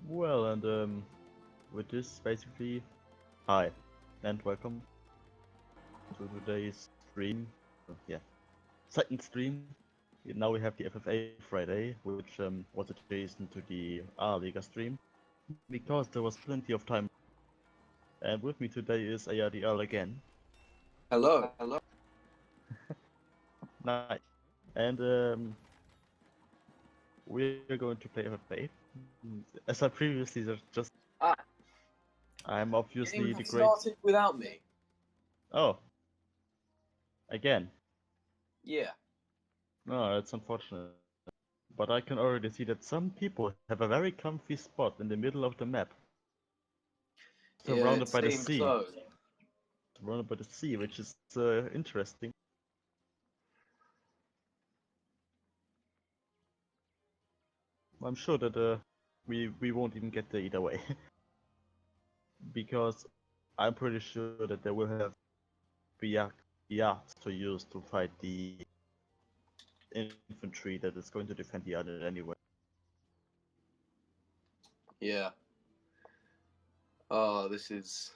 Well, and with this, basically, hi, and welcome to today's stream. Yeah, second stream. Now we have the FFA Friday, which was adjacent to the Liga stream, because there was plenty of time. And with me today is ARDL again. Hello. Nice. And we're going to play FFA. As I previously just, Ah, I'm game obviously the have great. started without me. Oh, again. Yeah. No, that's unfortunate. But I can already see that some people have a very comfy spot in the middle of the map, Yeah, it surrounded by the seems sea. so. Surrounded by the sea, which is interesting. I'm sure that we won't even get there either way, because I'm pretty sure that they will have yak yachts to use to fight the infantry that is going to defend the island anyway. Yeah. Oh, this is.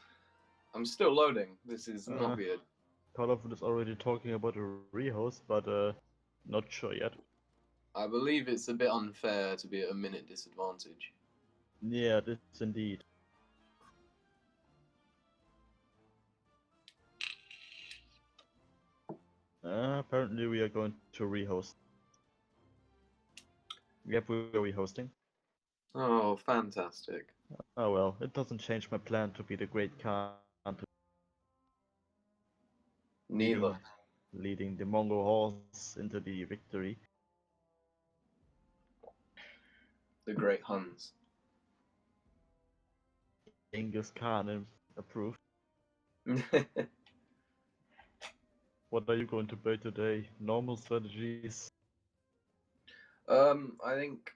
I'm still loading. This is Uh, not good. Call of is already talking about a rehost, but not sure yet. I believe it's a bit unfair to be at a minute disadvantage. Yeah, this indeed. Apparently we are going to rehost. Yep, we are rehosting. Oh, fantastic. Oh well, it doesn't change my plan to be the great Khan, Neither. leading the Mongol horse into the victory. The Great Huns. Genghis Khan approved. What are you going to play today? Normal strategies? I think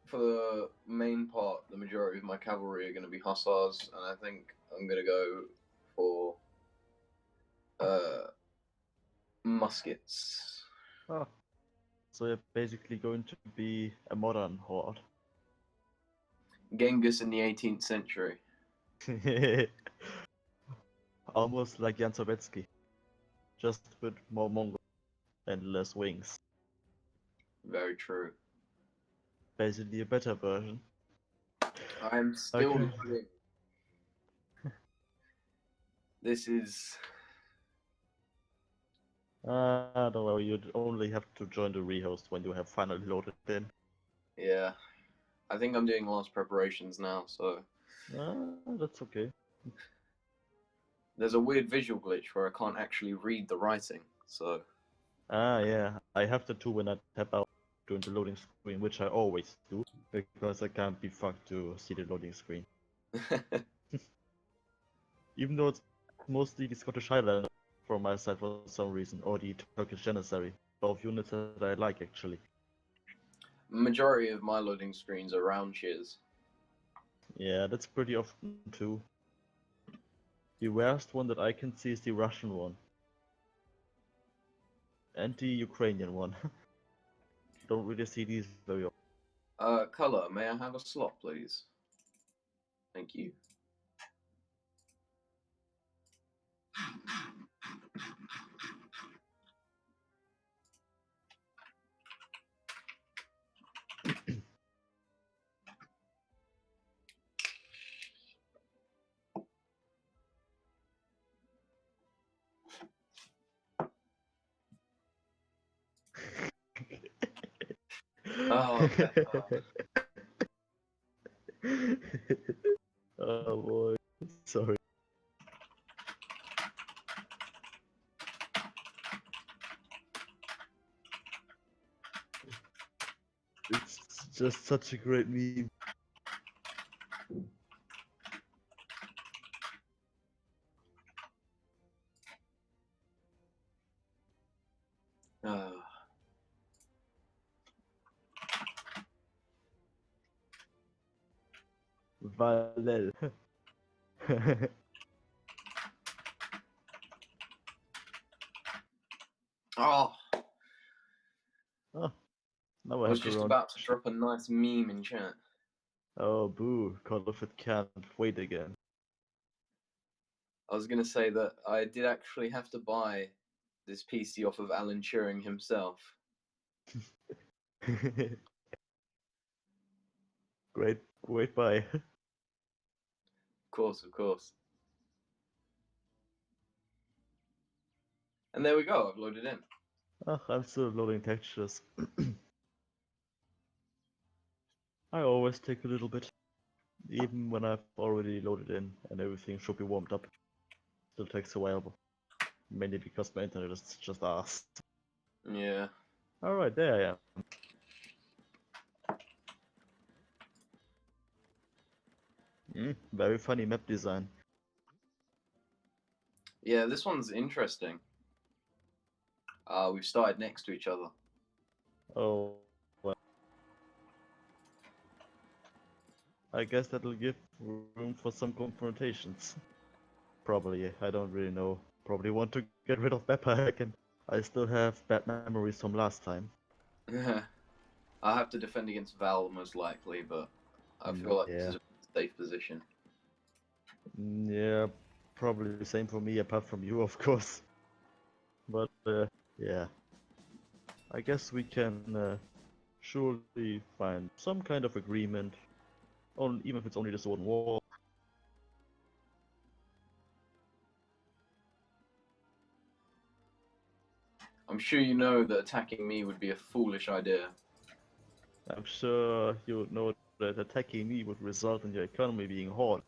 for the main part, the majority of my cavalry are going to be hussars, and I think I'm going to go for muskets. Oh, so you're basically going to be a modern horde. Genghis in the 18th century. Almost like Jan Sobieski, just with more Mongol and less wings. Very true. Basically a better version. I'm still Okay. learning. This is. Don't worry, you'd only have to join the rehost when you have finally loaded in. Yeah. I think I'm doing last preparations now, so. That's okay. There's a weird visual glitch where I can't actually read the writing, so. Yeah, I have to too when I tap out during the loading screen, which I always do, because I can't be fucked to see the loading screen. Even though it's mostly the Scottish Highlander from my side for some reason, or the Turkish Janissary, both units that I like actually. Majority of my loading screens are round shears. Yeah, that's pretty often too. The worst one that I can see is the Russian one. And the Ukrainian one. Don't really see these very often. Color, may I have a slot, please? Thank you. Oh, Oh boy, sorry. It's just such a great meme. oh. Valel. Oh, Oh, now I I was have the just wrong. about to drop a nice meme in chat. Oh, boo. Call of it can't wait again. I was gonna say that I did actually have to buy this PC off of Alan Turing himself. Great, great buy. Of course, of course. And there we go, I've loaded in. Ugh, I'm still loading textures. I always take a little bit, even when I've already loaded in and everything should be warmed up. Still takes a while, mainly because my internet is just ass. Yeah. Alright, there I am. Very funny map design. Yeah, this one's interesting. We've started next to each other. Oh, well. I guess that'll give room for some confrontations. Probably, I don't really know. Probably want to get rid of Pepper again. I still have bad memories from last time. I'll have to defend against Val most likely, but I feel like this Yeah. is a safe position. Yeah, probably the same for me, apart from you, of course. But, yeah. I guess we can surely find some kind of agreement, even if it's only this one war. I'm sure you know that attacking me would be a foolish idea. I'm sure you know that attacking me would result in your economy being hard.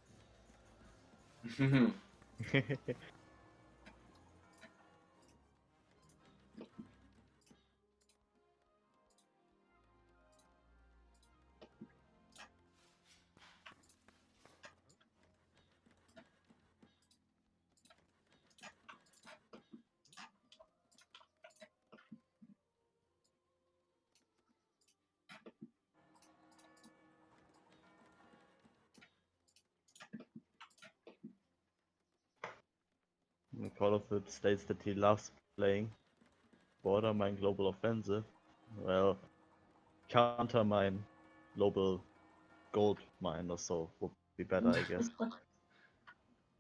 Call of it states that he loves playing bordermine global offensive. Well, countermine global gold mine or so would be better, I guess.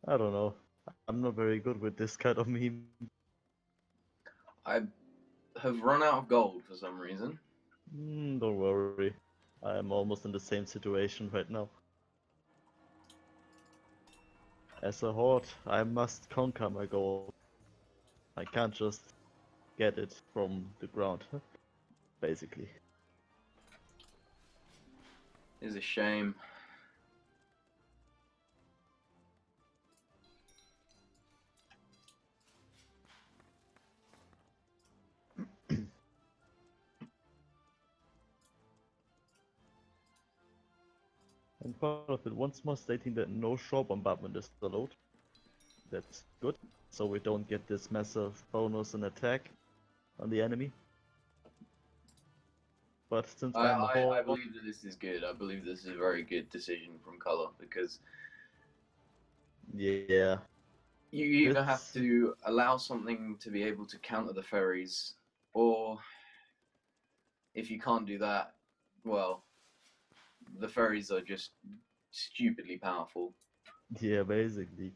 I don't know. I'm not very good with this kind of meme. I have run out of gold for some reason. Don't worry. I'm almost in the same situation right now. As a horde, I must conquer my goal. I can't just get it from the ground, basically. It's a shame. And part of it once more stating that no shore bombardment is allowed. That's good, so we don't get this massive bonus and attack on the enemy. But since I'm a I horde, believe that this is good. I believe this is a very good decision from Color because yeah, you either have this to allow something to be able to counter the ferries, or if you can't do that, well, the ferries are just stupidly powerful. yeah, basically.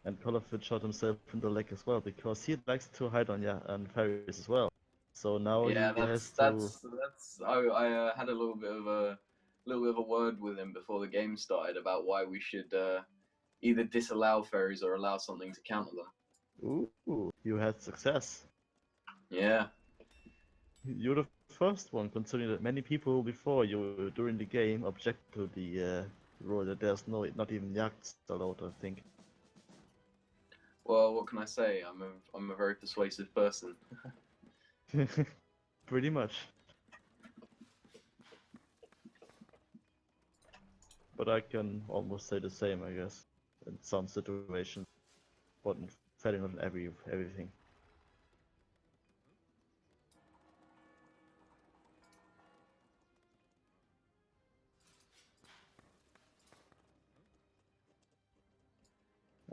And Colorfit shot himself in the leg as well because he likes to hide on ferries as well. So now Yeah, he has to. that's. I had a little bit of a word with him before the game started about why we should either disallow ferries or allow something to counter them. Ooh, you had success. Yeah. You're the first one, considering that many people before you during the game object to the rule that there's not even yachts allowed, I think. Well, what can I say? I'm a very persuasive person. Pretty much. But I can almost say the same, I guess, in some situations, but fairly not in everything.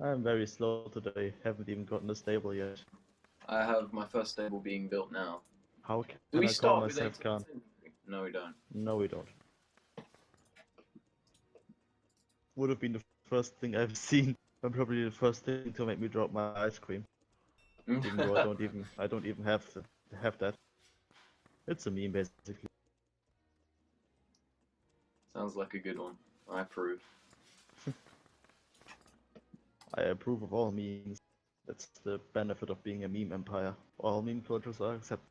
I'm very slow today, haven't even gotten a stable yet. I have my first stable being built now. How Do can we I call start with myself 18th Khan? century? No, we don't. No, we don't. would have been the first thing I've seen, and probably the first thing to make me drop my ice cream. Even though I don't even have that. It's a meme basically. Sounds like a good one. I approve. I approve of all memes. That's the benefit of being a meme empire. All meme cultures are accepted.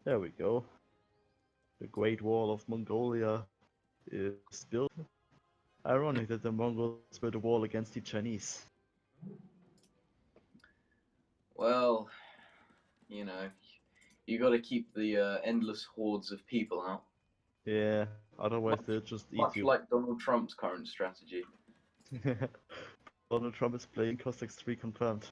There we go. The Great Wall of Mongolia is built. Ironic that the Mongols built a wall against the Chinese. Well, you know, you got to keep the endless hordes of people out. Yeah, otherwise they'll just eat Much you. like Donald Trump's current strategy. Donald Trump is playing Cossacks 3 confirmed.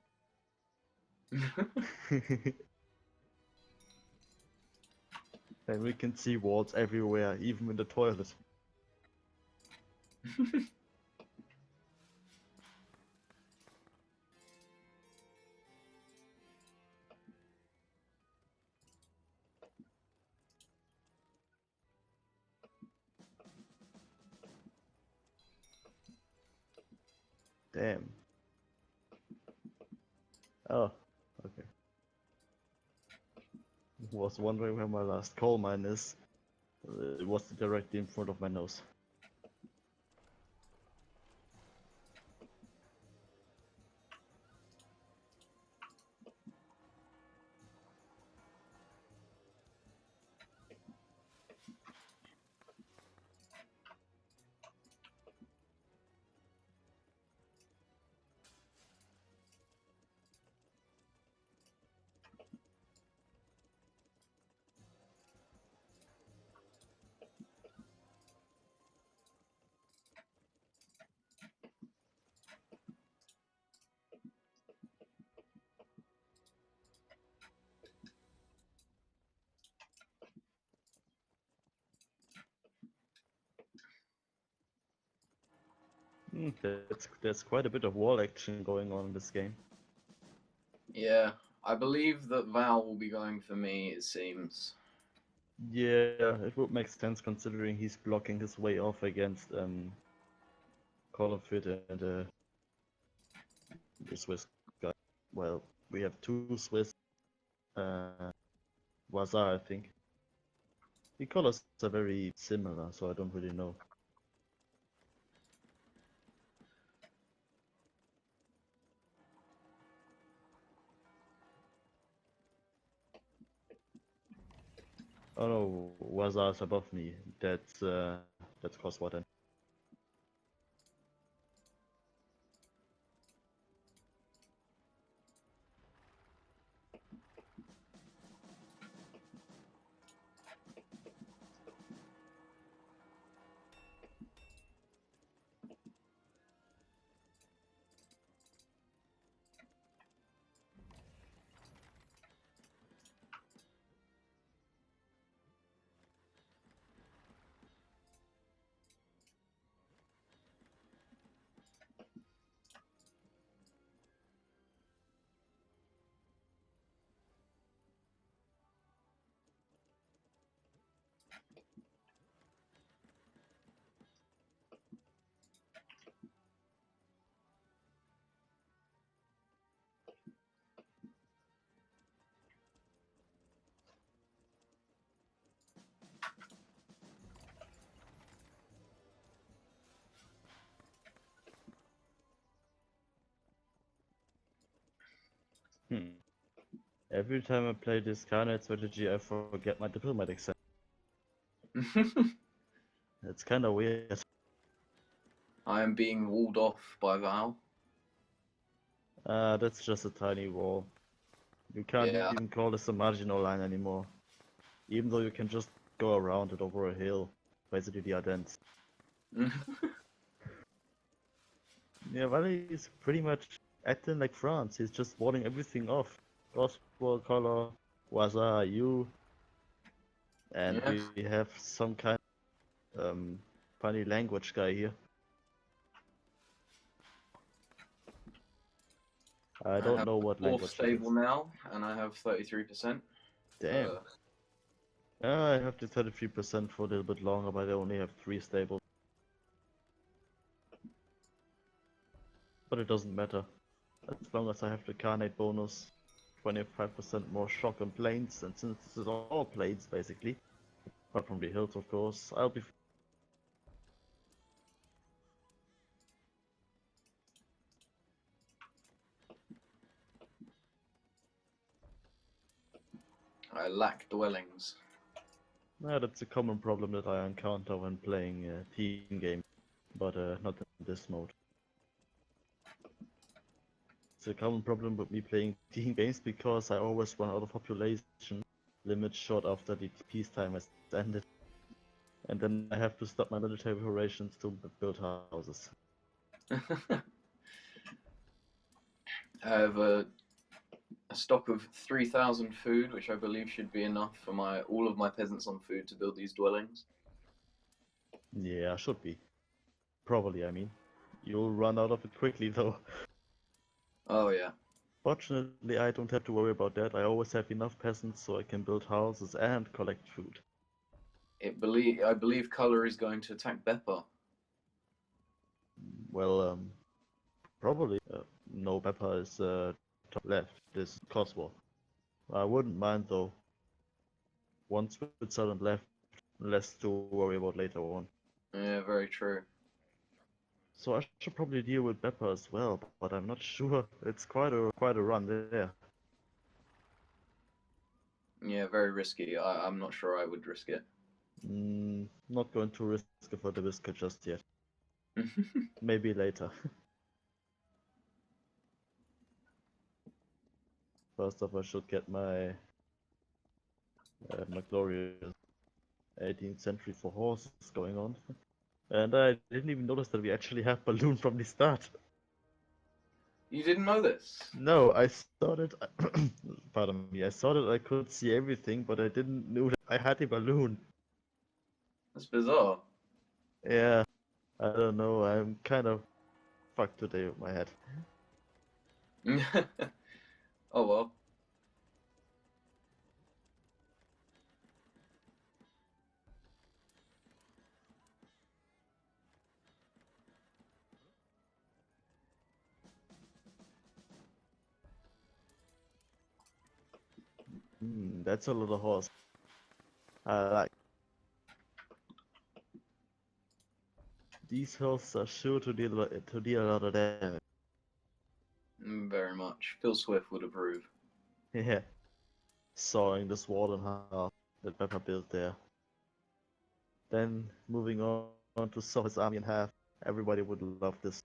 And we can see walls everywhere, even in the toilet. Damn. Oh, okay. Was wondering where my last coal mine is. It was directly in front of my nose. There's quite a bit of wall action going on in this game. Yeah, I believe that Val will be going for me, it seems. Yeah, it would make sense considering he's blocking his way off against Call of Fit and the Swiss guy. Well, we have two Swiss, Wazar, I think. The colors are very similar, so I don't really know. Oh no, Wazar's above me. That's Coswater. Hmm. Every time I play this Carnate strategy, I forget my diplomatic sense. It's kinda weird. I am being walled off by Val. That's just a tiny wall. You can't Yeah. even call this a marginal line anymore. Even though you can just go around it over a hill, basically the Ardennes. Yeah, Valley is pretty much acting like France. He's just walling everything off. Gospel, color, Waza, you, and Yeah. we have some kind. funny language guy here. I I don't have know the what fourth language it stable is. now, and I have 33%. Damn. I have the 33% for a little bit longer, but I only have 3 stables. But it doesn't matter. As long as I have the carnate bonus, 25% more shock and planes, and since this is all planes basically, apart from the hills of course, I'll be I lack dwellings. yeah, that's a common problem that I encounter when playing team game, but not in this mode. It's a common problem with me playing team games because I always run out of population limit short after the peacetime has ended. And then I have to stop my military operations to build houses. I have a stock of 3,000 food, which I believe should be enough for all of my peasants on food to build these dwellings. Yeah, should be. Probably, I mean. You'll run out of it quickly though. Oh yeah. Fortunately, I don't have to worry about that. I always have enough peasants so I can build houses and collect food. I believe color is going to attack Beppa. Well, probably. No, Pepper is top left. This Cosmo. I wouldn't mind though. Once Switzerland left, less to worry about later on. Yeah, very true. So I should probably deal with Pepper as well, but I'm not sure. It's quite a run there. Yeah, very risky. I'm not sure I would risk it. Not going to risk it for the biscuit just yet. Maybe later. First off, I should get my glorious 18th century for horses going on. And I didn't even notice that we actually have balloon from the start. You didn't know this? No, I saw that. Pardon me. I saw that I could see everything, but I didn't know that I had a balloon. That's bizarre. Yeah, I don't know. I'm kind of fucked today with my head. Oh well. That's a lot of horse. I like. These hills are sure to deal a lot of damage. Very much. Phil Swift would approve. Yeah, sawing this wall in half that Pepper built there. Then moving on to saw his army in half. Everybody would love this,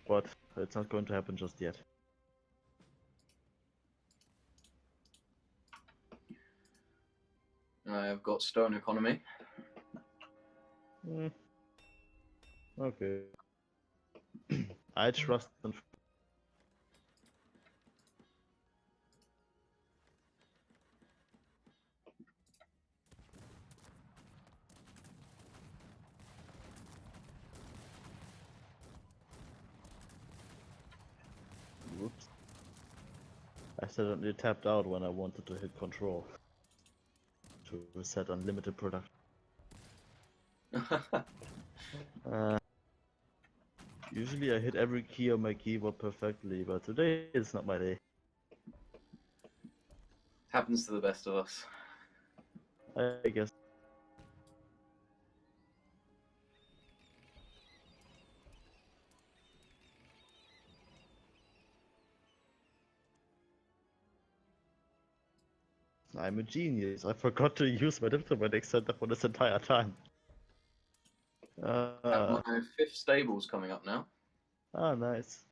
but it's not going to happen just yet. I've got stone economy. Hmm, okay. I trust them. Whoops. I suddenly tapped out when I wanted to hit control to reset unlimited production. Uh, Usually I hit every key on my keyboard perfectly, but today is not my day. Happens to the best of us. I guess. I'm a genius. I forgot to use my diplomatic center for this entire time. Have my 5th stables coming up now. Nice.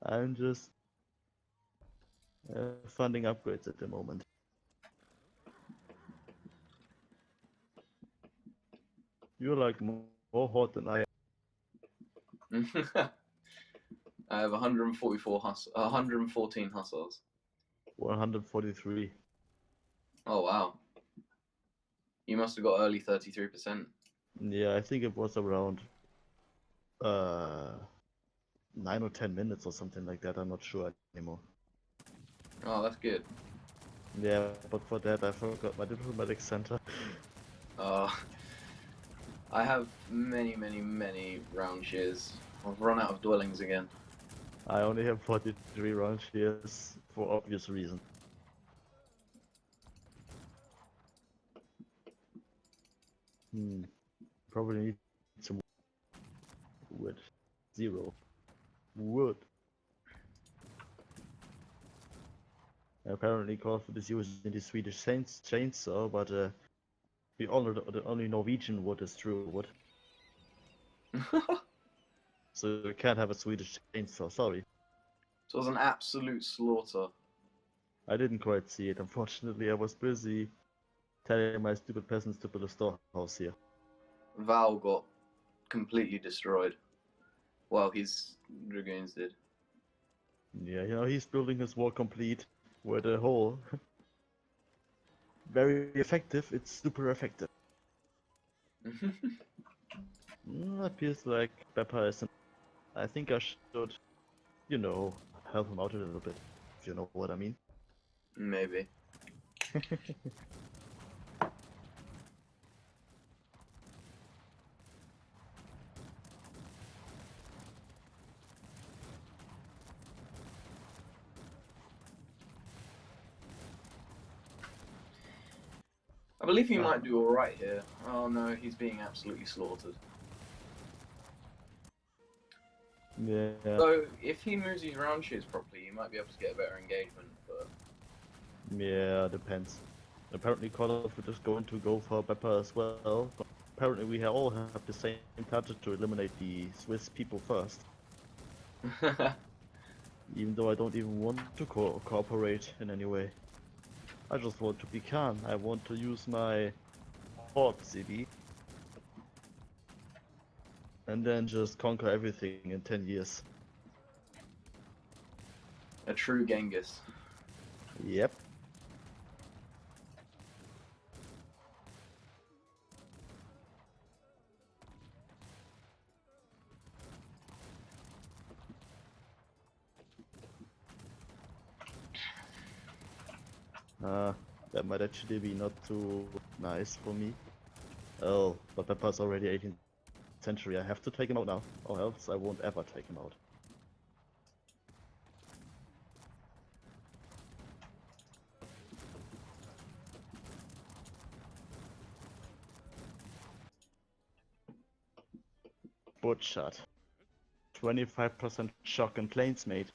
I'm just funding upgrades at the moment. You're like more hot than I am. I have 114 hussars. 143. Oh wow. You must have got early 33%. Yeah, I think it was around uh 9 or 10 minutes or something like that. I'm not sure anymore. Oh, that's good. Yeah, but for that I forgot my diplomatic center. Uh, I have many round shears. I've run out of dwellings again. I only have 43 round shares for obvious reasons. Probably need some wood. 0 wood. Apparently Corsair is using the Swedish chainsaw, but the only Norwegian wood is true wood. So you can't have a Swedish chainsaw, sorry. So it was an absolute slaughter. I didn't quite see it, unfortunately. I was busy telling my stupid peasants to build a storehouse here. Val got completely destroyed. Well, his dragoons did. Yeah, you know, he's building his war complete with a hole. Very effective, it's super effective. Appears like Beppa isn't. I think I should, you know, help him out a little bit, if you know what I mean. Maybe. I believe he might do alright here. Oh no, he's being absolutely slaughtered. Yeah. So, if he moves his round shears properly, he might be able to get a better engagement, but... Yeah, depends. Apparently Call of Duty is going to go for Beppa as well, but apparently we all have the same target to eliminate the Swiss people first. Even though I don't even want to cooperate in any way. I just want to be Khan. I want to use my Horde CD and then just conquer everything in 10 years. A true Genghis. Yep. That might actually be not too nice for me. Oh, but Peppa's already 18th century. I have to take him out now, or else I won't ever take him out. Butchert. 25% shock and planes made.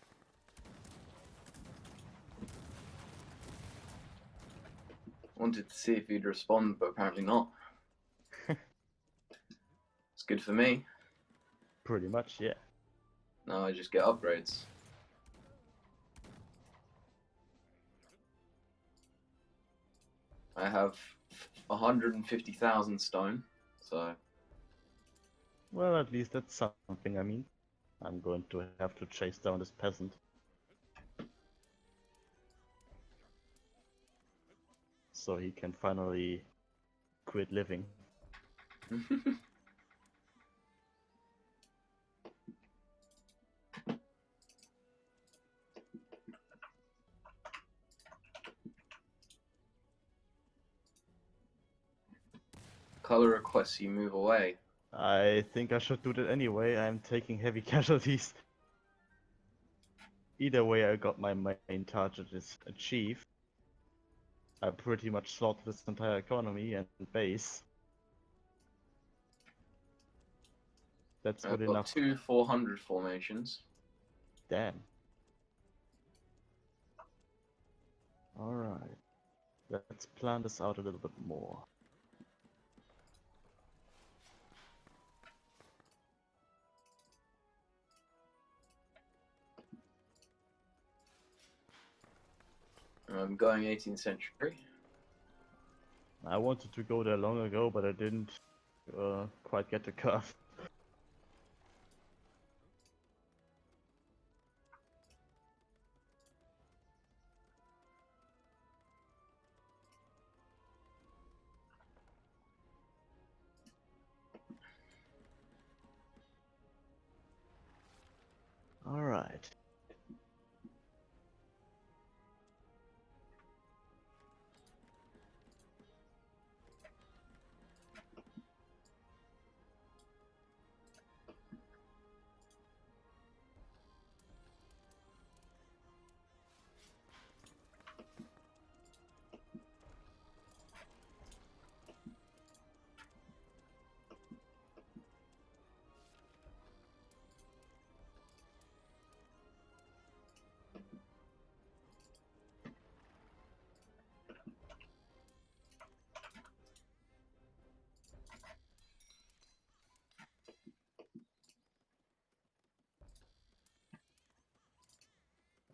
Wanted to see if he'd respond, but apparently not. It's good for me. Pretty much, yeah. Now I just get upgrades. I have 150,000 stone, so... Well, at least that's something, I mean. I'm going to have to chase down this peasant. So he can finally quit living. Color requests you move away. I think I should do that anyway. I'm taking heavy casualties. Either way, I got my main target is achieved. I pretty much slaughtered this entire economy and base. That's good I've got enough. 2 400 formations. Damn. Alright. Let's plan this out a little bit more. I'm going 18th century. I wanted to go there long ago, but I didn't quite get the curve.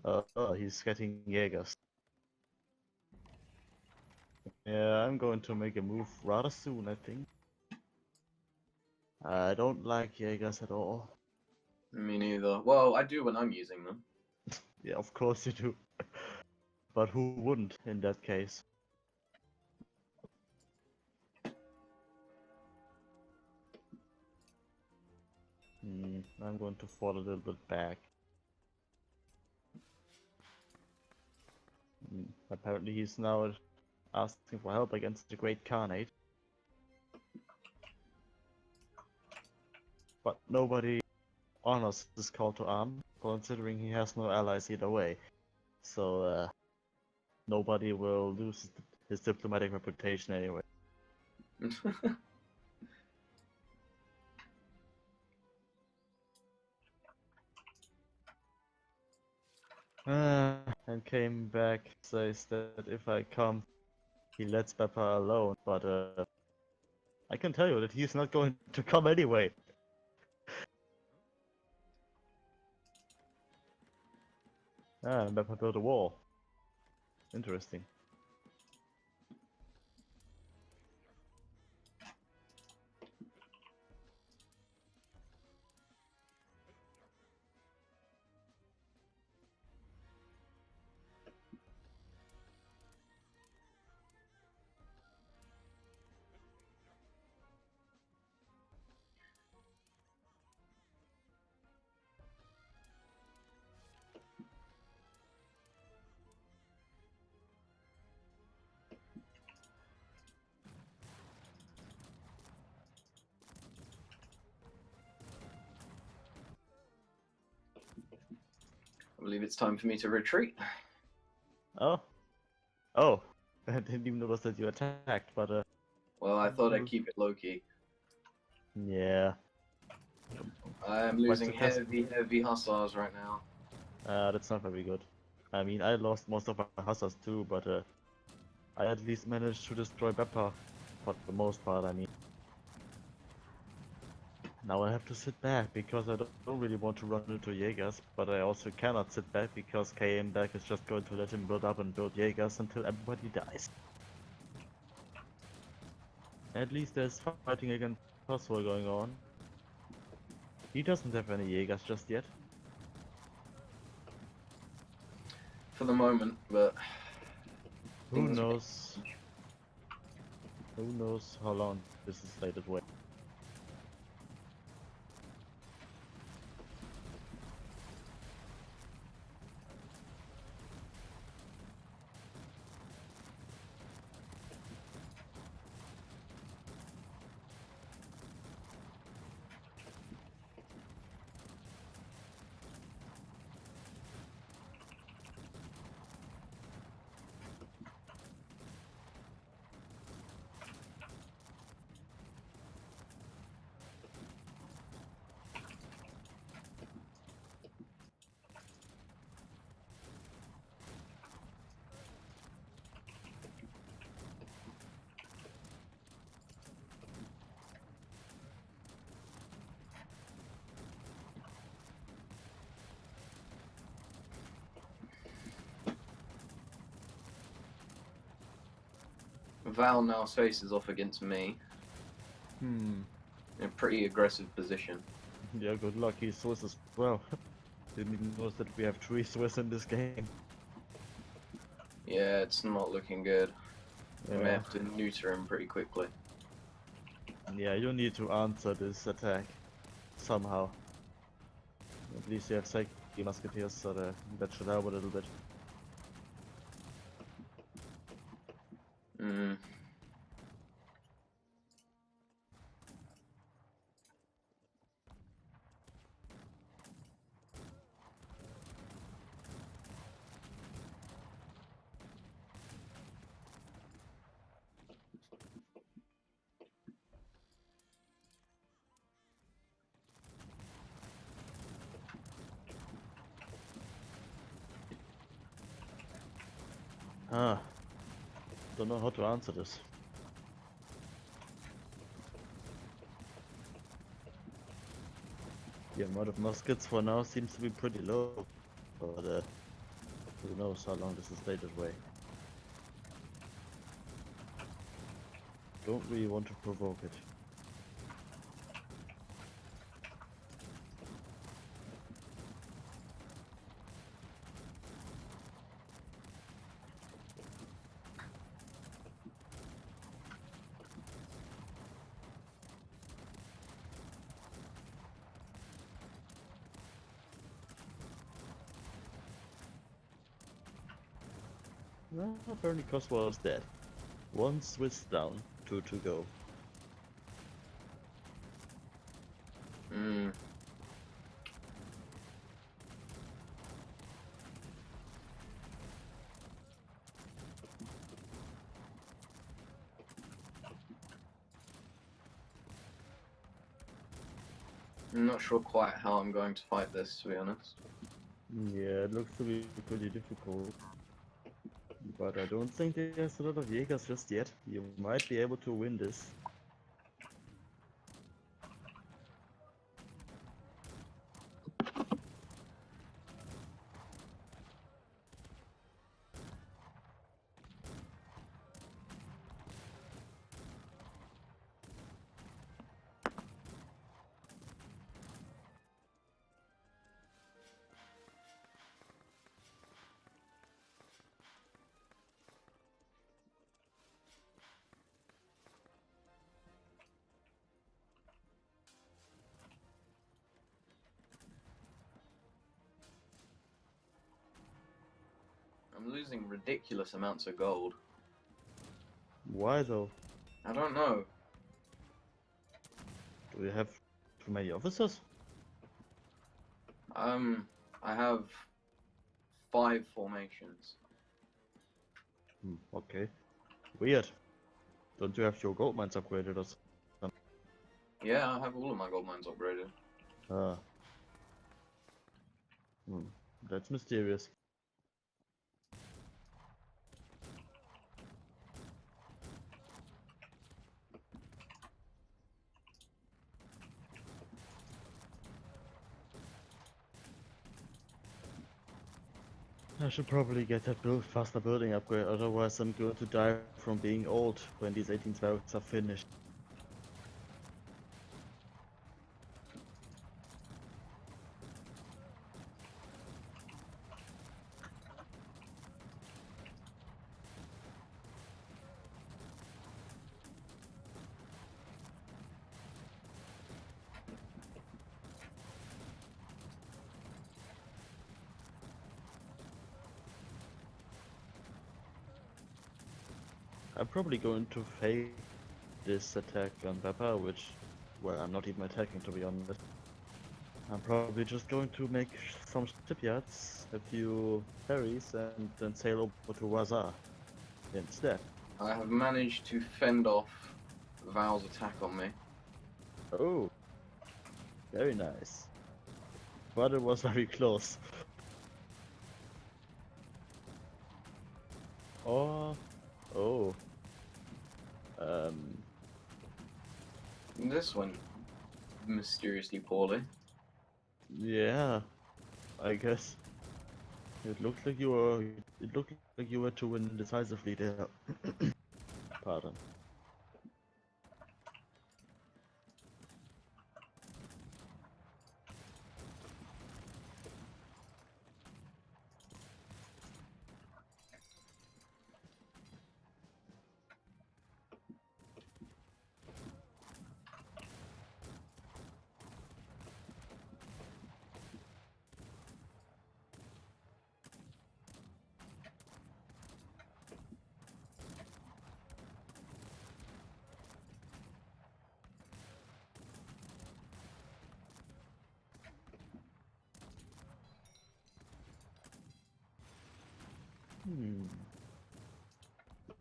Oh, he's getting Jaegers. Yeah, I'm going to make a move rather soon, I think. I don't like Jaegers at all. Me neither. Well, I do when I'm using them. Yeah, of course you do. But who wouldn't in that case? I'm going to fall a little bit back. Apparently he's now asking for help against the Great Khanate. But nobody honors this call to arm, considering he has no allies either way. So nobody will lose his diplomatic reputation anyway. And came back, says that if I come, he lets Peppa alone, but I can tell you that he's not going to come anyway. And Peppa built a wall. Interesting. I believe it's time for me to retreat. Oh. Oh. I didn't even notice that you attacked, but Well, I thought I'd keep it low-key. yeah. I'm Quite losing successful. heavy hussars right now. That's not very good. I mean, I lost most of my hussars too, but I at least managed to destroy Beppa for the most part, I mean. Now I have to sit back because I don't really want to run into Jaegers, but I also cannot sit back because KM back is just going to let him build up and build Jaegers until everybody dies. At least there's fighting against Corsair going on. He doesn't have any Jaegers just yet. For the moment, but Who things may knows? change. Who knows how long this is slated to wait. Val now faces off against me Hmm. in a pretty aggressive position. Yeah, good luck. He's Swiss as well. Didn't even notice that we have 3 Swiss in this game. Yeah, it's not looking good. I may Yeah. have to neuter him pretty quickly. Yeah, you need to answer this attack somehow. At least you have Psyche Musketeers, so that should help a little bit. Mm. Ah, don't know how to answer this. The amount of muskets for now seems to be pretty low, but Who knows how long this will stay this way. Don't really want to provoke it. Well, apparently Cossacks is dead. One Swiss down, 2 to go. Hmm. I'm not sure quite how I'm going to fight this, to be honest. Yeah, it looks to be pretty difficult. But I don't think there's a lot of Jägers just yet. You might be able to win this. I'm losing ridiculous amounts of gold. Why though? I don't know. Do you have too many officers? I have 5 formations. Okay. Weird. Don't you have your gold mines upgraded or something? Yeah, I have all of my gold mines upgraded. Ah. That's mysterious. I should probably get that faster building upgrade, otherwise I'm going to die from being old when these 1812s are finished. I'm probably going to fake this attack on Pepper, which, well, I'm not even attacking to be honest. I'm probably just going to make some shipyards, a few ferries, and then sail over to Wazar instead. I have managed to fend off Val's attack on me. Oh, very nice. But it was very close. Oh, oh. Um, This went mysteriously poorly. yeah, I guess. It looked like you were. It looked like you were to win decisively there. Pardon.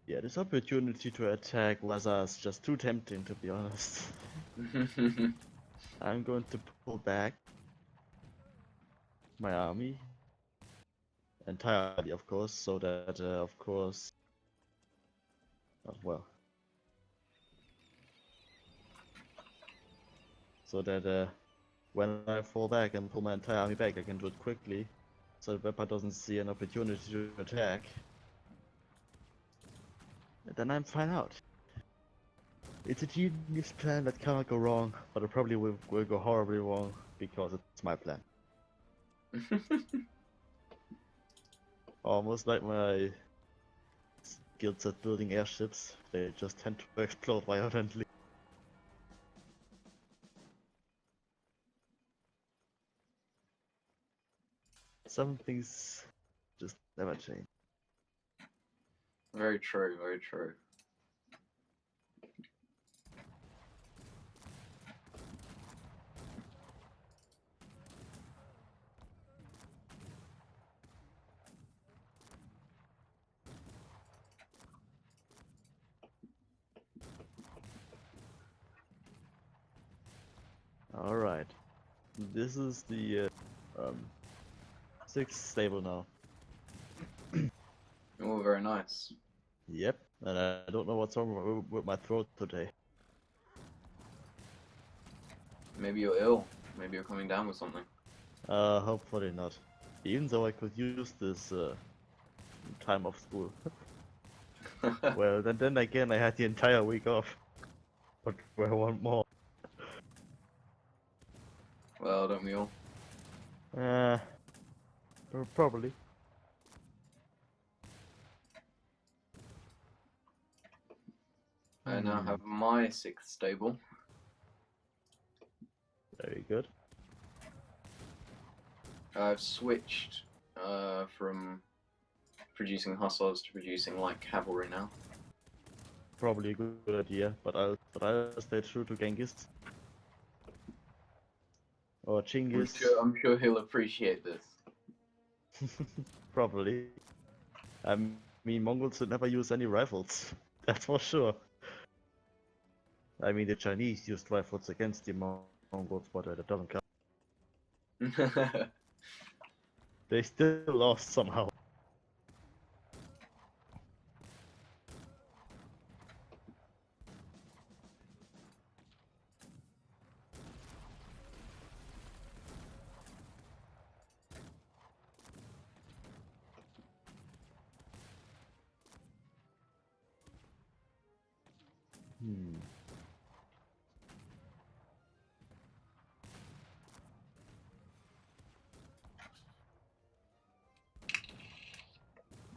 Yeah, this opportunity to attack Waza is just too tempting, to be honest. I'm going to pull back my army entirely, of course, so that, of course, well, so that when I fall back and pull my entire army back, I can do it quickly so the weapon doesn't see an opportunity to attack. And then I'm fine out. It's a genius plan that cannot go wrong, but it probably will go horribly wrong because it's my plan. Almost like my skills at building airships, they just tend to explode violently. Some things just never change. Very true, very true. Alright. This is the sixth stable now. Oh, very nice. Yep, and I don't know what's wrong with my throat today. Maybe you're ill. Maybe you're coming down with something. Hopefully not. Even though I could use this time off school. Well, then again, I had the entire week off. But I want more. Well, don't we all? Uh, probably. I now have my sixth stable. Very good. I've switched from producing hussars to producing light cavalry now. Probably a good idea, but I'll stay true to Genghis. Or Chinggis. I'm sure he'll appreciate this. Probably. I mean, Mongols would never use any rifles. That's for sure. I mean, the Chinese used rifles against the Mongols, but it doesn't count. They still lost somehow.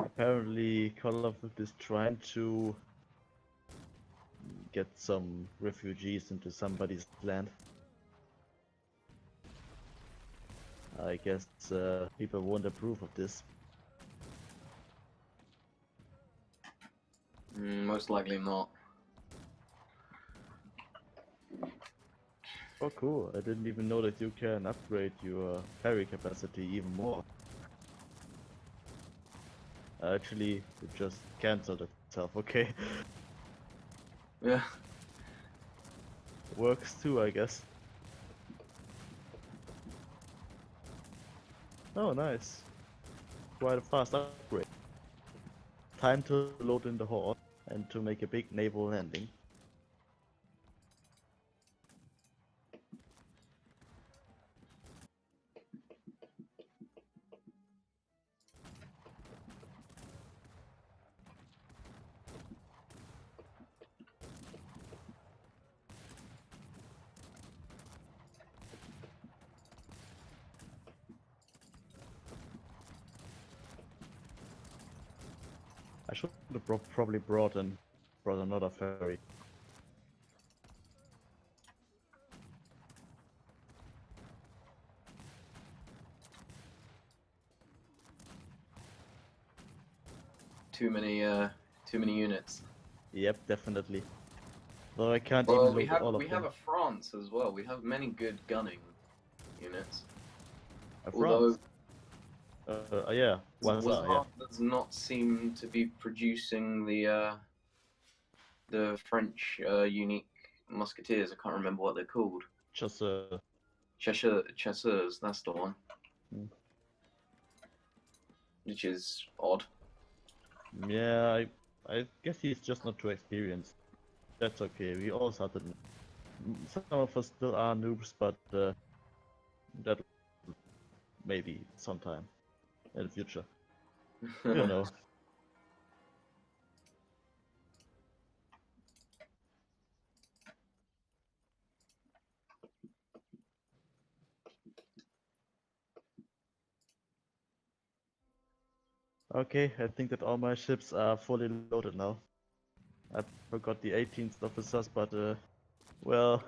Apparently, Call of Duty is trying to get some refugees into somebody's land. I guess people won't approve of this. Most likely not. Oh, cool. I didn't even know that you can upgrade your parry capacity even more. Actually, it just cancelled itself, okay. Yeah. Works too, I guess. Oh, nice. Quite a fast upgrade. Time to load in the horde and to make a big naval landing. I should have probably brought another ferry. Too many units. Yep, definitely. Though I can't Well, even load all of we them. have a France as well. We have many good gunning units. A Although France. Yeah. Well, yeah. does not seem to be producing the French unique musketeers. I can't remember what they're called. Just Chasseurs, that's the one. Which is odd. Yeah, I guess he's just not too experienced. That's okay. We all started. Some of us still are noobs, but that maybe sometime. in the future. You know. Okay, I think that all my ships are fully loaded now. I forgot the 18th officers, but well,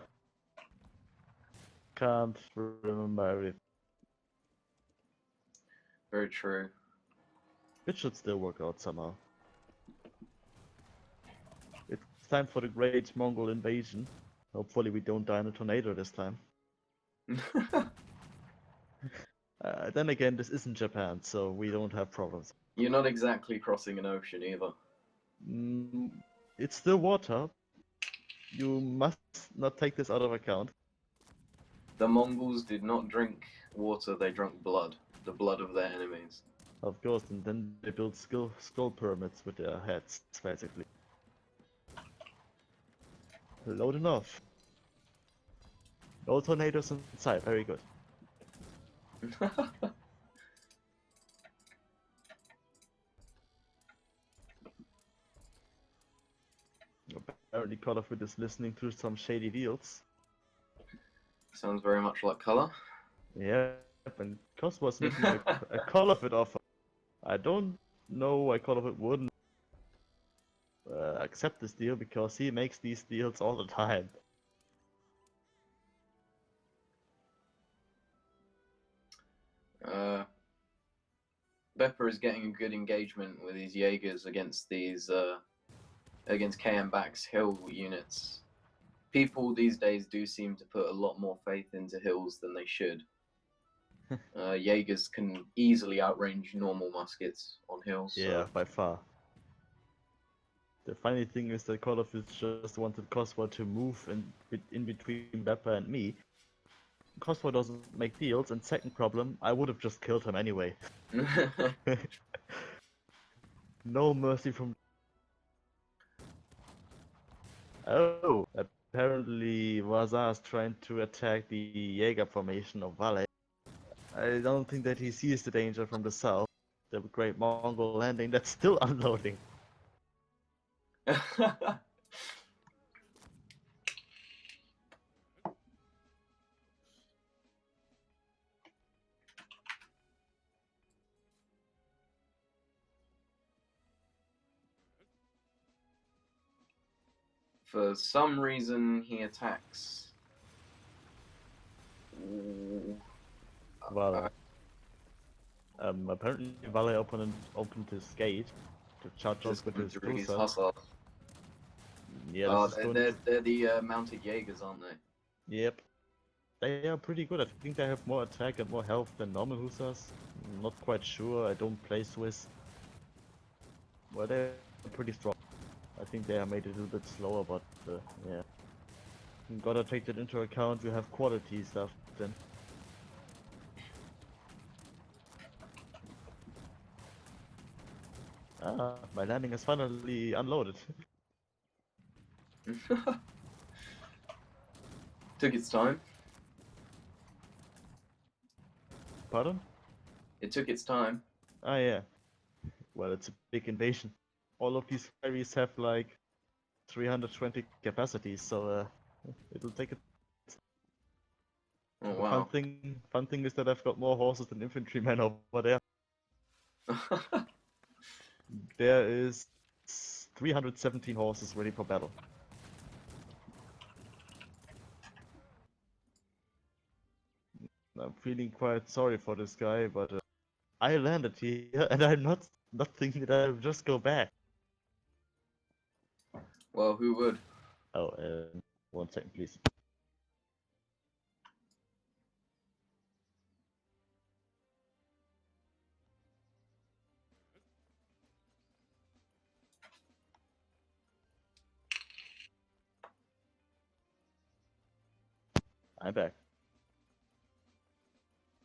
can't remember everything. Very true. It should still work out somehow. It's time for the great Mongol invasion. Hopefully we don't die in a tornado this time. Then again, this isn't Japan, so we don't have problems. You're not exactly crossing an ocean either. Mm, it's still water. You must not take this out of account. The Mongols did not drink water, they drank blood. The blood of their enemies. Of course, and then they build skull pyramids with their heads, basically. Load enough. No tornadoes inside, very good. Apparently Call of Duty is listening to some shady deals. Sounds very much like Color. Yep, and Cos was making a Call of Duty offer. I don't know why Call of Duty wouldn't accept this deal, because he makes these deals all the time. Bepper is getting a good engagement with his Jaegers against these against KM Back's hill units. People these days do seem to put a lot more faith into hills than they should. Jaegers can easily outrange normal muskets on hills. Yeah, So. by far. The funny thing is that Call of Duty just wanted Cosmo to move in between Bepper and me. Cosmo doesn't make deals, and second problem, I would have just killed him anyway. No mercy from... Oh, apparently Vazar is trying to attack the Jaeger formation of Valle. I don't think that he sees the danger from the south. The great Mongol landing that's still unloading. For some reason, he attacks. Valle. Apparently Valle opened his gate to charge us with his through his cruiser. hussar. Yeah, They're the mounted Jaegers, aren't they? Yep. They are pretty good. I think they have more attack and more health than normal Hussars. Not quite sure. I don't play Swiss. Well, they're pretty strong. I think they are made a little bit slower, but yeah. You gotta take that into account. You have quality stuff then. Ah, my landing is finally unloaded. Took its time. Pardon? It took its time. Ah, yeah. Well, it's a big invasion. All of these ferries have like 320 capacities, so it'll take it. Oh The wow. fun thing is that I've got more horses than infantrymen over there. There is 317 horses ready for battle. I'm feeling quite sorry for this guy, but I landed here and I'm not thinking that I'll just go back. Well, who would? Oh, 1 second, please. I'm back.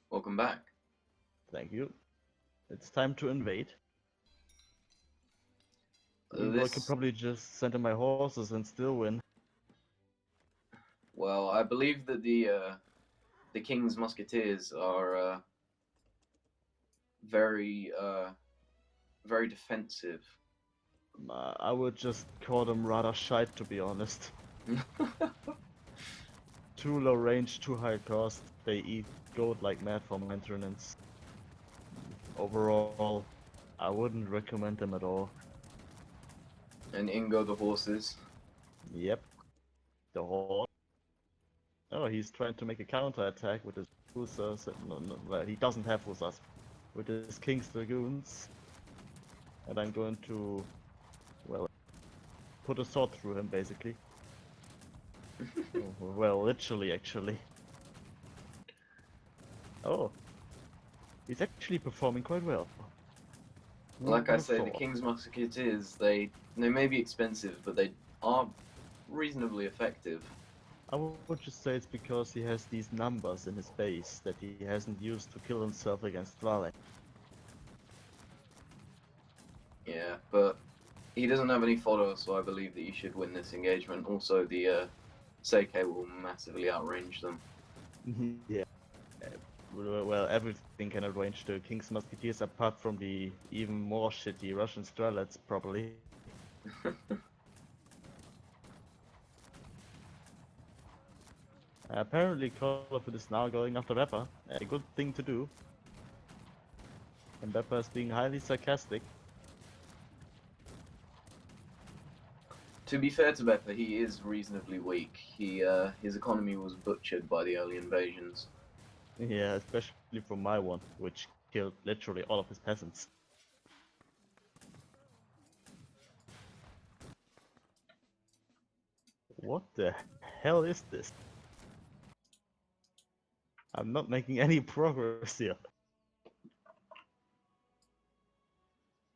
Welcome back. Thank you. It's time to invade. Even though I could probably just send in my horses and still win. Well, I believe that the King's Musketeers are very very defensive. I would just call them rather shite, to be honest. Too low range, too high cost. They eat gold like mad for maintenance. Overall, I wouldn't recommend them at all. And in go the horses. Yep, the horse. Oh, he's trying to make a counter attack with his Hussars. No, well, he doesn't have Hussars. With his King's Dragoons. And I'm going to, well, put a sword through him, basically. Oh, well, literally, actually. Oh, he's actually performing quite well. Like I say, the Thought. King's Musketeers, they may be expensive, but they are reasonably effective. I would just say it's because he has these numbers in his base that he hasn't used to kill himself against Vale. Yeah, but he doesn't have any fodder, so I believe that you should win this engagement. Also, the Seikei will massively outrange them. Yeah. Well, everything can outrange the King's Musketeers apart from the even more shitty Russian Strelets, probably. Apparently, Call of Duty is now going after Pepper. A good thing to do. And Pepper is being highly sarcastic. To be fair to Beppa, he is reasonably weak. His economy was butchered by the early invasions. Yeah, especially from my one, which killed literally all of his peasants. What the hell is this? I'm not making any progress here.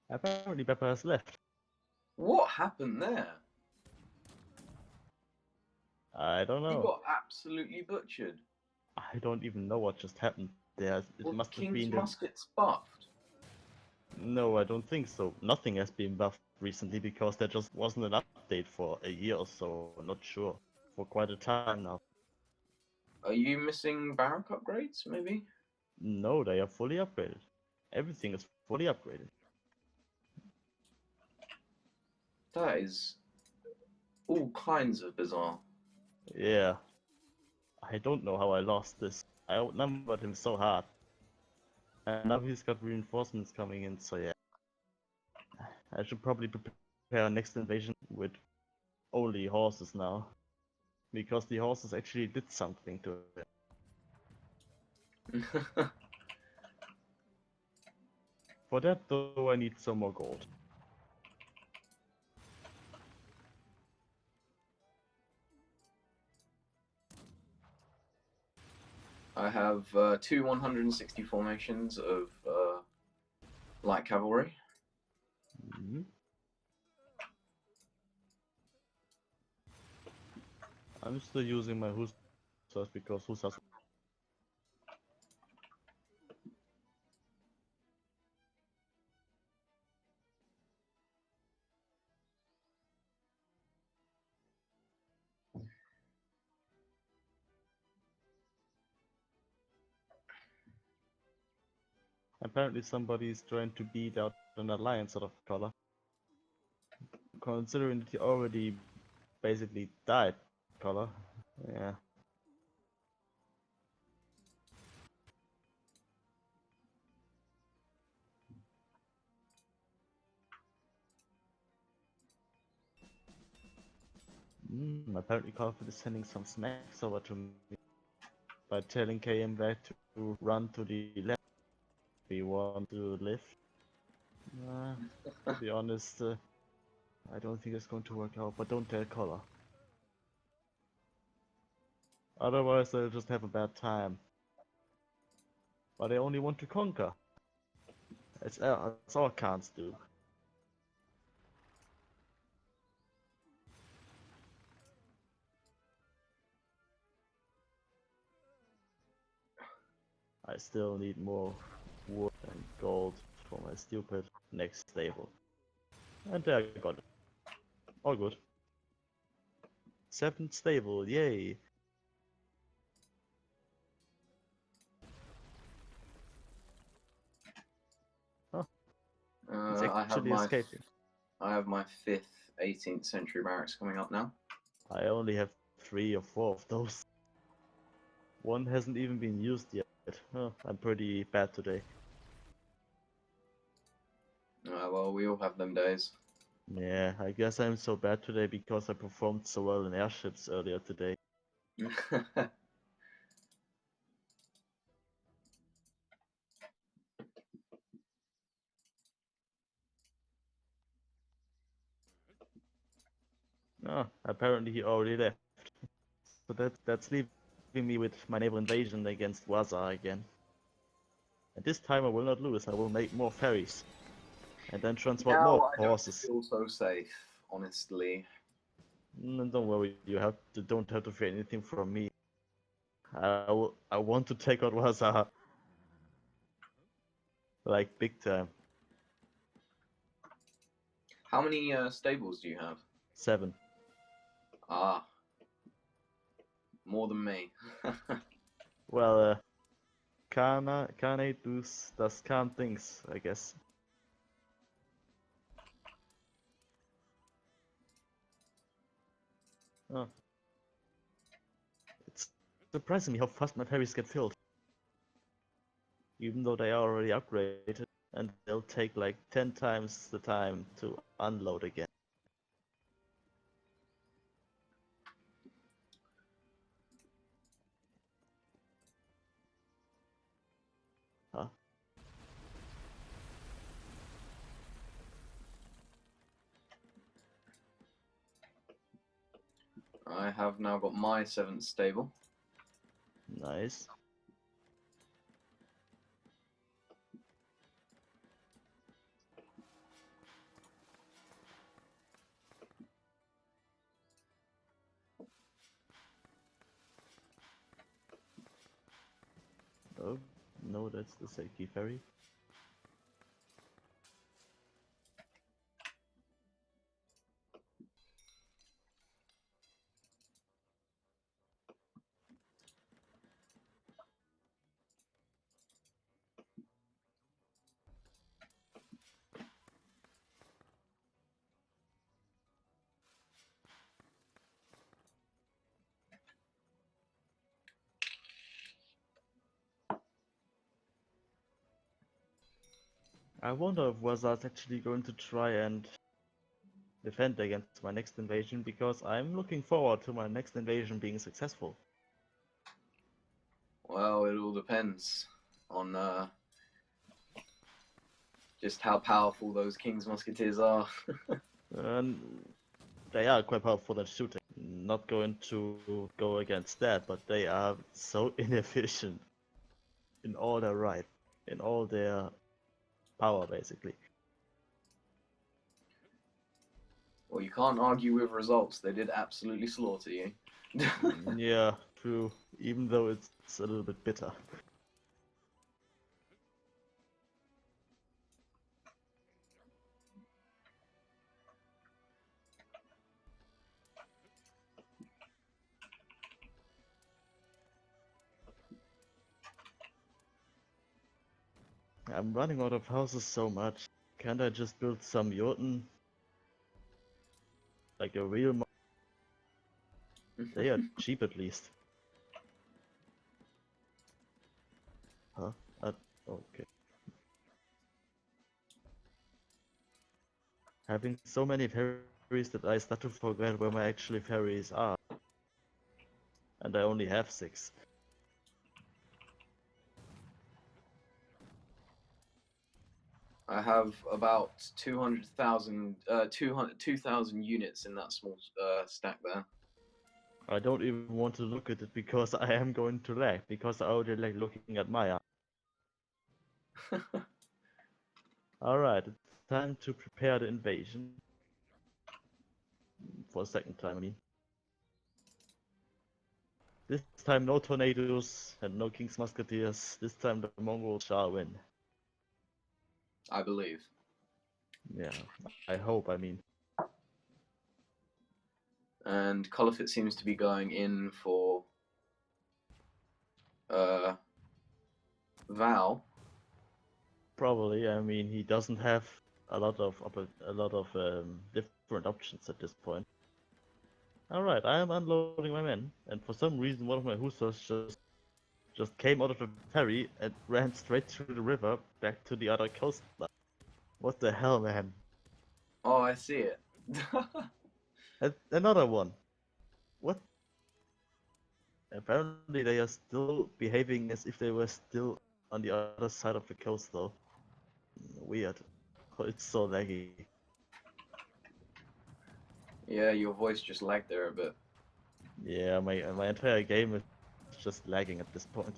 Apparently Pepper has left. What happened there? I don't He know. got absolutely butchered. I don't even know what just happened there. It Was must have King's been the... muskets buffed? No, I don't think so. Nothing has been buffed recently because there just wasn't an update for a year or so. Not sure. For quite a time now. Are you missing barrack upgrades, maybe? No, they are fully upgraded. Everything is fully upgraded. That is all kinds of bizarre. Yeah. I don't know how I lost this. I outnumbered him so hard. And now he's got reinforcements coming in, so yeah. I should probably prepare our next invasion with only horses now. Because the horses actually did something to it. For that though, I need some more gold. I have two 160 formations of light cavalry. Mm-hmm. I'm still using my hussars because hussars. Apparently somebody is trying to beat out an alliance out of color. Considering that he already basically died color. Yeah. Apparently Call of Duty is sending some snacks over to me by telling KM back to run to the left. We want to live. To be honest, I don't think it's going to work out, but don't tell Collar. Otherwise they'll just have a bad time. But they only want to conquer. It's all cans do. I still need more wood and gold for my stupid next stable. And there I got it. All good. 7th stable, yay! actually escaping. I have my 5th 18th century barracks coming up now. I only have 3 or 4 of those. One hasn't even been used yet. Oh, I'm pretty bad today. Well, we all have them days. Yeah, I guess I'm so bad today because I performed so well in airships earlier today. Oh, apparently he already left. So that's leaving me with my naval invasion against Waza again. And this time I will not lose, I will make more ferries. And then transport Now more I don't horses. feel so safe, honestly. Don't worry, don't have to fear anything from me. I want to take out Waza. Like big time. How many stables do you have? 7. Ah, more than me. Well, Kane does Khan things, I guess. Oh. It's surprising me how fast my ferries get filled. Even though they are already upgraded, and they'll take like 10 times the time to unload again. Huh? I have now got my 7th stable. Nice. Oh, no, that's the Seiki ferry. I wonder if Wazard's actually going to try and defend against my next invasion, because I'm looking forward to my next invasion being successful. Well, it all depends on just how powerful those King's Musketeers are. And they are quite powerful at shooting. Not going to go against that, but they are so inefficient in all their right, in all their power, basically. Well, you can't argue with results. They did absolutely slaughter you. Yeah, true. Even though it's a little bit bitter. I'm running out of houses so much. Can't I just build some Jotun? Like a real They are cheap at least. Huh? Okay. Having so many ferries that I start to forget where my actual ferries are. And I only have 6. I have about 2,000 units in that small stack there. I don't even want to look at it because I am going to lag, because I already like looking at Maya. Alright, it's time to prepare the invasion. For a second time, I mean. This time no tornadoes and no King's Musketeers. This time the Mongols shall win. I believe. Yeah, I hope, I mean. And Caliphate seems to be going in for Val. Probably, I mean, he doesn't have different options at this point. Alright, I am unloading my men, and for some reason one of my hussars just came out of the ferry and ran straight through the river back to the other coastline. What the hell, man? Oh, I see it. And another one. What? Apparently they are still behaving as if they were still on the other side of the coast, though. Weird. Oh, it's so laggy. Yeah, your voice just lagged there a bit. Yeah, my entire game is just lagging at this point.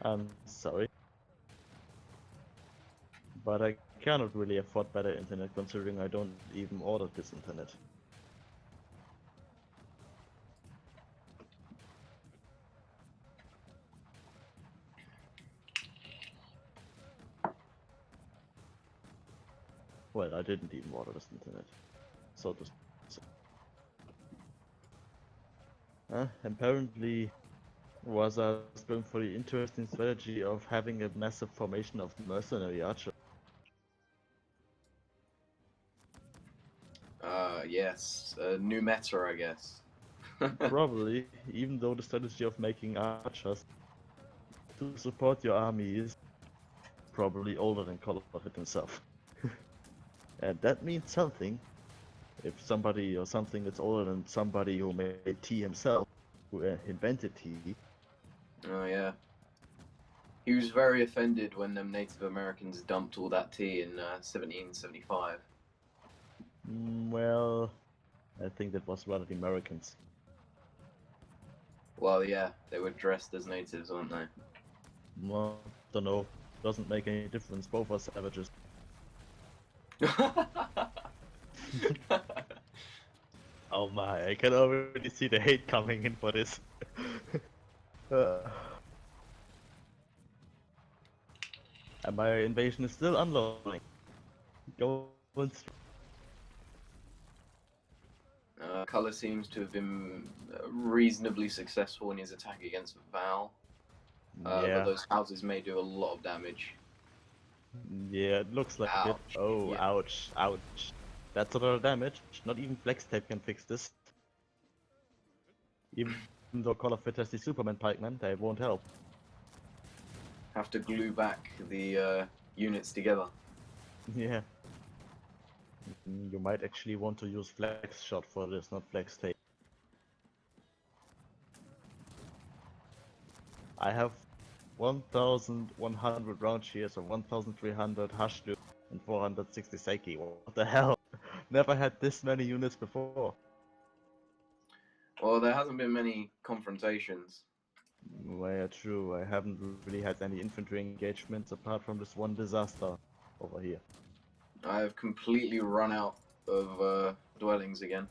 I'm sorry, but I cannot really afford better internet considering I don't even order this internet. Well, I didn't even order this internet, so to say. Apparently, was going for the interesting strategy of having a massive formation of mercenary archers. Yes, new meta, I guess. Probably, even though the strategy of making archers to support your army is probably older than Call of it himself. And that means something. If somebody or something that's older than somebody who made tea himself, who invented tea. Oh yeah. He was very offended when them Native Americans dumped all that tea in 1775. Well, I think that was rather the Americans. Well, yeah, they were dressed as natives, weren't they? Well, don't know. Doesn't make any difference. Both are savages. Oh my, I can already see the hate coming in for this. uh, and my invasion is still unloading. Going Color seems to have been reasonably successful in his attack against Val, but yeah, those houses may do a lot of damage. yeah, it looks like it. Ouch. Oh, Yeah. ouch, ouch. That's a lot of damage. Not even Flex Tape can fix this. Even though Call of It has the Superman pikemen, they won't help. Have to glue back the units together. Yeah. You might actually want to use Flex Shot for this, not Flex Tape. I have 1,100 round shears, or 1,300 Hashdu, and 460 Seiki. What the hell? Never had this many units before. Well, there hasn't been many confrontations. Well, true. I haven't really had any infantry engagements apart from this one disaster over here. I have completely run out of dwellings again.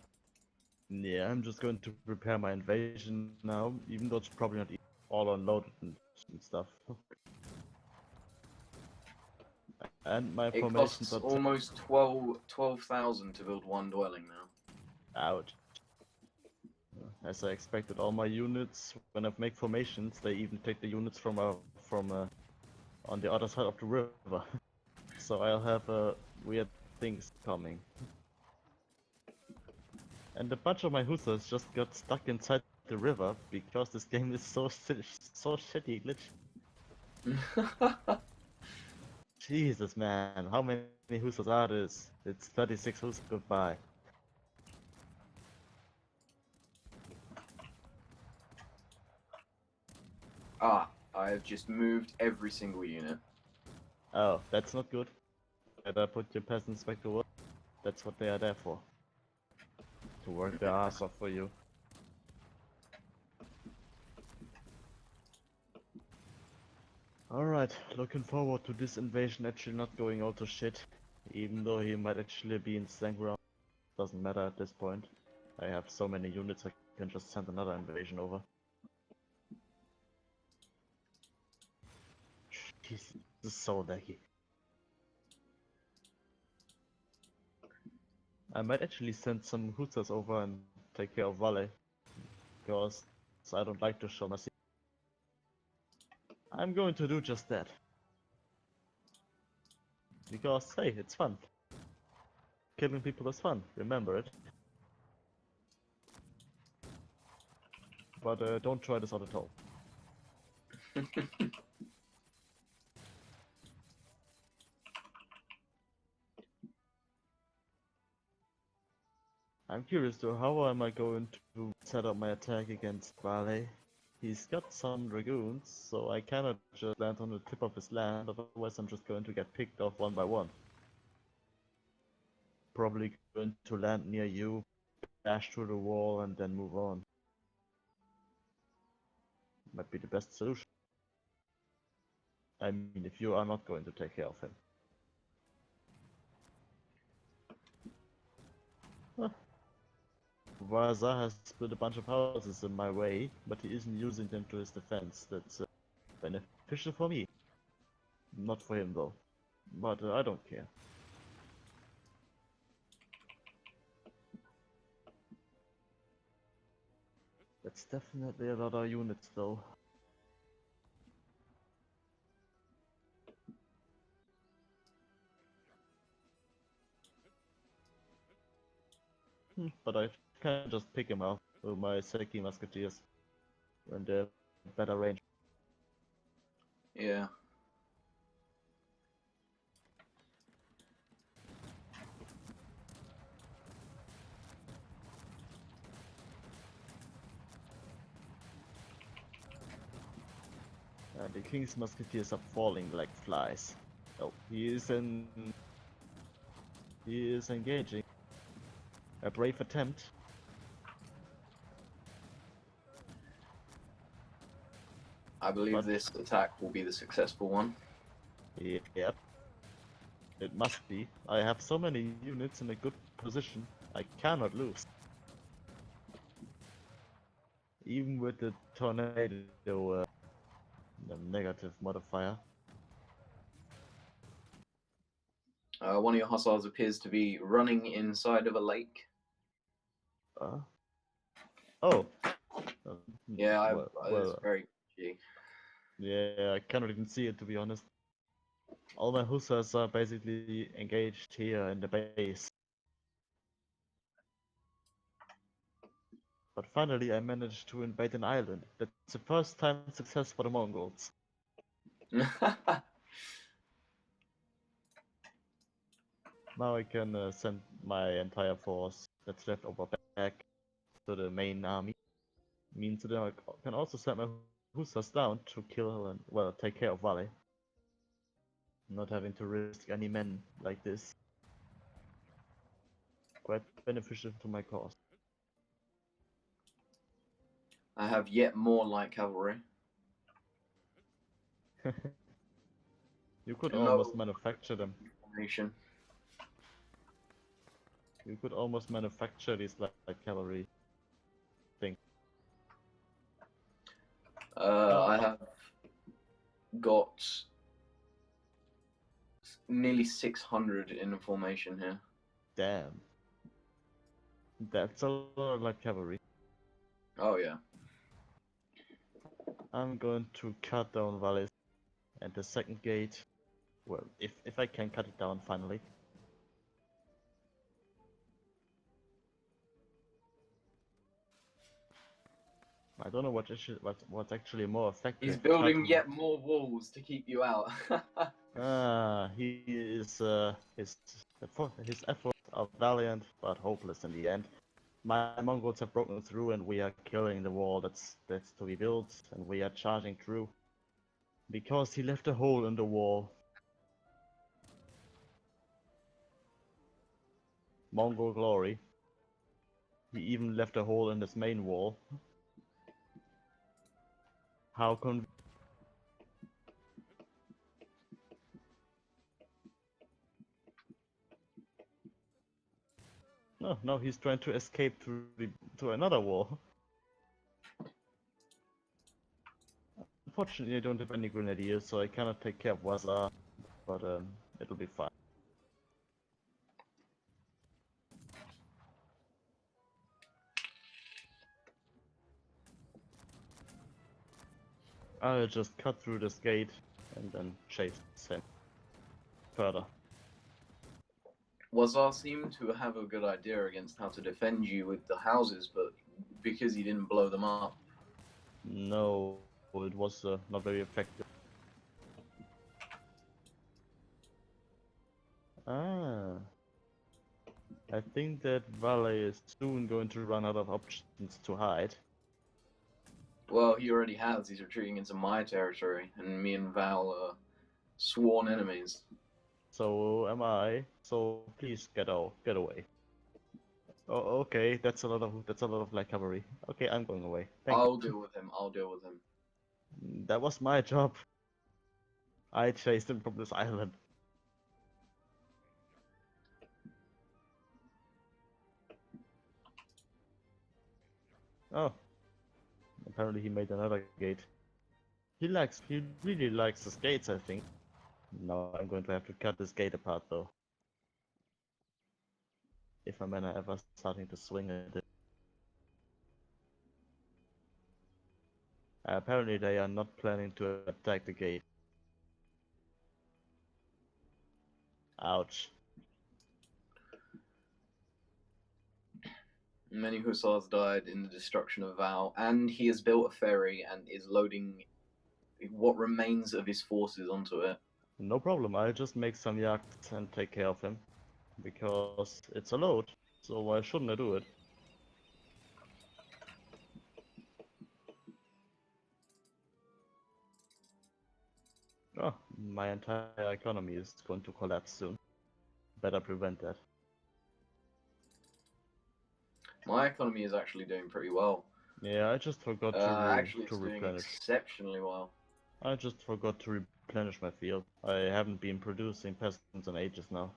Yeah, I'm just going to prepare my invasion now, even though it's probably not all unloaded and stuff. And my It formations costs are almost 12,000 to build one dwelling now. out. As I expected, all my units, when I make formations, they even take the units from on the other side of the river. So I'll have weird things coming. And a bunch of my hussars just got stuck inside the river because this game is so shitty glitch. Jesus, man, how many hussars are this? It's 36 hussars. Goodbye. Ah, I have just moved every single unit. Oh, that's not good. Better put your peasants back to work. That's what they are there for. To work their ass off for you. Alright, looking forward to this invasion actually not going out to shit. Even though he might actually be in slang ground. Doesn't matter at this point. I have so many units I can just send another invasion over. Jeez, this is so laggy. I might actually send some hussars over and take care of Valley. Because I don't like to show mercy. I'm going to do just that. Because, hey, it's fun. Killing people is fun, remember it. But don't try this out at home. I'm curious though, how am I going to set up my attack against Vale? He's got some dragoons, so I cannot just land on the tip of his land, otherwise I'm just going to get picked off one by one. Probably going to land near you, dash through the wall, and then move on. Might be the best solution. I mean, if you are not going to take care of him. Huh. Vaza has built a bunch of houses in my way, but he isn't using them to his defense. That's beneficial for me. Not for him though. But I don't care. That's definitely a lot of units though. But I can just pick him off with my Seki musketeers when they're better range. Yeah. The King's musketeers are falling like flies. Oh, he is engaging. A brave attempt. I believe But this attack will be the successful one. yep, it must be. I have so many units in a good position. I cannot lose. Even with the tornado the negative modifier. One of your hussars appears to be running inside of a lake. Oh. Yeah, well, it's very G. yeah, I cannot even see it to be honest. All my hussars are basically engaged here in the base. But finally I managed to invade an island. That's the first time success for the Mongols. Now I can send my entire force that's left over back to the main army. Means that I can also send my hussars down to kill and, well, take care of Vale. Not having to risk any men like this. Quite beneficial to my cause. I have yet more light cavalry. You could No almost manufacture them. information. You could almost manufacture these light cavalry things. I have got nearly 600 in formation here. Damn. That's a lot of light cavalry. Oh yeah. I'm going to cut down Valais and the second gate. Well, if I can cut it down finally. I don't know what's actually more effective. He's building cutting- yet more walls to keep you out. He is his efforts are valiant but hopeless in the end. My Mongols have broken through and we are killing the wall that's to be built, and we are charging through. Because he left a hole in the wall. Mongol glory. He even left a hole in his main wall. How con- No, now he's trying to escape to another wall. Unfortunately, I don't have any grenadiers, so I cannot take care of Waza, but it'll be fine. I'll just cut through this gate and then chase him further. Wazar seemed to have a good idea against how to defend you with the houses, but because he didn't blow them up. No, it was not very effective. Ah, I think that Vale is soon going to run out of options to hide. Well, he already has. He's retreating into my territory, and me and Val are sworn enemies. So am I. So please get out, get away. Oh, okay, that's a lot of light cavalry. Okay, I'm going away. Thank you. I'll deal with him. I'll deal with him. That was my job. I chased him from this island. Oh, apparently he made another gate. He really likes his gates, I think. Now I'm going to have to cut this gate apart though. If my men are ever starting to swing at it. Apparently they are not planning to attack the gate. Ouch. Many hussars died in the destruction of Val, and he has built a ferry and is loading what remains of his forces onto it. No problem, I'll just make some yachts and take care of him. Because it's a load, so why shouldn't I do it? Oh, my entire economy is going to collapse soon. Better prevent that. My economy is actually doing pretty well. Yeah, I just forgot Actually, to it's doing replenish. exceptionally well. I just forgot to replenish my field. I haven't been producing peasants in ages now.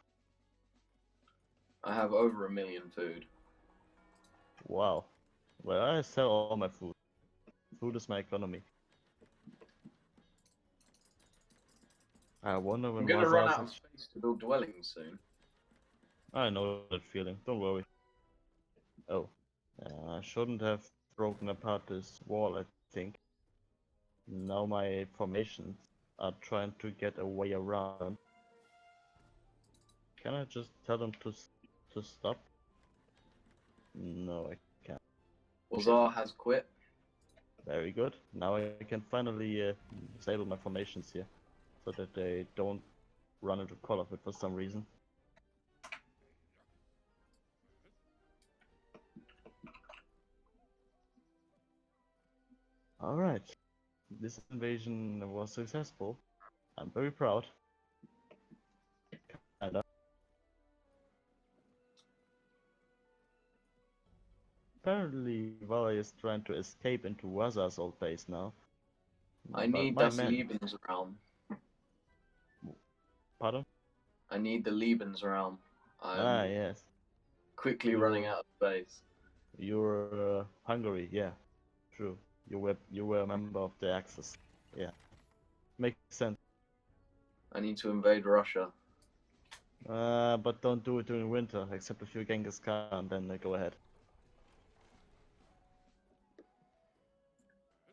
I have over 1 million food. Wow. Well, I sell all my food. Food is my economy. I wonder I'm when gonna run out of Wazaz... space to build dwellings soon. I know that feeling, don't worry. Oh. I shouldn't have broken apart this wall, I think. Now my formations are trying to get a way around. Can I just tell them to stop? No, I can't. Wazar has quit. Very good. Now I can finally disable my formations here, so that they don't run into call of it for some reason. Alright. This invasion was successful. I'm very proud. Kinda. Apparently, Valley is trying to escape into Waza's old base now. I But need my das men... Lebens realm. Pardon? I need the Lebens realm. Ah, I'm yes. quickly running out of space. You're Hungary, yeah. True. You were a member of the Axis. Yeah. Makes sense. I need to invade Russia. But don't do it during winter, except if you're Genghis Khan, then go ahead.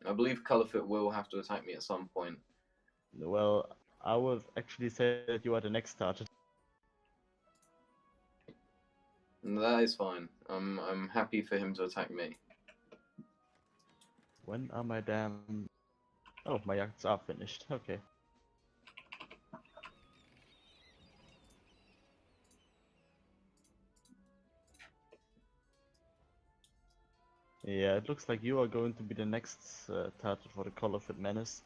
I believe Caliphate will have to attack me at some point. Well, I would actually say that you are the next target. And that is fine. I'm happy for him to attack me. When are my damn... Oh, my yachts are finished. Okay. Yeah, it looks like you are going to be the next target for the Caliphate menace.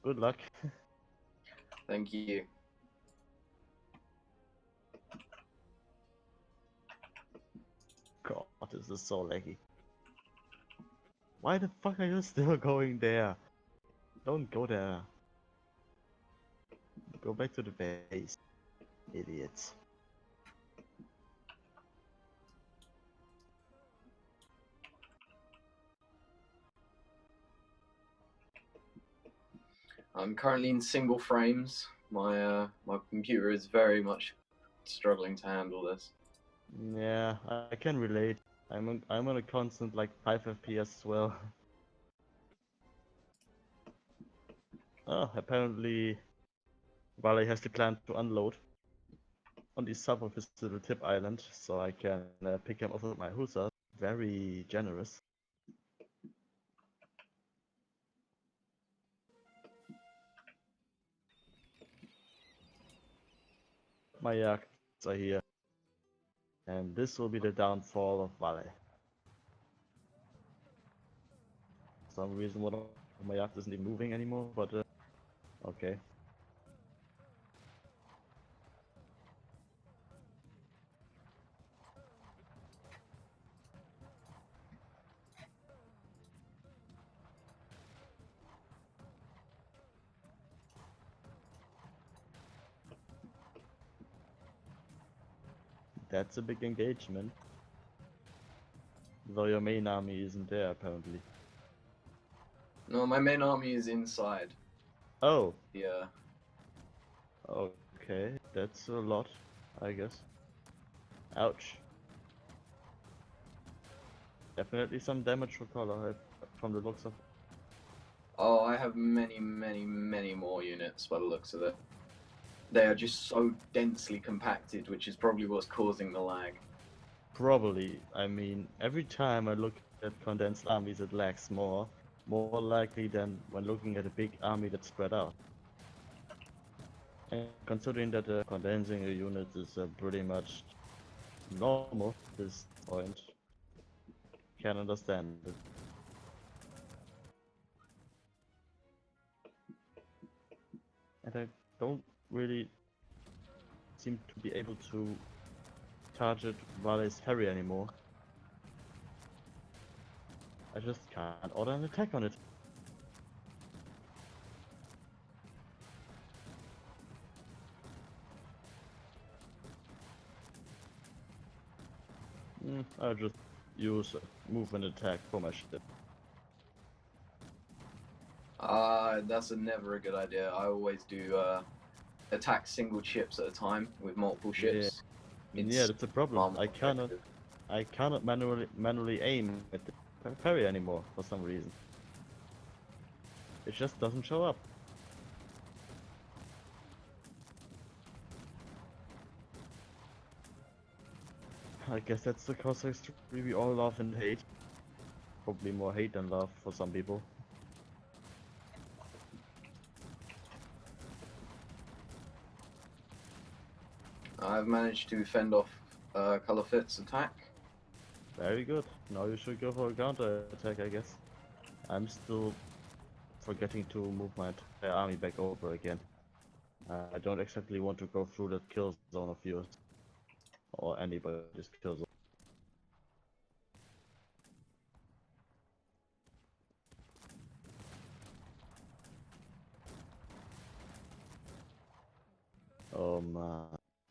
Good luck. Thank you. God, this is so laggy. Why the fuck are you still going there? Don't go there. Go back to the base. Idiots. I'm currently in single frames. My computer is very much struggling to handle this. Yeah, I can relate. I'm on a constant like 5 FPS as well. Oh, apparently Valley has the plan to unload. on the south of his little tip island, so I can pick him off with my hussars. Very generous. My yachts are here, and this will be the downfall of Valley. For some reason, one of my yachts isn't even moving anymore, but okay. That's a big engagement. Though your main army isn't there, apparently. No, my main army is inside. Oh, Yeah. okay. That's a lot, I guess. Ouch. Definitely some damage for color from the looks of. Oh, I have many, many, many more units by the looks of it. They are just so densely compacted, which is probably what's causing the lag. Probably. I mean, every time I look at condensed armies, it lags more likely than when looking at a big army that's spread out. And considering that condensing a unit is pretty much normal at this point, can understand it. And I don't really seem to be able to target Vale's ferry anymore. I just can't order an attack on it. I'll just use a movement attack for my ship. That's never a good idea. I always do attack single ships at a time with multiple ships. Yeah, that's a problem. I cannot manually aim at the ferry anymore for some reason. It just doesn't show up. I guess that's the Cossacks we all love and hate. Probably more hate than love for some people. I've managed to fend off Colorfit's attack. Very good. Now you should go for a counter attack, I guess. I'm still forgetting to move my entire army back over again. I don't exactly want to go through that kill zone of yours. Or anybody's kill zone. Oh man,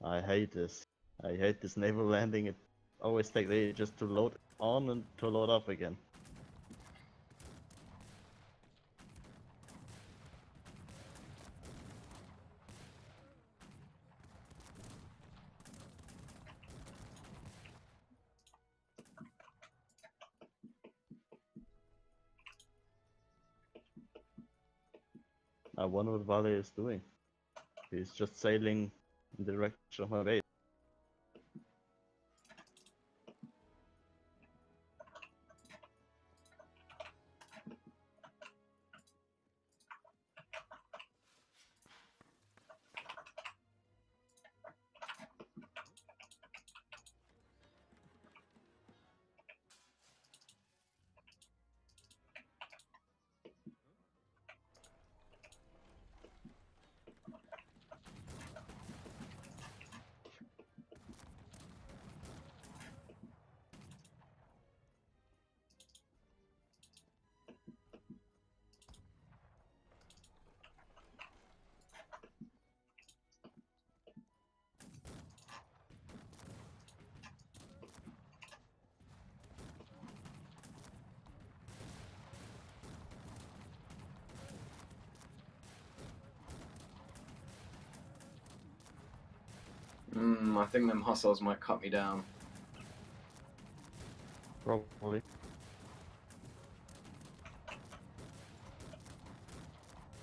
I hate this. I hate this naval landing. It always takes ages to load on and to load up again. I wonder what Vale is doing. He's just sailing in the direction of my base. I think them hussars might cut me down. Probably.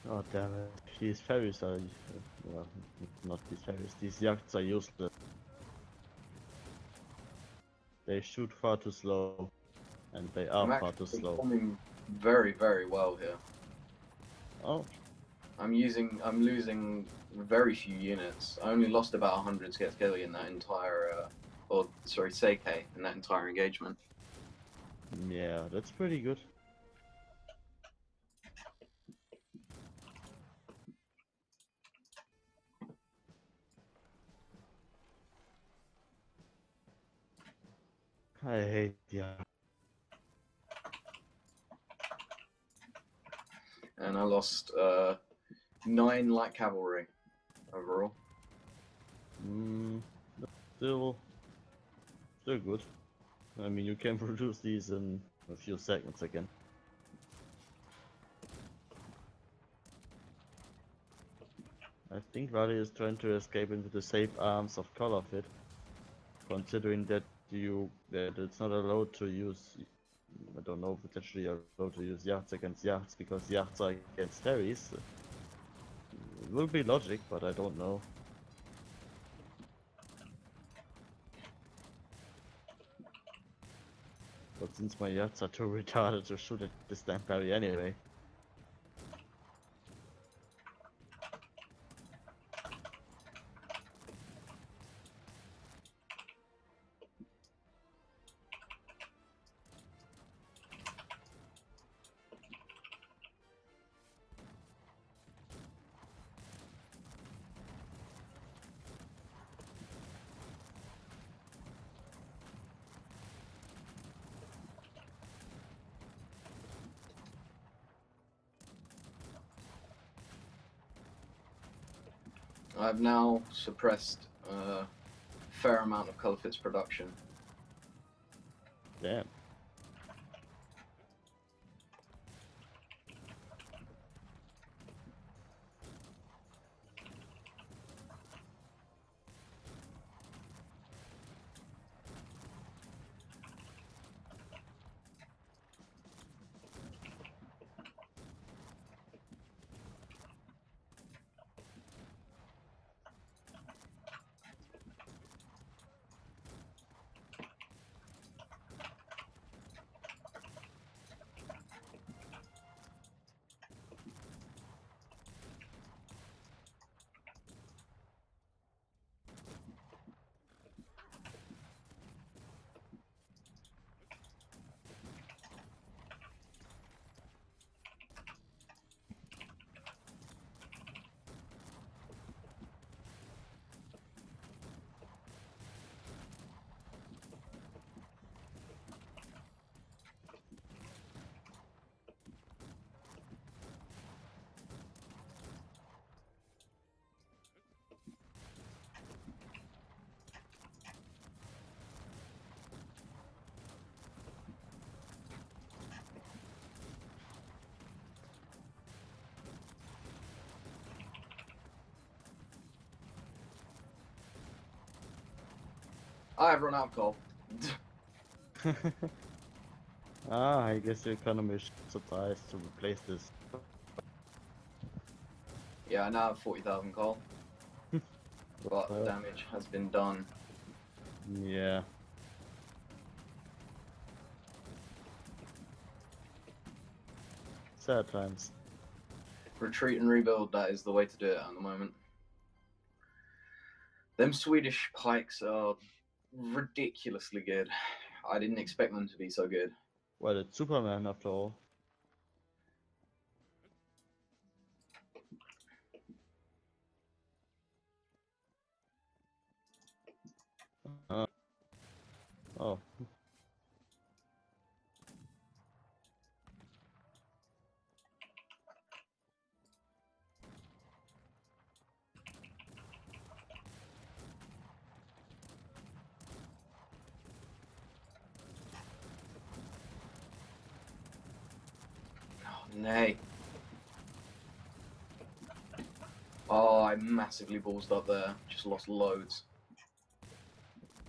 Oh damn it. These ferries are... well, not these ferries, these yachts are useless. They shoot far too slow, and they are I'm far too actually slow. performing very, very well here. Oh, I'm losing very few units. I only lost about 100 Sketskeli in that entire, or sorry, Seikei in that entire engagement. yeah, that's pretty good. I hate yeah. And I lost 9 light cavalry overall. Still, still good. I mean, you can produce these in a few seconds again. I think Raleigh is trying to escape into the safe arms of Call of it, considering that that it's not allowed to use. I don't know if it's actually allowed to use yachts against yachts because yachts are against ferries. It will be logic, but I don't know. But since my yachts are too retarded to shoot at this damn ferry anyway. I've now suppressed a fair amount of Colorfit's production. Damn. I've run out of coal. I guess the economy should suffice to replace this. Yeah, I now have 40,000 coal. But the damage has been done. Yeah. Sad times. Retreat and rebuild, that is the way to do it at the moment. Them Swedish pikes are ridiculously good. I didn't expect them to be so good. Well, it's Superman after all. Oh. Oh, nay. Oh, I massively ballsed up there. Just lost loads.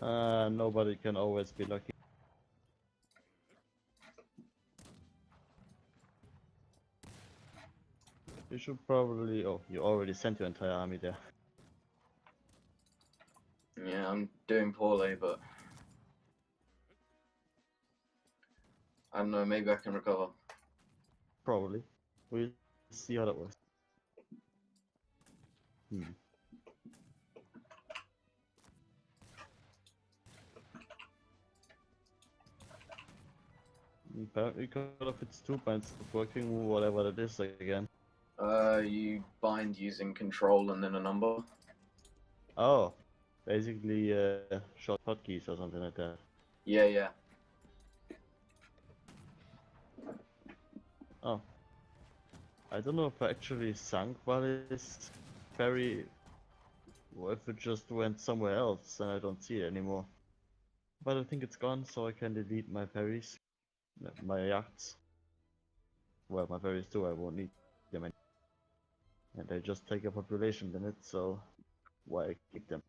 Nobody can always be lucky. You should probably. Oh, you already sent your entire army there. Yeah, I'm doing poorly, but I don't know, maybe I can recover. Probably. We'll see how that works. Apparently Call of its 2 points working, whatever that is again. You bind using control and then a number. Oh, basically short hotkeys or something like that. Yeah, yeah. Oh. I don't know if I actually sunk Valley's ferry or if it just went somewhere else and I don't see it anymore. But I think it's gone, so I can delete my ferries, my yachts. Well, my ferries too, I won't need them anymore. And they just take a population limit, so why keep them?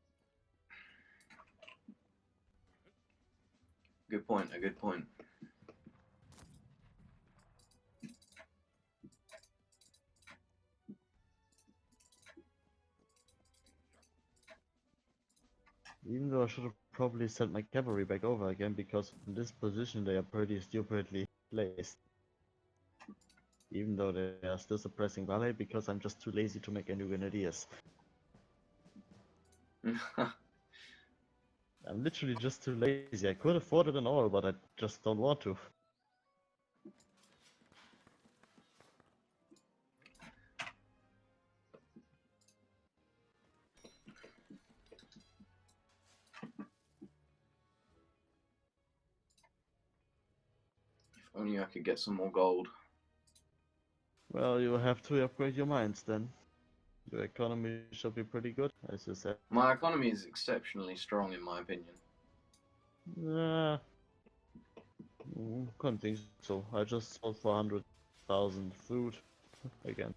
Good point, a good point. Even though I should have probably sent my cavalry back over again, because in this position they are pretty stupidly placed. Even though they are still suppressing Valley, because I'm just too lazy to make any grenadiers. I'm literally just too lazy. I could afford it and all, but I just don't want to. If only I could get some more gold. Well, you have to upgrade your mines then. Your economy should be pretty good, as you said. My economy is exceptionally strong, in my opinion. Couldn't think so. I just sold 400,000 food again.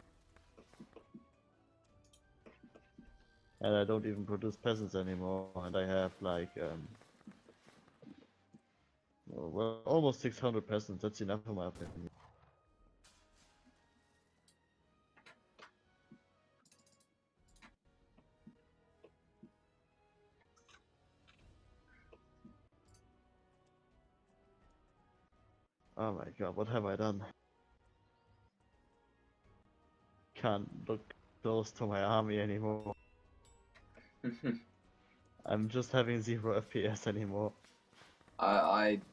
And I don't even produce peasants anymore, and I have like, well, almost 600 peasants. That's enough in my opinion. Oh my god, what have I done? Can't look close to my army anymore. I'm just having 0 FPS anymore. I'm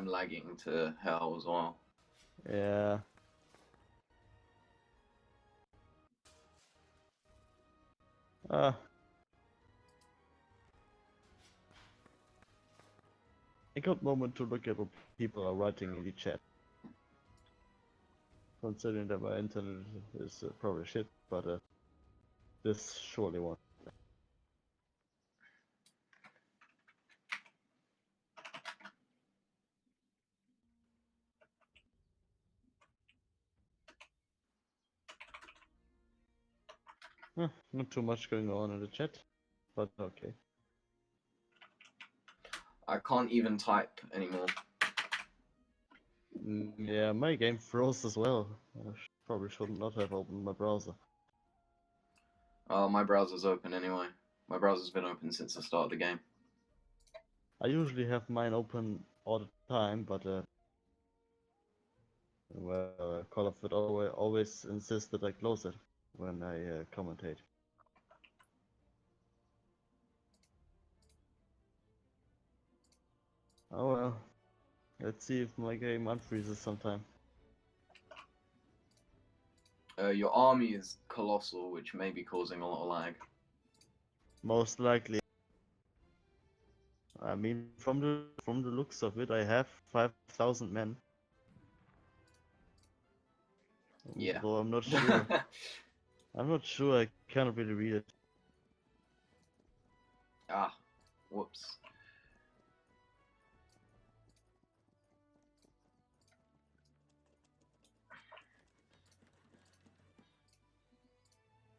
lagging to hell as well. Yeah. A good moment to look at what people are writing in the chat. Considering that my internet is probably shit, but this surely won't. Not too much going on in the chat, but okay. I can't even type anymore. Yeah, my game froze as well. I probably should not have opened my browser. Oh, my browser's open anyway. My browser's been open since the start of the game. I usually have mine open all the time, but well, Call of Duty always insists that I close it when I commentate. Oh well, let's see if my game unfreezes sometime. Your army is colossal, which may be causing a lot of lag. Most likely. I mean, from the looks of it, I have 5,000 men. Yeah. Though I'm not sure. I'm not sure. I cannot really read it. Ah, whoops.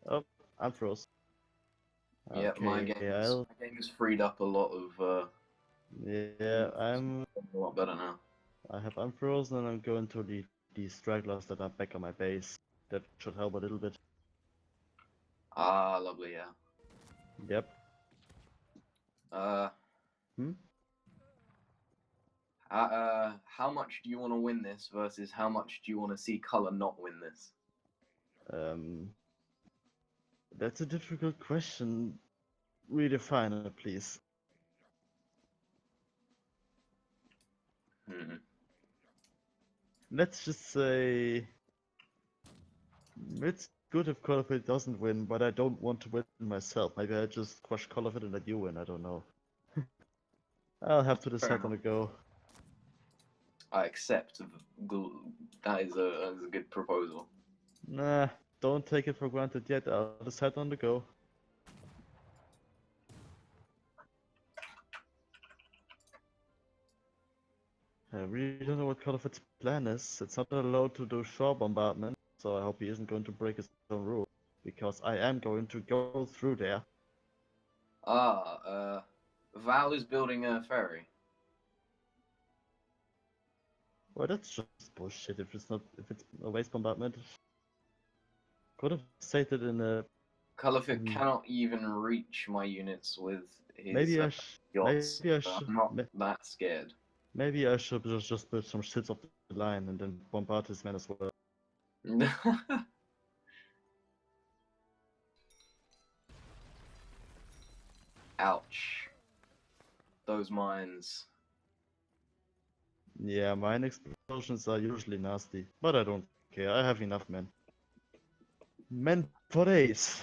Oh, I'm froze. Yeah, my Okay, game has freed up a lot of. yeah, A lot better now. I have unfrozen and I'm going to lead the stragglers that are back on my base. That should help a little bit. Ah, lovely, yeah. Yep. Uh, Hmm? How much do you want to win this versus how much do you want to see color not win this? Um, that's a difficult question. Redefine it, please. Hmm. Let's just say it's good if Call of It doesn't win, but I don't want to win myself. Maybe I just crush Call of It and let you win. I don't know. I'll have to Fair decide on enough. the go. I accept. That is a good proposal. Nah, don't take it for granted yet. I'll decide on the go. I really don't know what Call of It's plan is. It's not allowed to do shore bombardment, so I hope he isn't going to break his own rule. Because I am going to go through there. Val is building a ferry. Well, that's just bullshit if it's a waste bombardment. Could have stated in a Culliford cannot even reach my units with his maybe yachts. maybe I So should I'm not that scared. maybe I should just put some shits off the line and then bombard his men as well. Ouch. Those mines. Yeah, mine explosions are usually nasty, but I don't care. I have enough men. Men for days.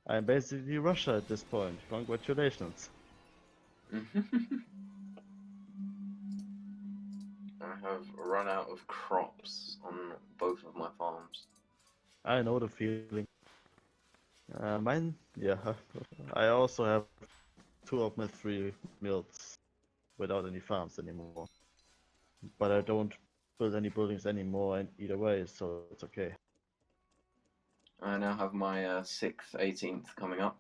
I'm basically Russia at this point. Congratulations. I have run out of crops on both of my farms. I know the feeling. Mine, yeah. I also have 2 of my 3 mills without any farms anymore. But I don't build any buildings anymore and either way, so it's okay. I now have my 6th, 18th coming up.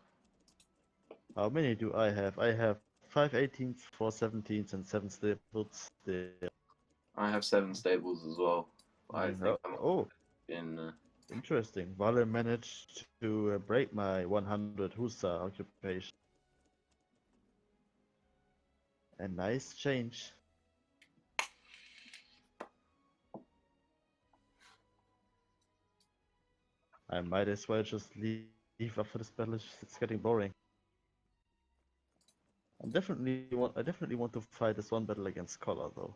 How many do I have? I have 5 18s, 4 17s, and 7 staples. I have 7 stables as well. I think I'm Oh, in. interesting. Vale managed to break my 100 Hussar occupation. A nice change. I might as well just leave after this battle. It's getting boring. I definitely want to fight this one battle against Collar though.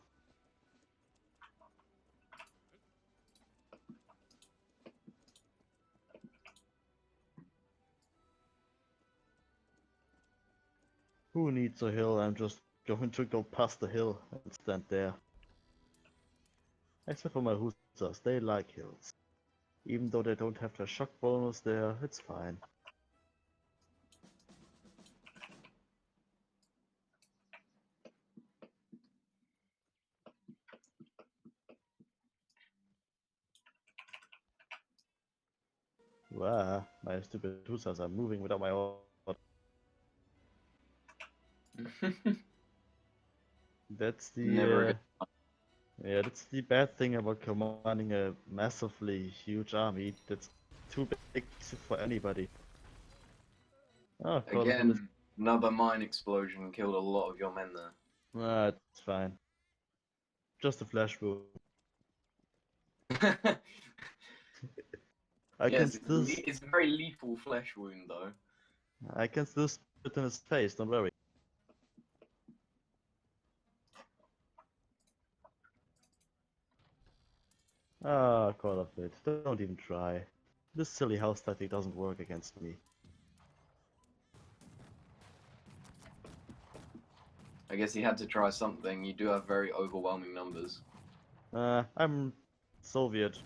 Who needs a hill? I'm just going to go past the hill and stand there. Except for my Hussars, they like hills. Even though they don't have their shock bonus there, it's fine. Wow, my stupid Hussars are moving without my order. That's Never the yeah, that's the bad thing about commanding a massively huge army. That's too big for anybody. Oh, Call of Duty. Again, another mine explosion killed a lot of your men there. Ah, it's fine. Just a flash wound. I can Yes, still it's a very lethal flesh wound though. I can still spit in his face. Don't worry. Ah, Call of Duty. Don't even try. This silly house tactic doesn't work against me. I guess he had to try something. You do have very overwhelming numbers. I'm Soviet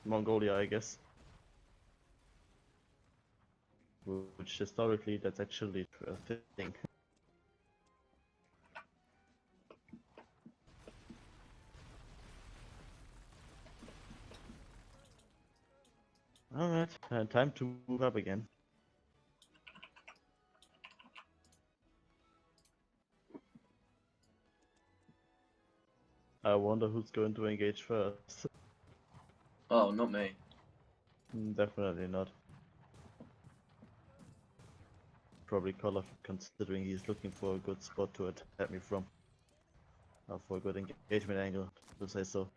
Mongolia, I guess. Which historically, that's actually a thing. Alright, time to move up again. I wonder who's going to engage first. Oh, not me. Definitely not. Probably Call of, considering he's looking for a good spot to attack me from. for a good engagement angle, to say so.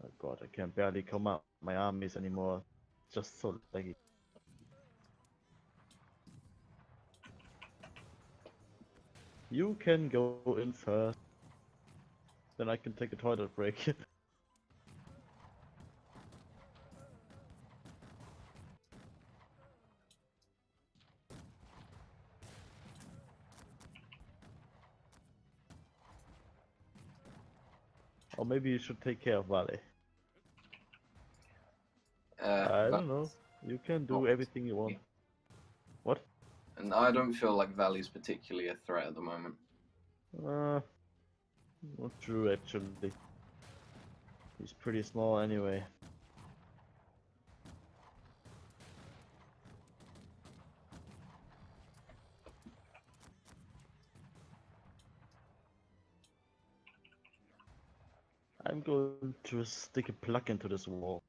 Oh god, I can barely come up my armies anymore. Just so laggy. You can go in first. Then I can take a toilet break. Or maybe you should take care of Valley. I don't know. You can do everything you want. What? And I don't feel like Valley's particularly a threat at the moment. Not true actually. He's pretty small anyway. I'm going to stick a plug into this wall.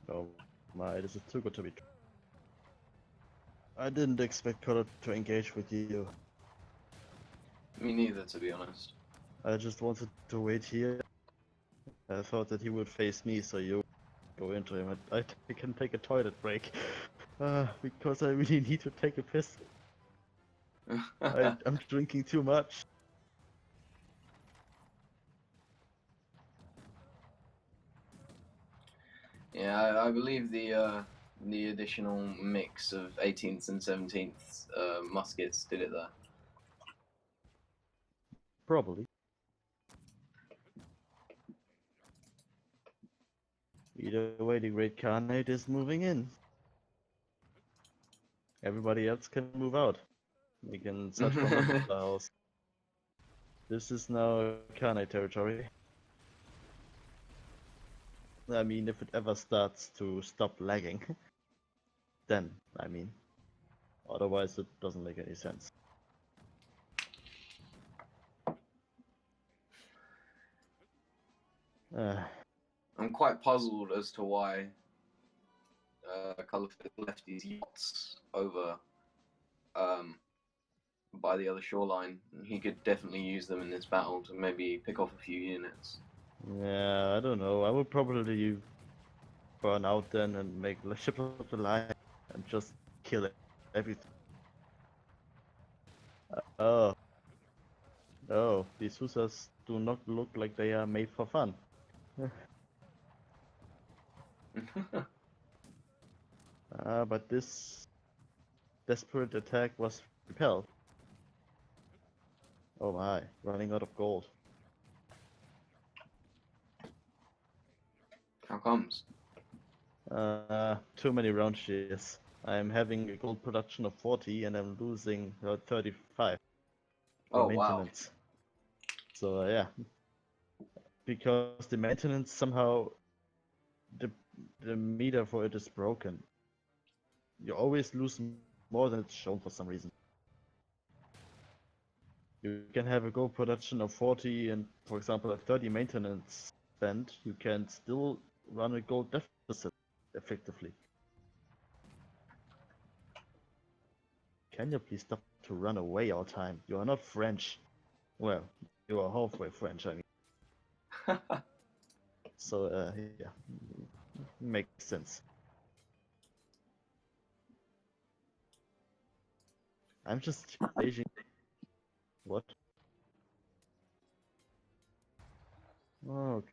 Oh my, this is too good to be true. I didn't expect Connor to engage with you. Me neither, to be honest. I just wanted to wait here. I thought that he would face me, so you go into him. I can take a toilet break. Because I really need to take a piss. I'm drinking too much. Yeah, I believe the additional mix of 18th and 17th muskets did it there. Probably. Either way, the Great Khanate is moving in. Everybody else can move out. We can search for another house. This is now Khanate territory. I mean, if it ever starts to stop lagging, then, I mean. Otherwise, it doesn't make any sense. I'm quite puzzled as to why Colourfit left his yachts over by the other shoreline. He could definitely use them in this battle to maybe pick off a few units. Yeah, I don't know. I would probably burn out then and make the ship of the line and just kill everything. Oh. Oh, these Hussars do not look like they are made for fun. But this desperate attack was repelled. Oh my, running out of gold. How comes? Too many round shares. I'm having a gold production of 40 and I'm losing 35 for maintenance. Wow. So yeah, because the maintenance somehow, the meter for it is broken. You always lose more than it's shown for some reason. You can have a gold production of 40 and, for example, a 30 maintenance spent. You can still run a gold deficit effectively. Can you please stop to run away all the time? You are not French. Well, you are halfway French, I mean. So, yeah, makes sense. I'm just changing. What? Okay.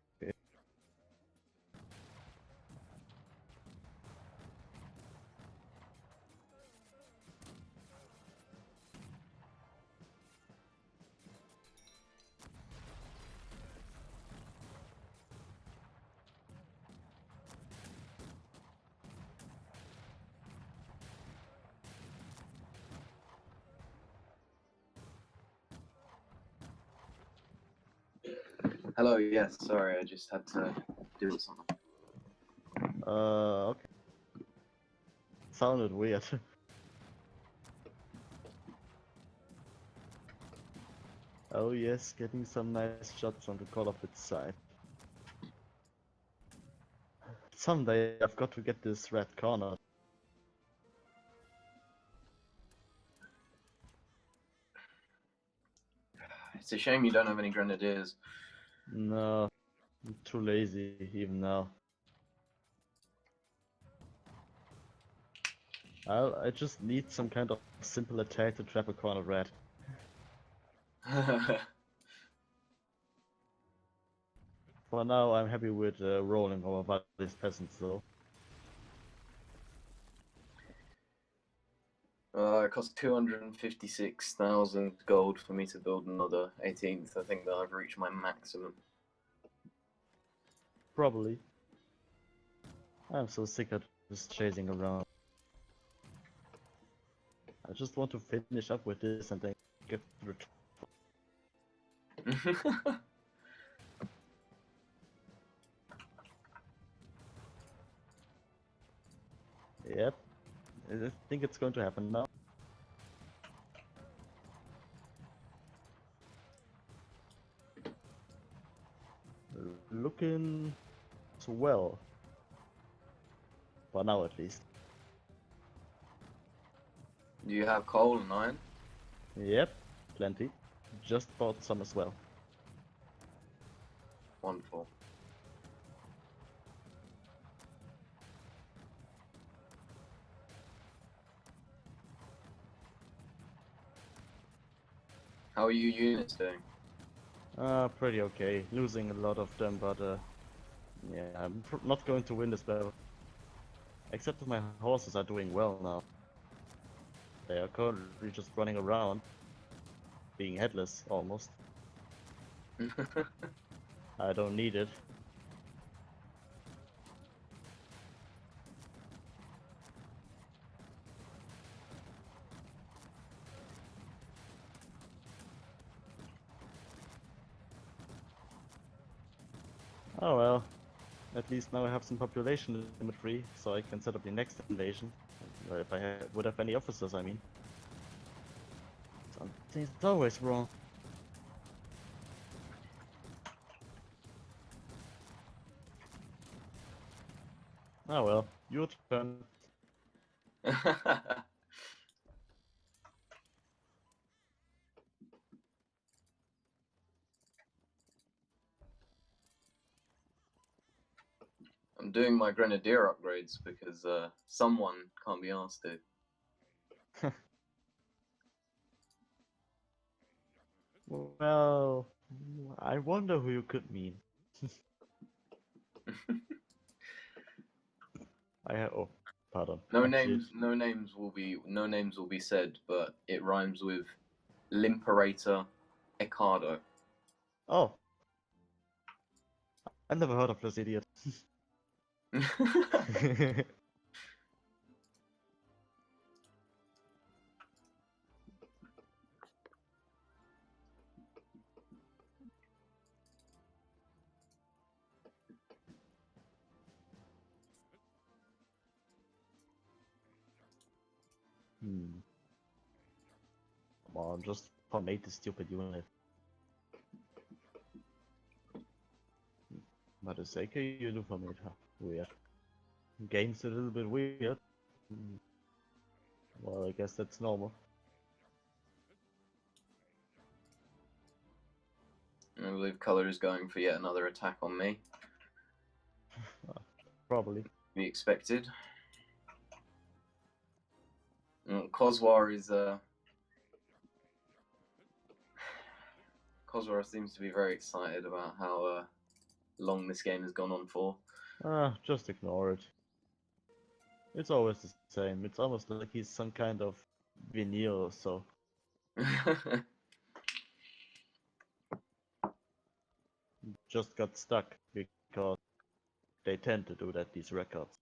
Hello, yes, sorry, I just had to do something. Okay. Sounded weird. Oh yes, getting some nice shots on the call of its side. Someday I've got to get this red corner. It's a shame you don't have any grenadiers. No, I'm too lazy even now. I just need some kind of simple attack to trap a corner red. For now, I'm happy with rolling over these peasants though. It cost 256,000 gold for me to build another 18th. I think that I've reached my maximum. Probably. I'm so sick of just chasing around. I just want to finish up with this and then get the Yep. I think it's going to happen now. Looking swell. For now at least. Do you have coal and iron? Yep, plenty. Just bought some as well. Wonderful. How are you units doing? Pretty okay. Losing a lot of them, but yeah, I'm not going to win this battle. Except that my horses are doing well now. They are currently just running around, being headless almost. I don't need it. Oh well. At least now I have some population limit free, so I can set up the next invasion. If I would have any officers, I mean. Something's always wrong. Oh well, your turn. I'm doing my grenadier upgrades because someone can't be asked to. Well, I wonder who you could mean. Oh, pardon. No Shit. names, no names will be said, but it rhymes with Limperator Ecardo. Oh, I've never heard of this idiot. Hmm. Come on, just formate this stupid unit. But a Seika uniform it, huh? Weird. Game's a little bit weird. Hmm. Well, I guess that's normal. I believe Color is going for yet another attack on me. Probably. Be expected. Kozwar is Kozwar seems to be very excited about how long this game has gone on for. Just ignore it. It's always the same. It's almost like he's some kind of veneer or so. Just got stuck because they tend to do that, these records.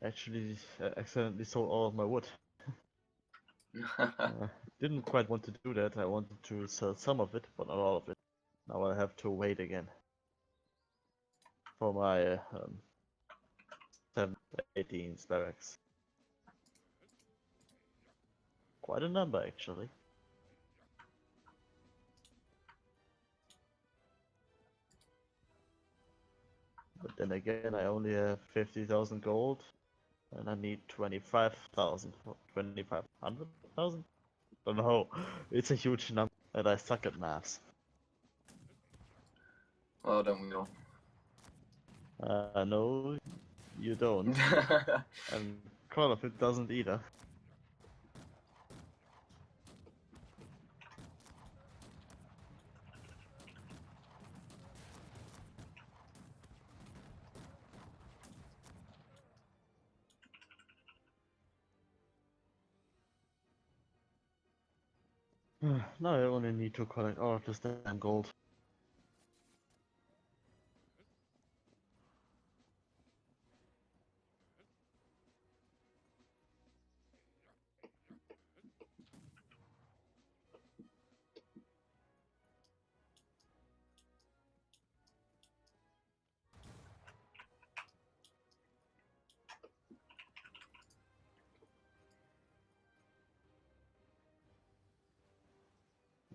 Actually, accidentally sold all of my wood. Didn't quite want to do that. I wanted to sell some of it, but not all of it. Now I have to wait again for my 718 barracks. Quite a number, actually. But then again, I only have 50,000 gold, and I need 25,000, 2,500,000? Don't know. It's a huge number, and I suck at maths. Well, don't we all? No, you don't. And Call of it doesn't either. Now I only need to collect all of this damn gold.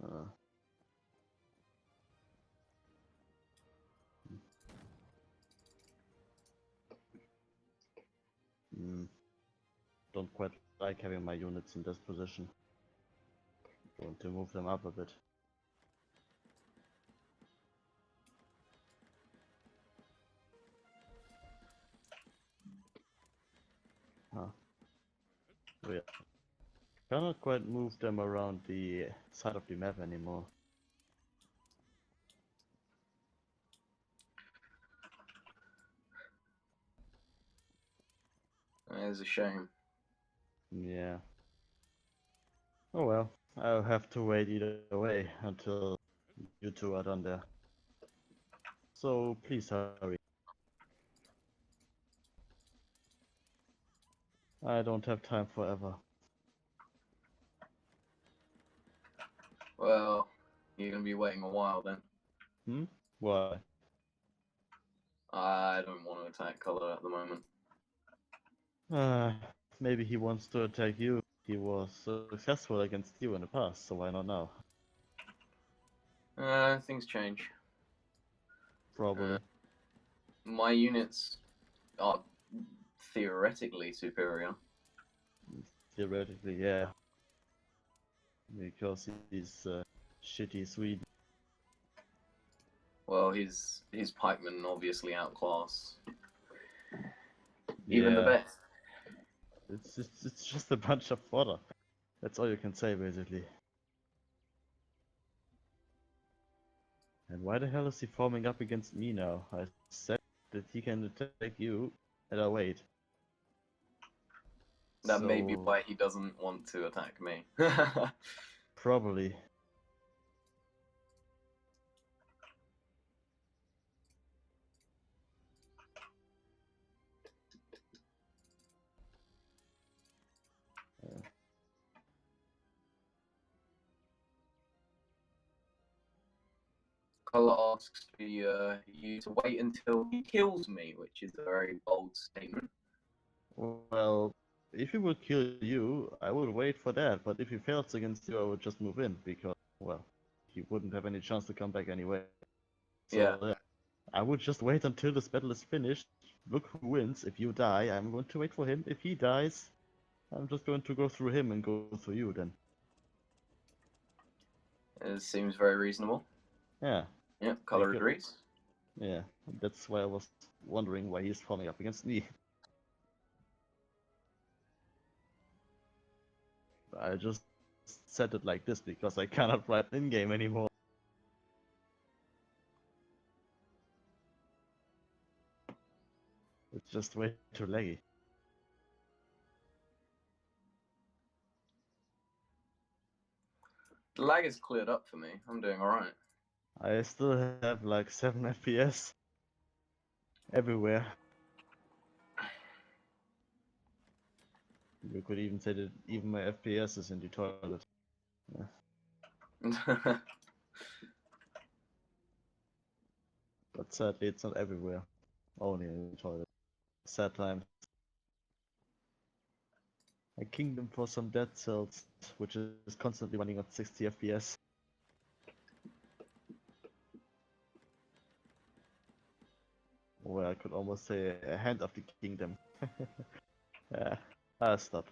Uh, mm, don't quite like having my units in this position. Want to move them up a bit. Huh. Oh, yeah. Cannot quite move them around the side of the map anymore. It's a shame. Yeah. Oh well, I'll have to wait either way until you two are done there. So please hurry. I don't have time forever. Well, you're gonna be waiting a while then. Hmm? Why? I don't want to attack color at the moment. Uh, maybe he wants to attack you. He was successful against you in the past, so why not now? Things change. Probably. My units are theoretically superior. Theoretically, yeah. Because he's shitty Swede. Well, his pikemen obviously outclass even the Yeah. best. It's just a bunch of fodder. That's all you can say, basically. And why the hell is he forming up against me now? I said that he can attack you, and I wait. That may be So why he doesn't want to attack me. probably. Color asks for you to wait until he kills me, which is a very bold statement. Well, if he would kill you, I would wait for that. But if he fails against you, I would just move in because, well, he wouldn't have any chance to come back anyway. Yeah. So yeah, I would just wait until this battle is finished. Look who wins. If you die, I'm going to wait for him. If he dies, I'm just going to go through him and go through you then. It seems very reasonable. Yeah. Yeah, color agrees. Yeah, that's why I was wondering why he's forming up against me. I just said it like this because I cannot write in-game anymore. It's just way too laggy. The lag is cleared up for me. I'm doing alright. I still have like 7 FPS everywhere. You could even say that even my FPS is in the toilet. Yeah. But sadly, it's not everywhere. Only in the toilet. Sad times. A kingdom for some dead cells, which is constantly running at 60 FPS. Well, I could almost say a hand of the kingdom. Yeah, I'll stop.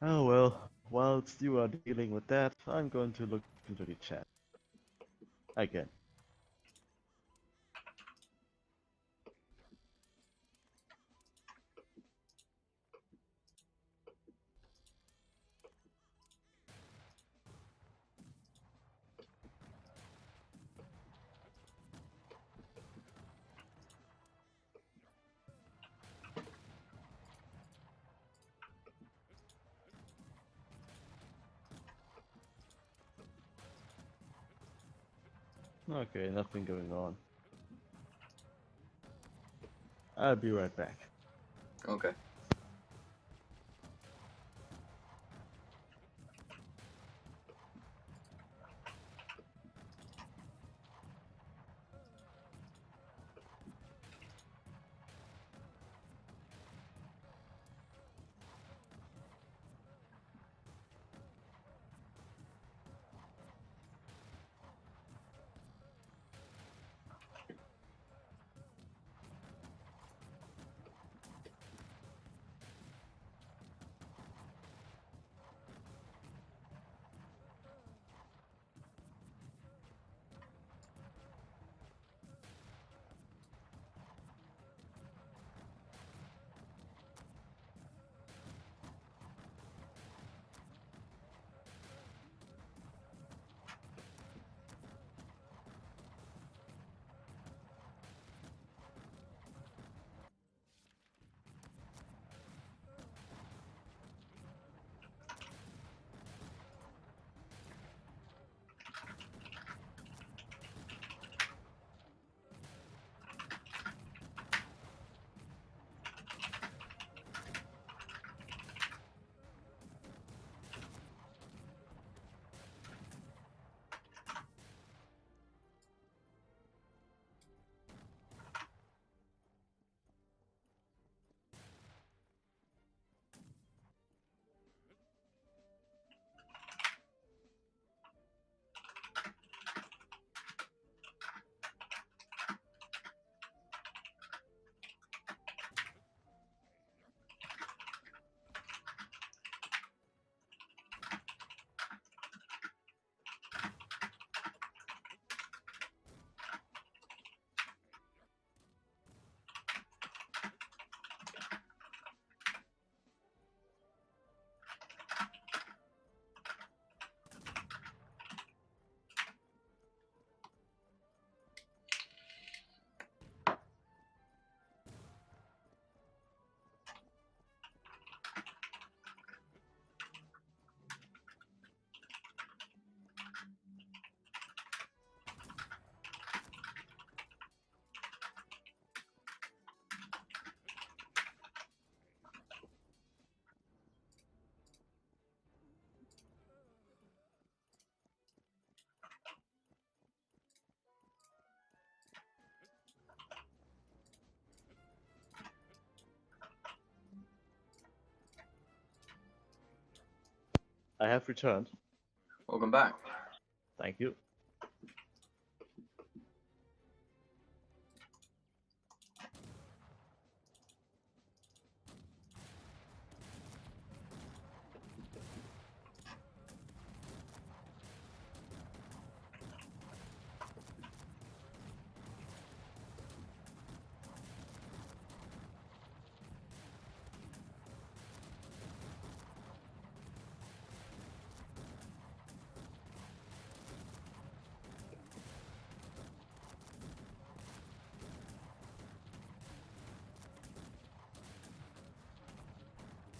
Oh well, whilst you are dealing with that, I'm going to look into the chat. Again. Okay, nothing going on. I'll be right back. Okay. I have returned. Welcome back. Thank you.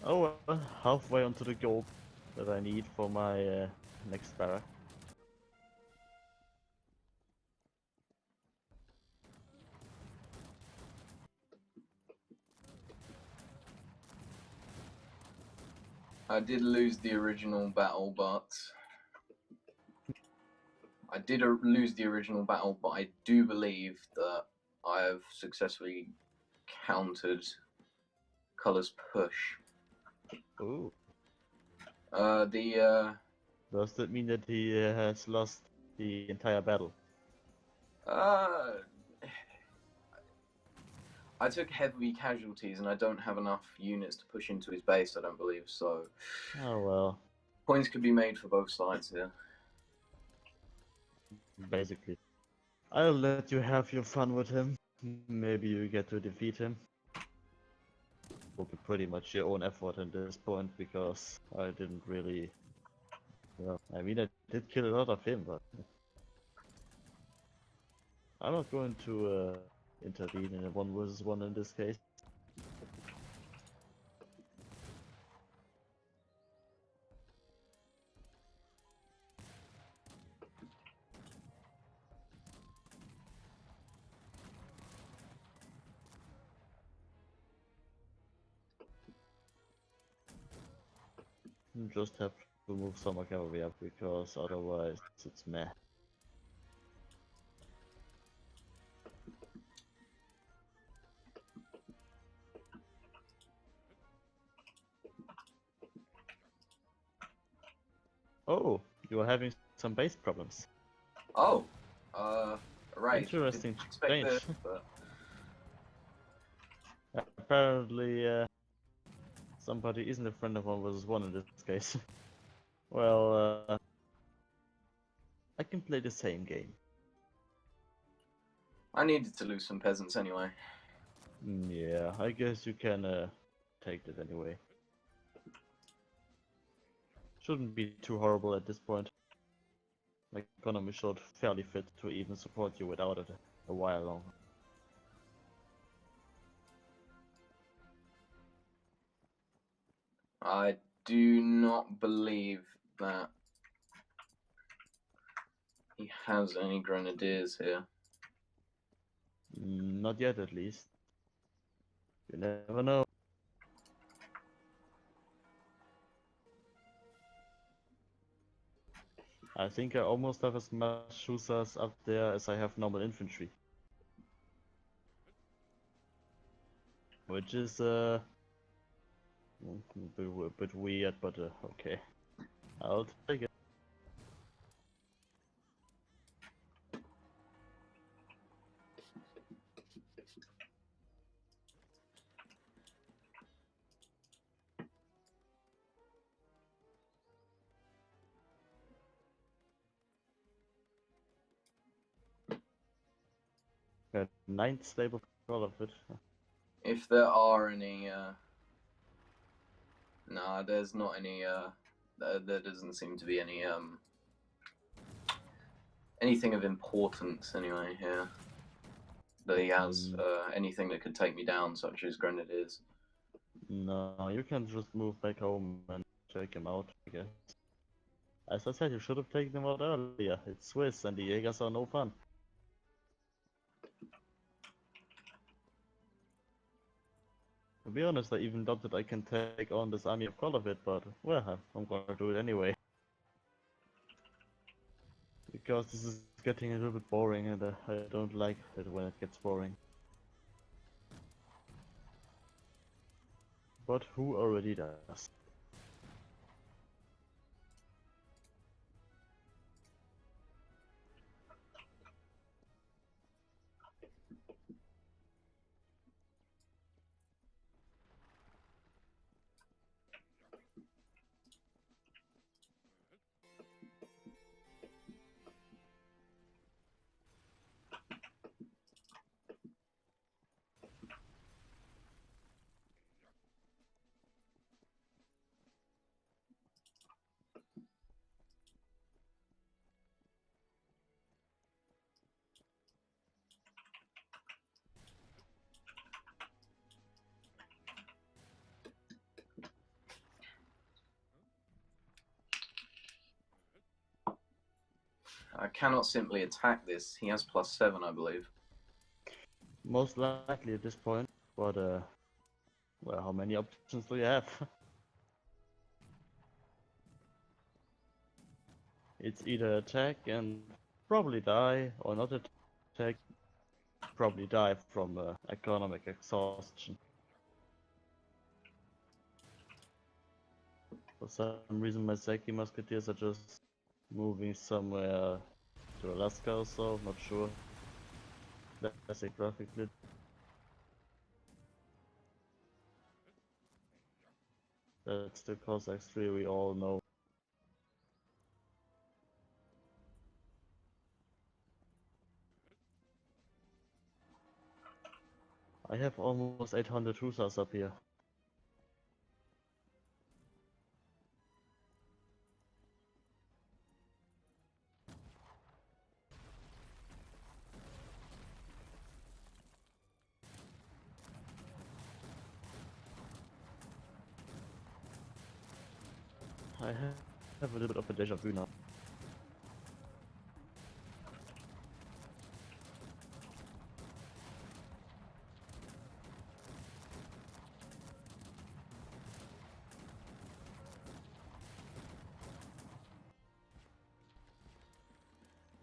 Oh, well, halfway onto the gold that I need for my next barrack. I did lose the original battle, but I do believe that I have successfully countered Color's push. Ooh. Does that mean that he has lost the entire battle? I took heavy casualties and I don't have enough units to push into his base, I don't believe, so... Oh well. Points could be made for both sides here. Basically. I'll let you have your fun with him. Maybe you get to defeat him. Will be pretty much your own effort at this point, because I didn't really... Well, I mean, I did kill a lot of him, but... I'm not going to intervene in a 1 versus 1 in this case. You just have to move some cavalry up, because otherwise it's meh. Oh, you are having some base problems. Oh, right. Interesting Didn't expect change. this, but... Apparently, somebody isn't a friend of 1 versus 1 in this case. Well, I can play the same game. I needed to lose some peasants anyway. Yeah, I guess you can take that anyway. Shouldn't be too horrible at this point. My economy should fairly fit to even support you without it a while longer. I do not believe that he has any grenadiers here. Not yet, at least. You never know. I think I almost have as much hussars up there as I have normal infantry. Which is a bit weird, but okay. I'll take it. Got 9th stable for all of it. If there are any, nah, there's not any, there doesn't seem to be any, anything of importance anyway here. That he has, anything that could take me down, such as grenadiers. No, you can just move back home and check him out, I guess. As I said, you should have taken him out earlier. It's Swiss and the Jaegers are no fun. To be honest, I even doubted I can take on this army of Kolovit, but well, I'm gonna do it anyway. Because this is getting a little bit boring and I don't like it when it gets boring. But who already does? I cannot simply attack this. He has +7, I believe. Most likely at this point, but well, how many options do you have? It's either attack and probably die, or not attack, probably die from economic exhaustion. For some reason, my Seki Musketeers are just moving somewhere to Alaska or so, not sure. That's a graphic glitch. That's the Cossacks 3 we all know. I have almost 800 Hussars up here. I have a little bit of a deja vu now.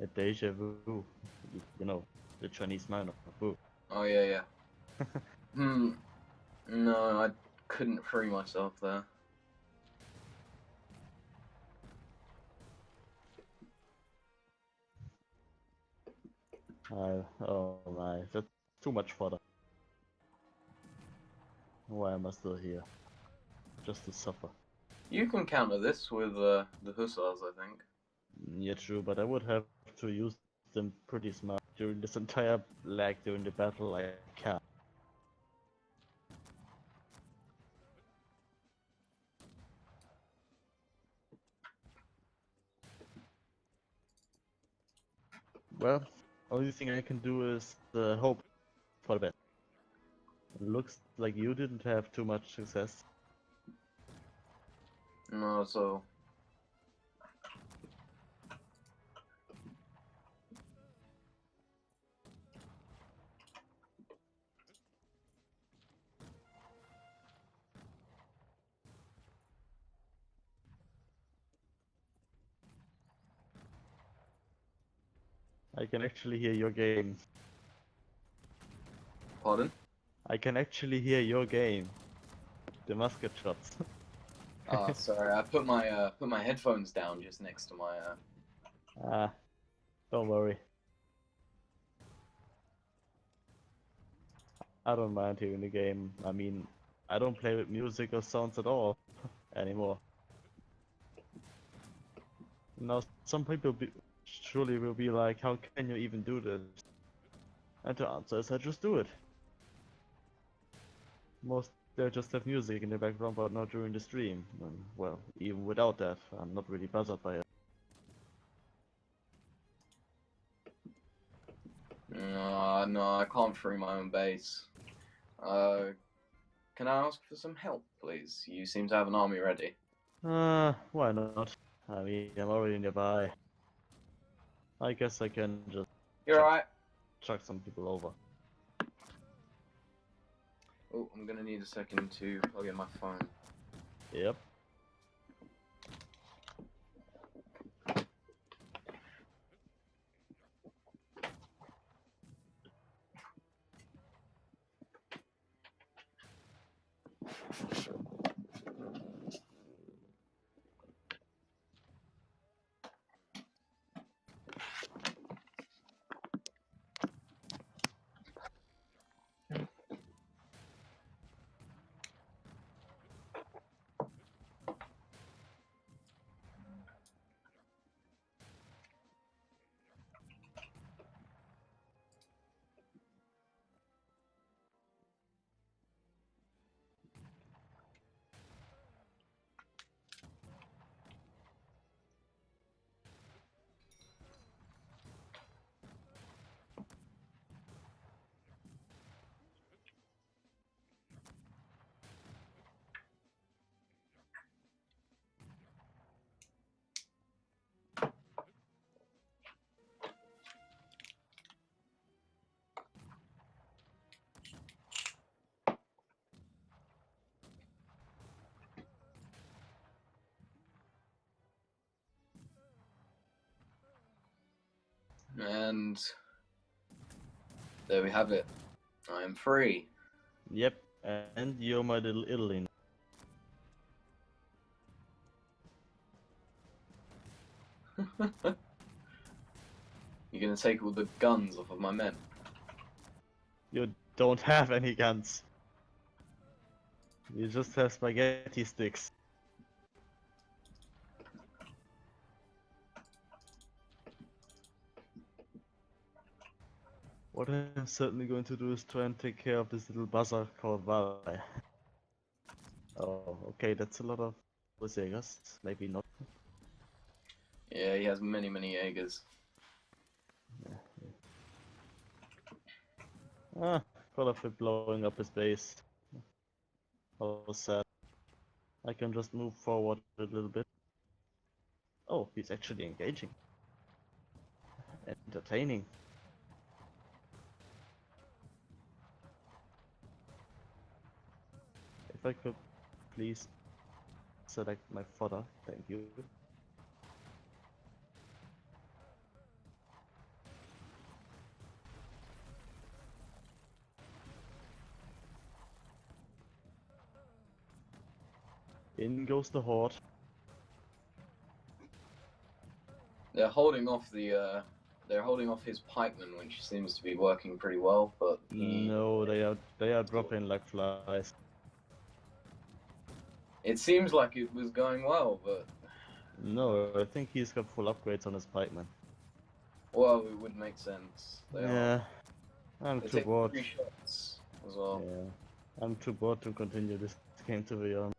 A deja vu. You know, the Chinese man of vu. Oh, yeah. No, I couldn't free myself there. Oh my, that's too much fodder. Why am I still here? Just to suffer. You can counter this with the Hussars, I think. Yeah, true, but I would have to use them pretty smart. During this entire lag during the battle, I can't. Well, only thing I can do is hope for the best. Looks like you didn't have too much success. No, so... I can actually hear your game. Pardon? I can actually hear your game. The musket shots. Ah, sorry, I put my headphones down just next to my Ah, don't worry. I don't mind hearing the game. I mean, I don't play with music or sounds at all anymore. Now, some people surely will be like, how can you even do this? And the answer is, I just do it. Most they'll just have music in the background, but not during the stream. And, well, even without that, I'm not really bothered by it. No, I can't free my own base. Can I ask for some help, please? You seem to have an army ready. Why not? I mean, I'm already nearby. I guess I can just You're alright. chuck some people over. Oh, I'm gonna need a second to plug in my phone. Yep. And there we have it. I am free. Yep, and you're my little Italy. You're gonna take all the guns off of my men. You don't have any guns. You just have spaghetti sticks. What I'm certainly going to do is try and take care of this little buzzer called Valley. Oh, okay, that's a lot of Cossacks. Maybe not. Yeah, he has many, many Jaegers. Ah, could have been blowing up his base. How sad. I can just move forward a little bit. Oh, he's actually engaging. Entertaining. If I could please select my fodder, thank you. In goes the horde. They're holding off the. They're holding off his pikeman, which seems to be working pretty well. But he. No, they are dropping like flies. It seems like it was going well, but No, I think he's got full upgrades on his pikeman. well, it would make sense. They Yeah, I'm They're too taking bored. 3 shots as well. Yeah, I'm too bored to continue this game, to be honest.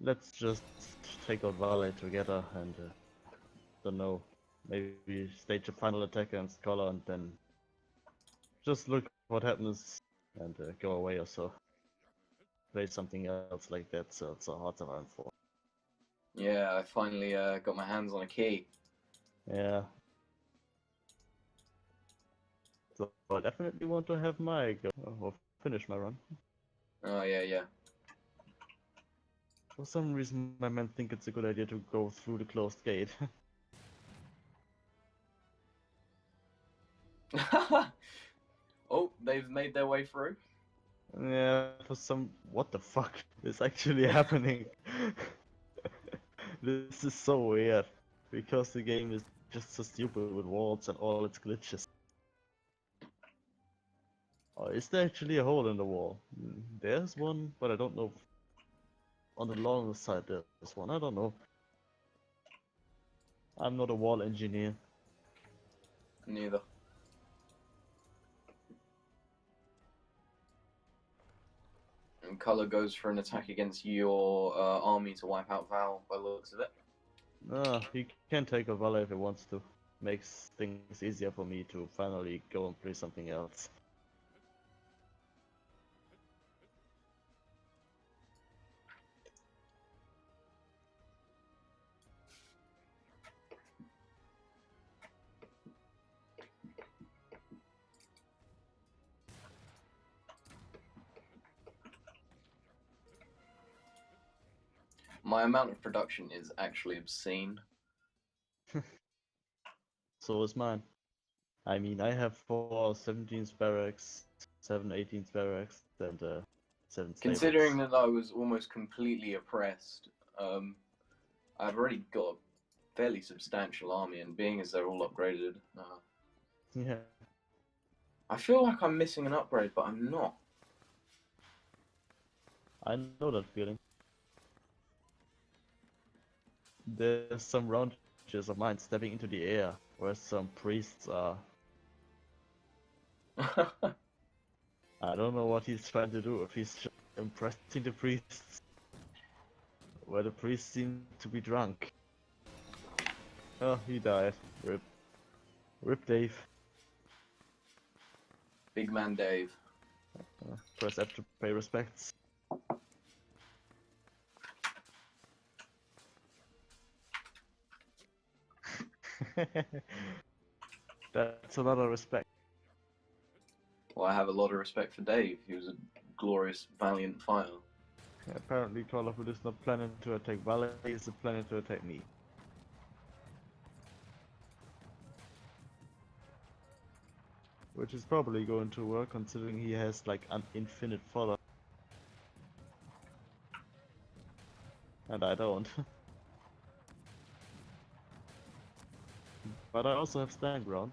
Let's just take out Vale together and don't know, maybe stage a final attack against Scholar and then just look what happens and go away or so. Play something else like that, so it's a hard to run for. Yeah, I finally got my hands on a key. Yeah. So I definitely want to have my go or finish my run. Oh yeah, yeah. For some reason my men think it's a good idea to go through the closed gate. Oh, they've made their way through. Yeah, for some... What the fuck is actually happening? This is so weird. Because the game is just so stupid with walls and all its glitches. Oh, is there actually a hole in the wall? There's one, but I don't know if on the long side there's one. I don't know. I'm not a wall engineer. Neither. And Color goes for an attack against your army to wipe out Val by the looks of it. He can take a Valor if he wants to. Makes things easier for me to finally go and play something else. My amount of production is actually obscene. So is mine. I mean, I have 4 17th barracks, 7 18th barracks, and 7 Considering stables. that I was almost completely oppressed, I've already got a fairly substantial army, and being as they're all upgraded, Yeah, I feel like I'm missing an upgrade, but I'm not. I know that feeling. There's some roundages of mine stepping into the air, where some priests are. I don't know what he's trying to do, if he's just impressing the priests. Where the priests seem to be drunk. Oh, he died. Rip. Rip Dave. Big man Dave. Press F to pay respects. That's a lot of respect. Well, I have a lot of respect for Dave. He was a glorious, valiant fighter. Apparently Call of Duty is not planning to attack Valley, it's planning to attack me. which is probably going to work considering he has like an infinite fodder. And I don't. But I also have stand ground.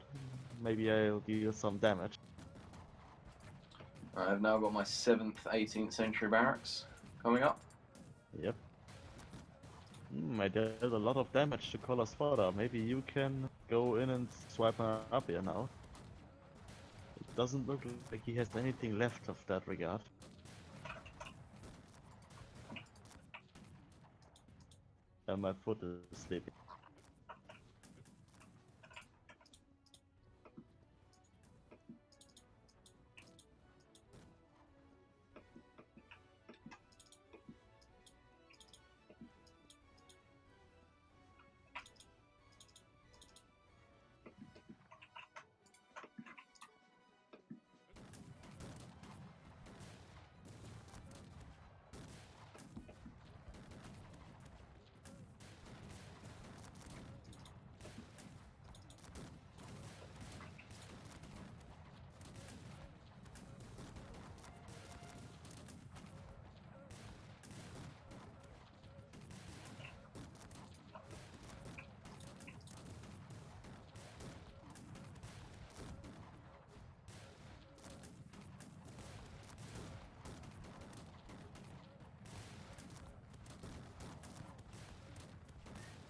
Maybe I'll deal some damage. I've now got my 7th 18th century barracks coming up. Yep. I dealt a lot of damage to Color's fodder. Maybe you can go in and swipe up here now. It doesn't look like he has anything left of that regard. And my foot is sleeping.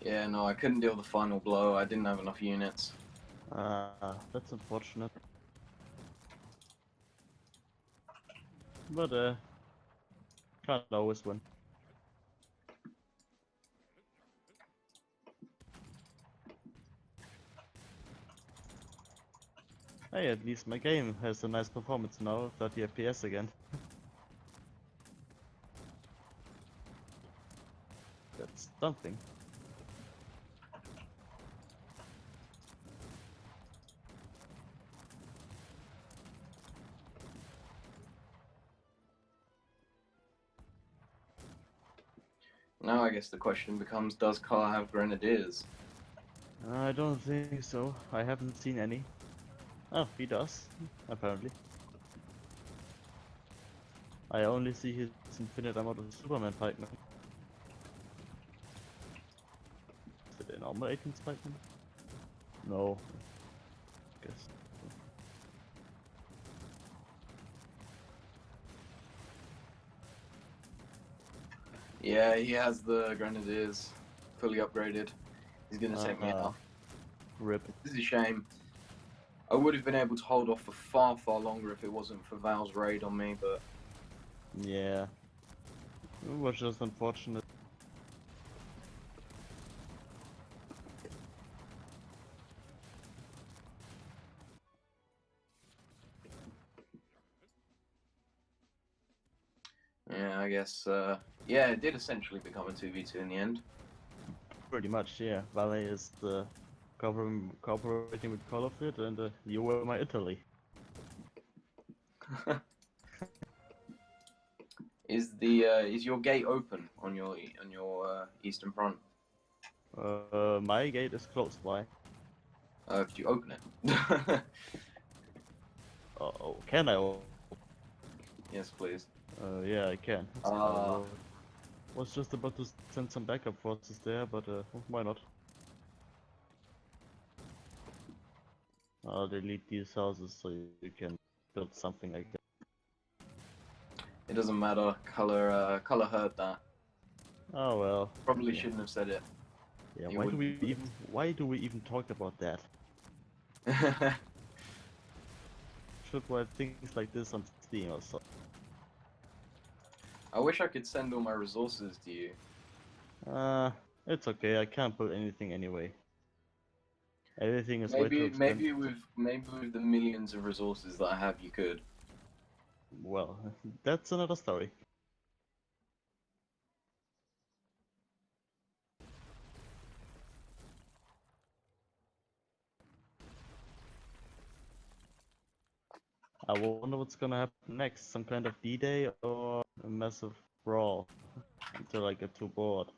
Yeah, no, I couldn't deal the final blow. I didn't have enough units. That's unfortunate. But can't always win. Hey, at least my game has a nice performance now, 30 FPS again. That's something. Now I guess the question becomes, does Carl have grenadiers? I don't think so. I haven't seen any. Oh, he does, apparently. I only see his infinite amount of Superman pikemen. Is it a normal 18th pikeman? No. Guess. Yeah, he has the grenadiers fully upgraded. He's gonna take me out. Rip. This is a shame. I would have been able to hold off for far, far longer if it wasn't for Val's raid on me, but... Yeah. It was just unfortunate. Yeah, I guess, yeah, it did essentially become a 2v2 in the end. Pretty much, yeah. Valet is cooperating with Call of it, and you were my Italy. Is your gate open on your eastern front? My gate is closed. Why? Could you open it? Oh, can I? Yes, please. Yeah, I can. Was just about to send some backup forces there, but why not? I'll delete these houses so you can build something like that. It doesn't matter. Color heard that. Oh well. Probably Yeah. shouldn't have said it. Yeah. He Why do we even talk about that? Should write things like this on Steam or so. I wish I could send all my resources to you. It's okay. I can't build anything anyway. Everything is way too Maybe expensive. maybe with the millions of resources that I have, you could. Well, that's another story. I wonder what's gonna happen next. Some kind of D-Day or a massive brawl until I get too bored.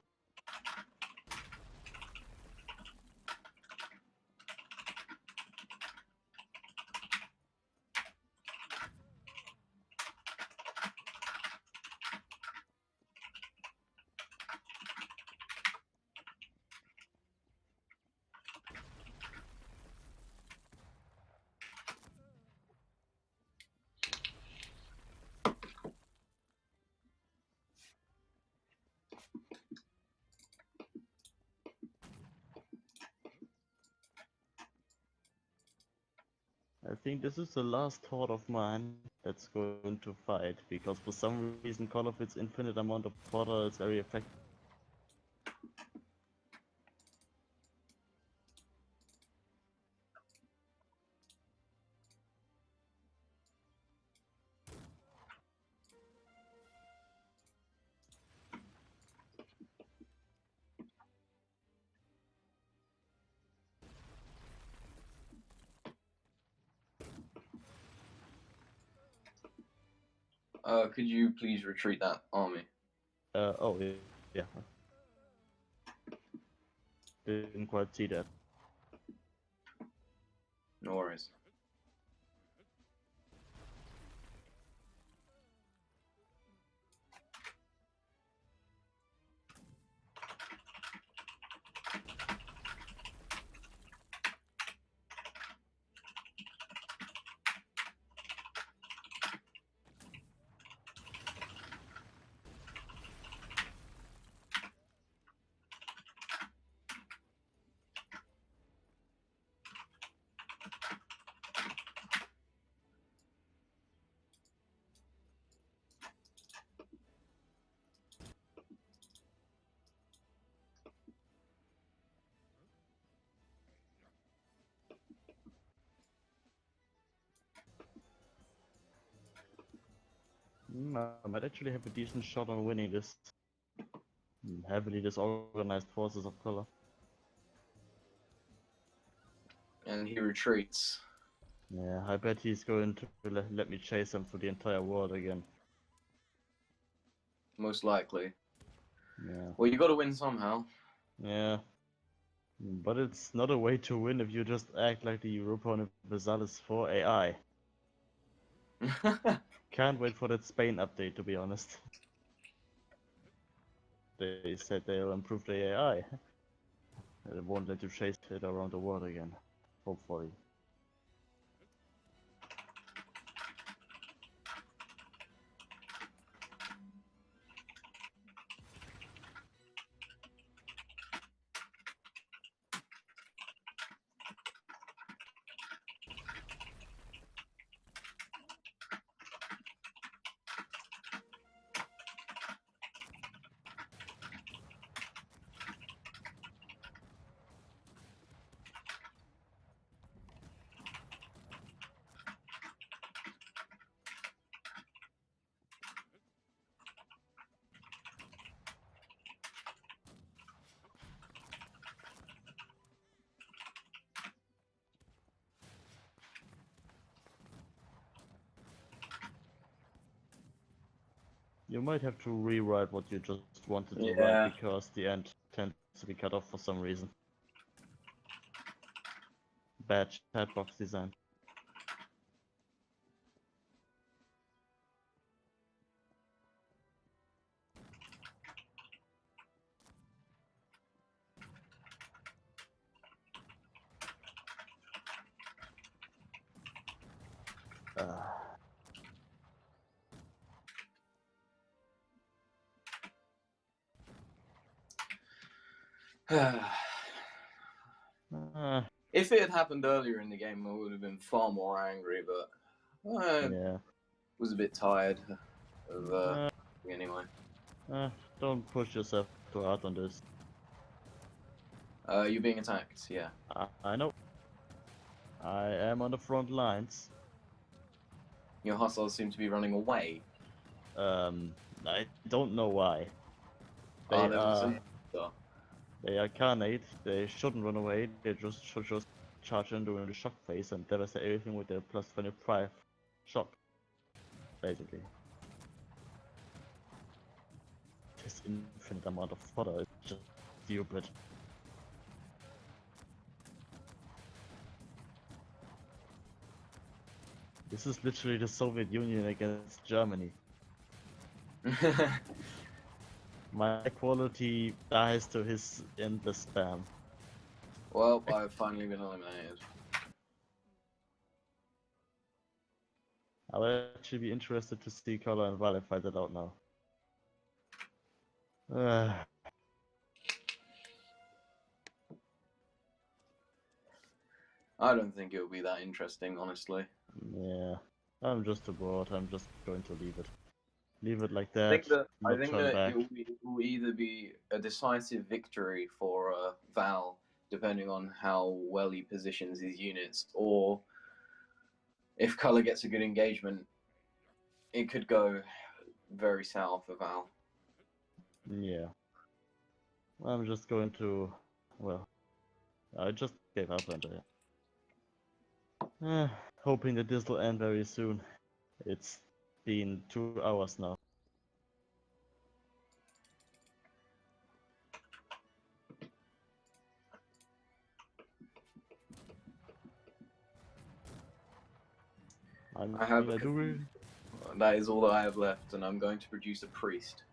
I think this is the last thought of mine that's going to fight, because for some reason Call of its infinite amount of fodder is very effective. Could you please retreat that army? Oh, yeah. Didn't quite see that. No worries. I might actually have a decent shot on winning this heavily disorganized forces of color. And he retreats. Yeah, I bet he's going to let me chase him through the entire world again. Most likely. Yeah. Well, you got to win somehow. Yeah. But it's not a way to win if you just act like the Europa Universalis for AI. Can't wait for that Spain update, to be honest. They said they'll improve the AI. It won't let you chase it around the world again. Hopefully. You might have to rewrite what you just wanted to write Yeah. because the end tends to be cut off for some reason. Bad chat box design. If it had happened earlier in the game, I would have been far more angry, but I Yeah. was a bit tired of anyway. Don't push yourself too hard on this. You're being attacked, yeah. I know. I am on the front lines. Your hussars seem to be running away. I don't know why. They're the They are carnate. They shouldn't run away. They should just charge in during the shock phase and devastate everything with their plus 25 shock, basically. This infinite amount of fodder is just stupid. This is literally the Soviet Union against Germany. My quality dies to his endless spam. Well, I've finally been eliminated. I'll actually be interested to see Color and Violet fight it out now. Uh, I don't think it'll be that interesting, honestly. yeah, I'm just too bored. I'm just going to leave it. Leave it like I that, think that I not think turn that back. it will either be a decisive victory for Val, depending on how well he positions his units, or if Color gets a good engagement, it could go very sour for Val. Yeah. I'm just going to, well, I just gave up and hoping that this will end very soon. It's been 2 hours now. I I have mean, a I do really... that is all that I have left, and I'm going to produce a priest.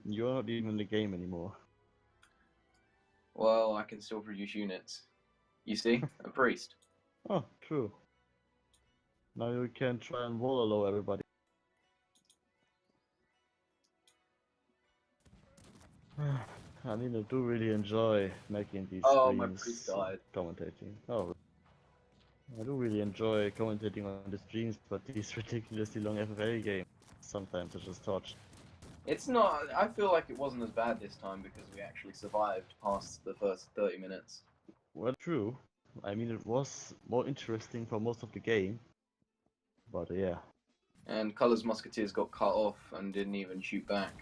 You're not even in the game anymore. Well, I can still produce units. You see, a priest. Oh, true. Now you can try and wallow everybody. I mean, I do really enjoy making these Oh, my priest streams, died. commentating. Oh, I do really enjoy commentating on the streams, but these ridiculously long FFA games sometimes are just torture. It's not. I feel like it wasn't as bad this time because we actually survived past the first 30 minutes. Well, true. I mean, it was more interesting for most of the game, but yeah. And Color's musketeers got cut off and didn't even shoot back.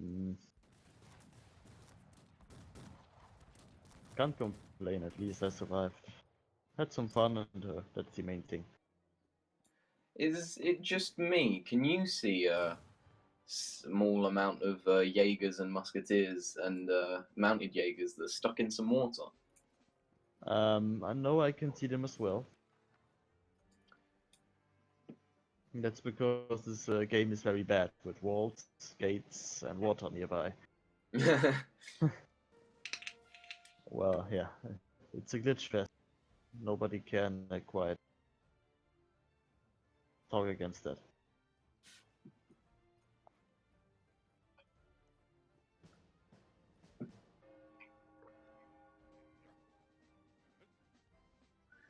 Mm. Can't complain, at least I survived. Had some fun, and that's the main thing. Is it just me? Can you see a small amount of Jaegers and musketeers and mounted Jaegers that are stuck in some water? I know I can see them as well. That's because this game is very bad with walls, gates, and water nearby. Well, yeah, it's a glitch fest. Nobody can quite talk against that.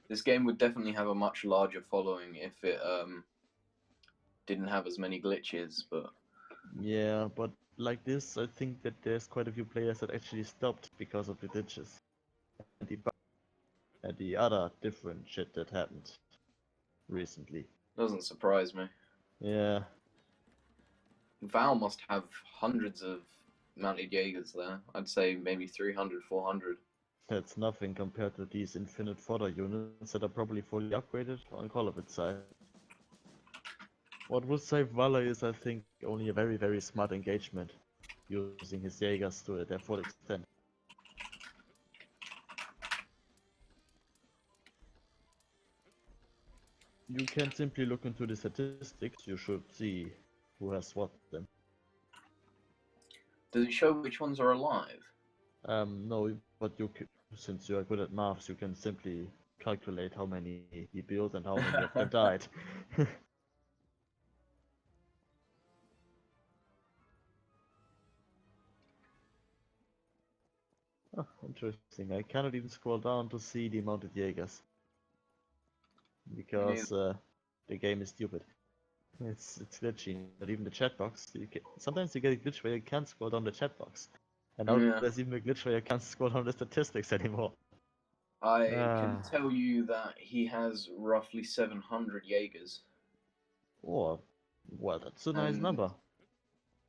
This game would definitely have a much larger following if it didn't have as many glitches, but Yeah, but like this, I think that there's quite a few players that actually stopped because of the glitches and and the other different shit that happened recently. doesn't surprise me. Yeah, Val must have hundreds of mounted Jaegers there. I'd say maybe 300, 400. that's nothing compared to these infinite fodder units that are probably fully upgraded on Kolovit's side. What would save Valor is, I think, only a very, very smart engagement, using his Jaegers to their full extent. You can simply look into the statistics, you should see who has swapped them. Does it show which ones are alive? No, but since you are good at maths, you can simply calculate how many he built and how many of them died. Oh, interesting. I cannot even scroll down to see the mounted Jaegers. Because the game is stupid. It's glitchy. Not even the chat box. Sometimes you get a glitch where you can't scroll down the chat box. And now Yeah. there's even a glitch where you can't scroll down the statistics anymore. I can tell you that he has roughly 700 Jaegers. Oh, well, that's a nice And number.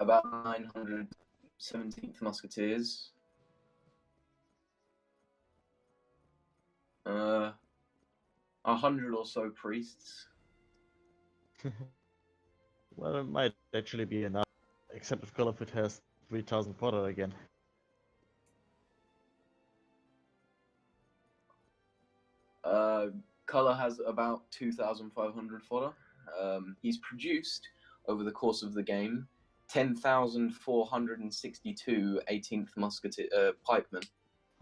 about 900 17th Musketeers. 100 or so priests. Well, it might actually be enough. Except if Call of It has 3000 fodder again. Color has about 2,500 fodder. He's produced, over the course of the game, 10,462 18th Musketeer pikemen.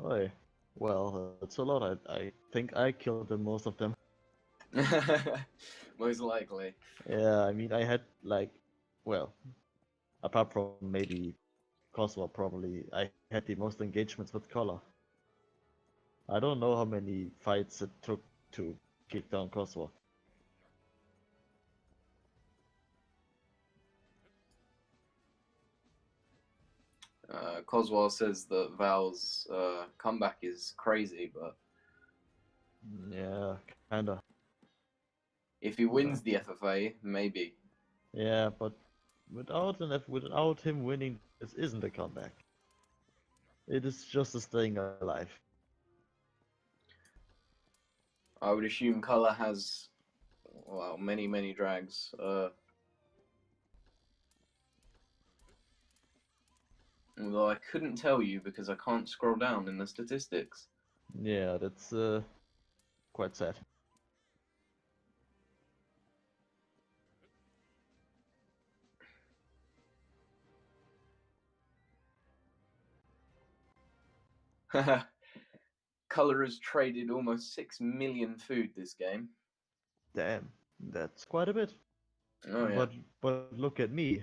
Oi. Well, that's a lot. I think I killed them, most of them. Most likely. Yeah, I mean, I had, like, well, Apart from maybe Kosovo, probably I had the most engagements with Color. I don't know how many fights it took to kick down Kosovo. Coswell says that Val's comeback is crazy, but Yeah, kinda. if he wins the FFA, maybe. Yeah, but without him winning, this isn't a comeback. It is just a staying alive. I would assume Color has, well, many drags. Although I couldn't tell you because I can't scroll down in the statistics. Yeah, that's quite sad. Color has traded almost 6 million food this game. Damn, that's quite a bit. Oh yeah. But look at me.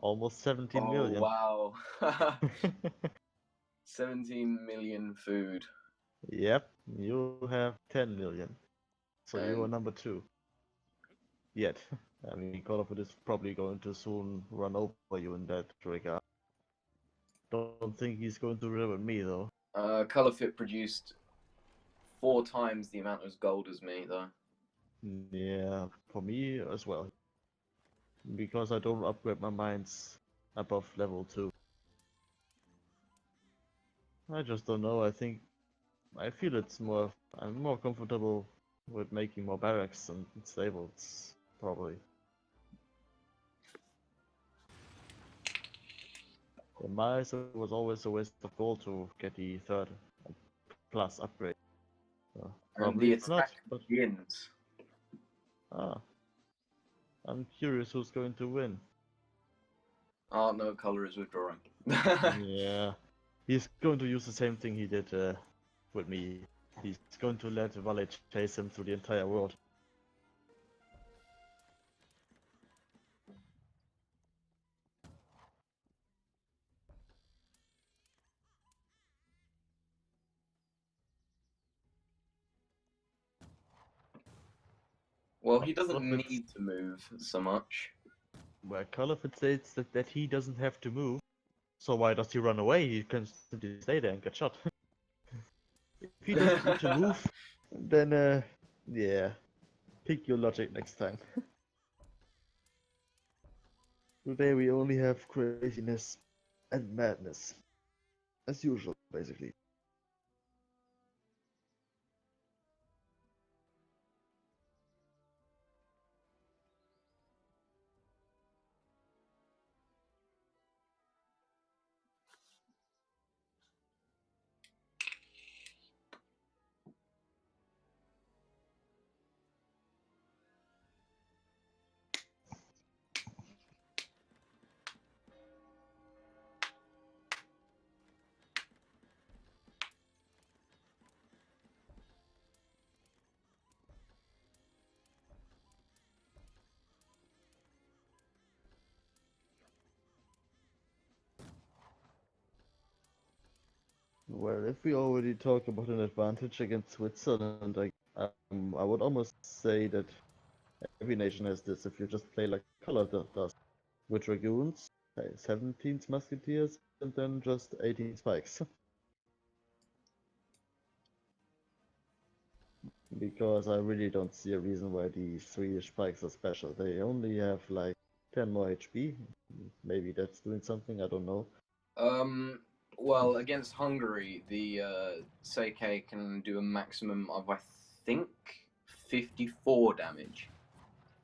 Almost 17 Oh million. wow. 17 million food. Yep, you have 10 million. So you are And number 2. Yet. I mean, Call of Duty is probably going to soon run over you in that regard. Don't think he's going to rival me though. Colorfit produced 4 times the amount of gold as me though. Yeah, for me as well. Because I don't upgrade my mines above level 2. I just don't know, I feel I'm more comfortable with making more barracks and stables, probably. In my eyes, it was always a waste of gold to get the third plus upgrade. And Probably the it's not, attack but begins. ah, I'm curious who's going to win. Oh no, Color is withdrawing. Yeah, he's going to use the same thing he did with me. He's going to let Valet chase him through the entire world. Well, he doesn't Colorfit, need to move so much. where Colorfit states that he doesn't have to move, so why does he run away? He can simply stay there and get shot. If he doesn't need to move, then yeah, pick your logic next time. Today we only have craziness and madness, as usual, basically. Well, if we already talk about an advantage against Switzerland, I would almost say that every nation has this if you just play like Color does, with Dragoons, 17 Musketeers, and then just 18 Spikes. Because I really don't see a reason why the Swedish Spikes are special. They only have like 10 more HP. Maybe that's doing something, I don't know. Well, against Hungary, the Seike can do a maximum of, I think, 54 damage.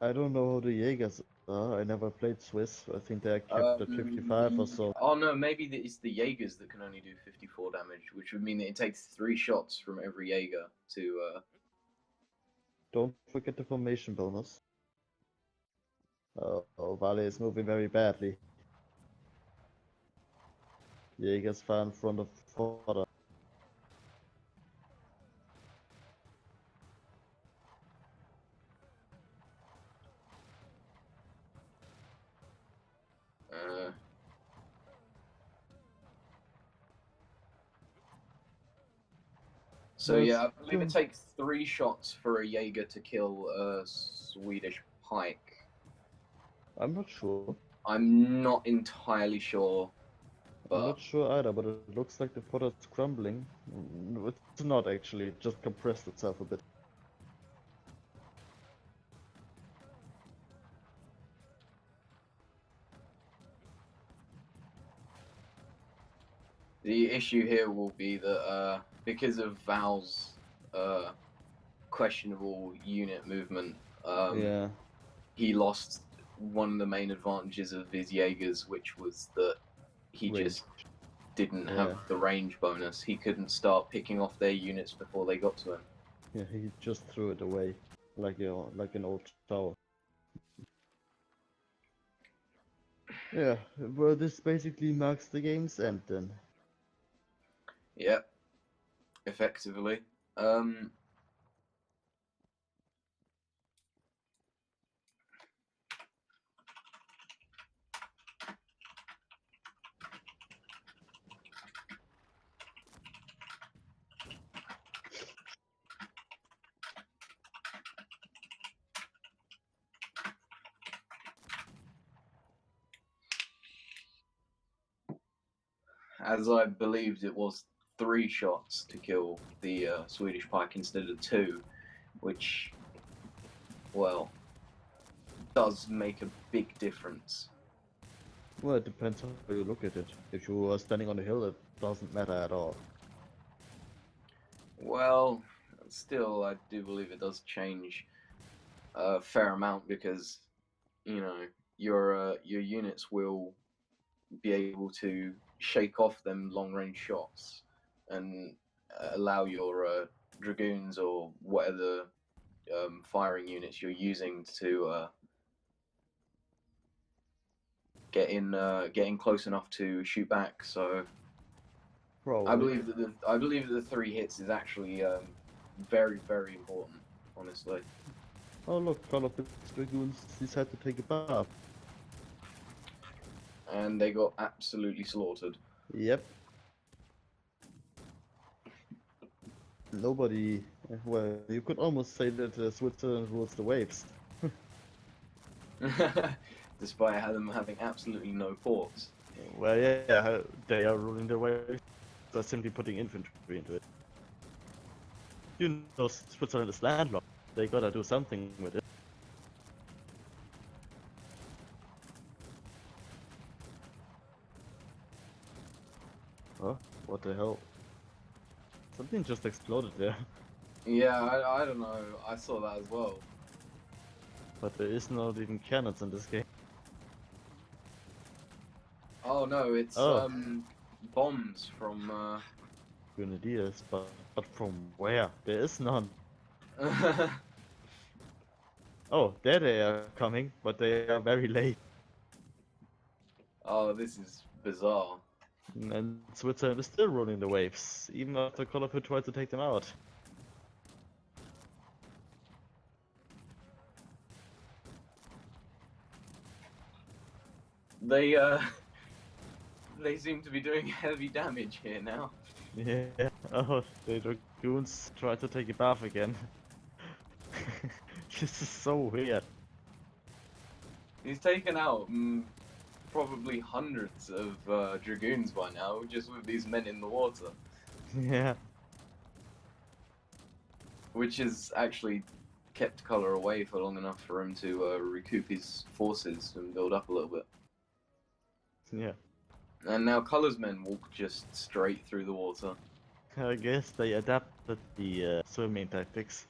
I don't know how the Jaegers are. I never played Swiss. I think they're kept at 55 or so. Oh no, maybe it's the Jaegers that can only do 54 damage, which would mean that it takes 3 shots from every Jaeger to. Don't forget the formation bonus. Oh, Vale is moving very badly. Jaegers far in front of fodder. So Let's yeah, I believe it go. takes 3 shots for a Jaeger to kill a Swedish pike. I'm not sure. I'm not entirely sure, I'm but not sure either, but it looks like the pot is crumbling. It's not actually, it just compressed itself a bit. the issue here will be that because of Val's questionable unit movement, Yeah, he lost one of the main advantages of his Jaegers, which was that he range. just didn't have Yeah, the range bonus. He couldn't start picking off their units before they got to him. yeah, he just threw it away, like an old tower. Yeah, well, this basically marks the game's end then. Yep, effectively. As I believed it was 3 shots to kill the Swedish pike instead of 2, which, well, does make a big difference. Well, it depends how you look at it. If you are standing on a hill, it doesn't matter at all. Well, still, I do believe it does change a fair amount because, you know, your units will be able to shake off them long range shots and allow your dragoons or whatever firing units you're using to get in close enough to shoot back. So I Probably. believe that the 3 hits is actually very very important, honestly. Oh look, Call of the Dragoons decide to take a bath. And they got absolutely slaughtered. Yep. Nobody. Well, you could almost say that Switzerland rules the waves. Despite them having absolutely no ports. Well, yeah, they are ruling the waves. They're simply putting infantry into it. You know, Switzerland is landlocked. They gotta do something with it. Huh? What the hell? Something just exploded there. Yeah, I don't know. I saw that as well. But there is not even cannons in this game. Oh no, it's Oh, bombs from grenadiers, but from where? There is none. Oh, there they are coming, but they are very late. Oh, this is bizarre. And Switzerland is still ruling the waves, even after Call of Duty tried to take them out. They they seem to be doing heavy damage here now. Yeah. Oh, the dragoons try to take a bath again. This is so weird. He's taken out probably hundreds of dragoons by now, just with these men in the water, Yeah. which has actually kept Colour away for long enough for him to recoup his forces and build up a little bit. Yeah. And now Colour's men walk just straight through the water. I guess they adapted the swimming tactics.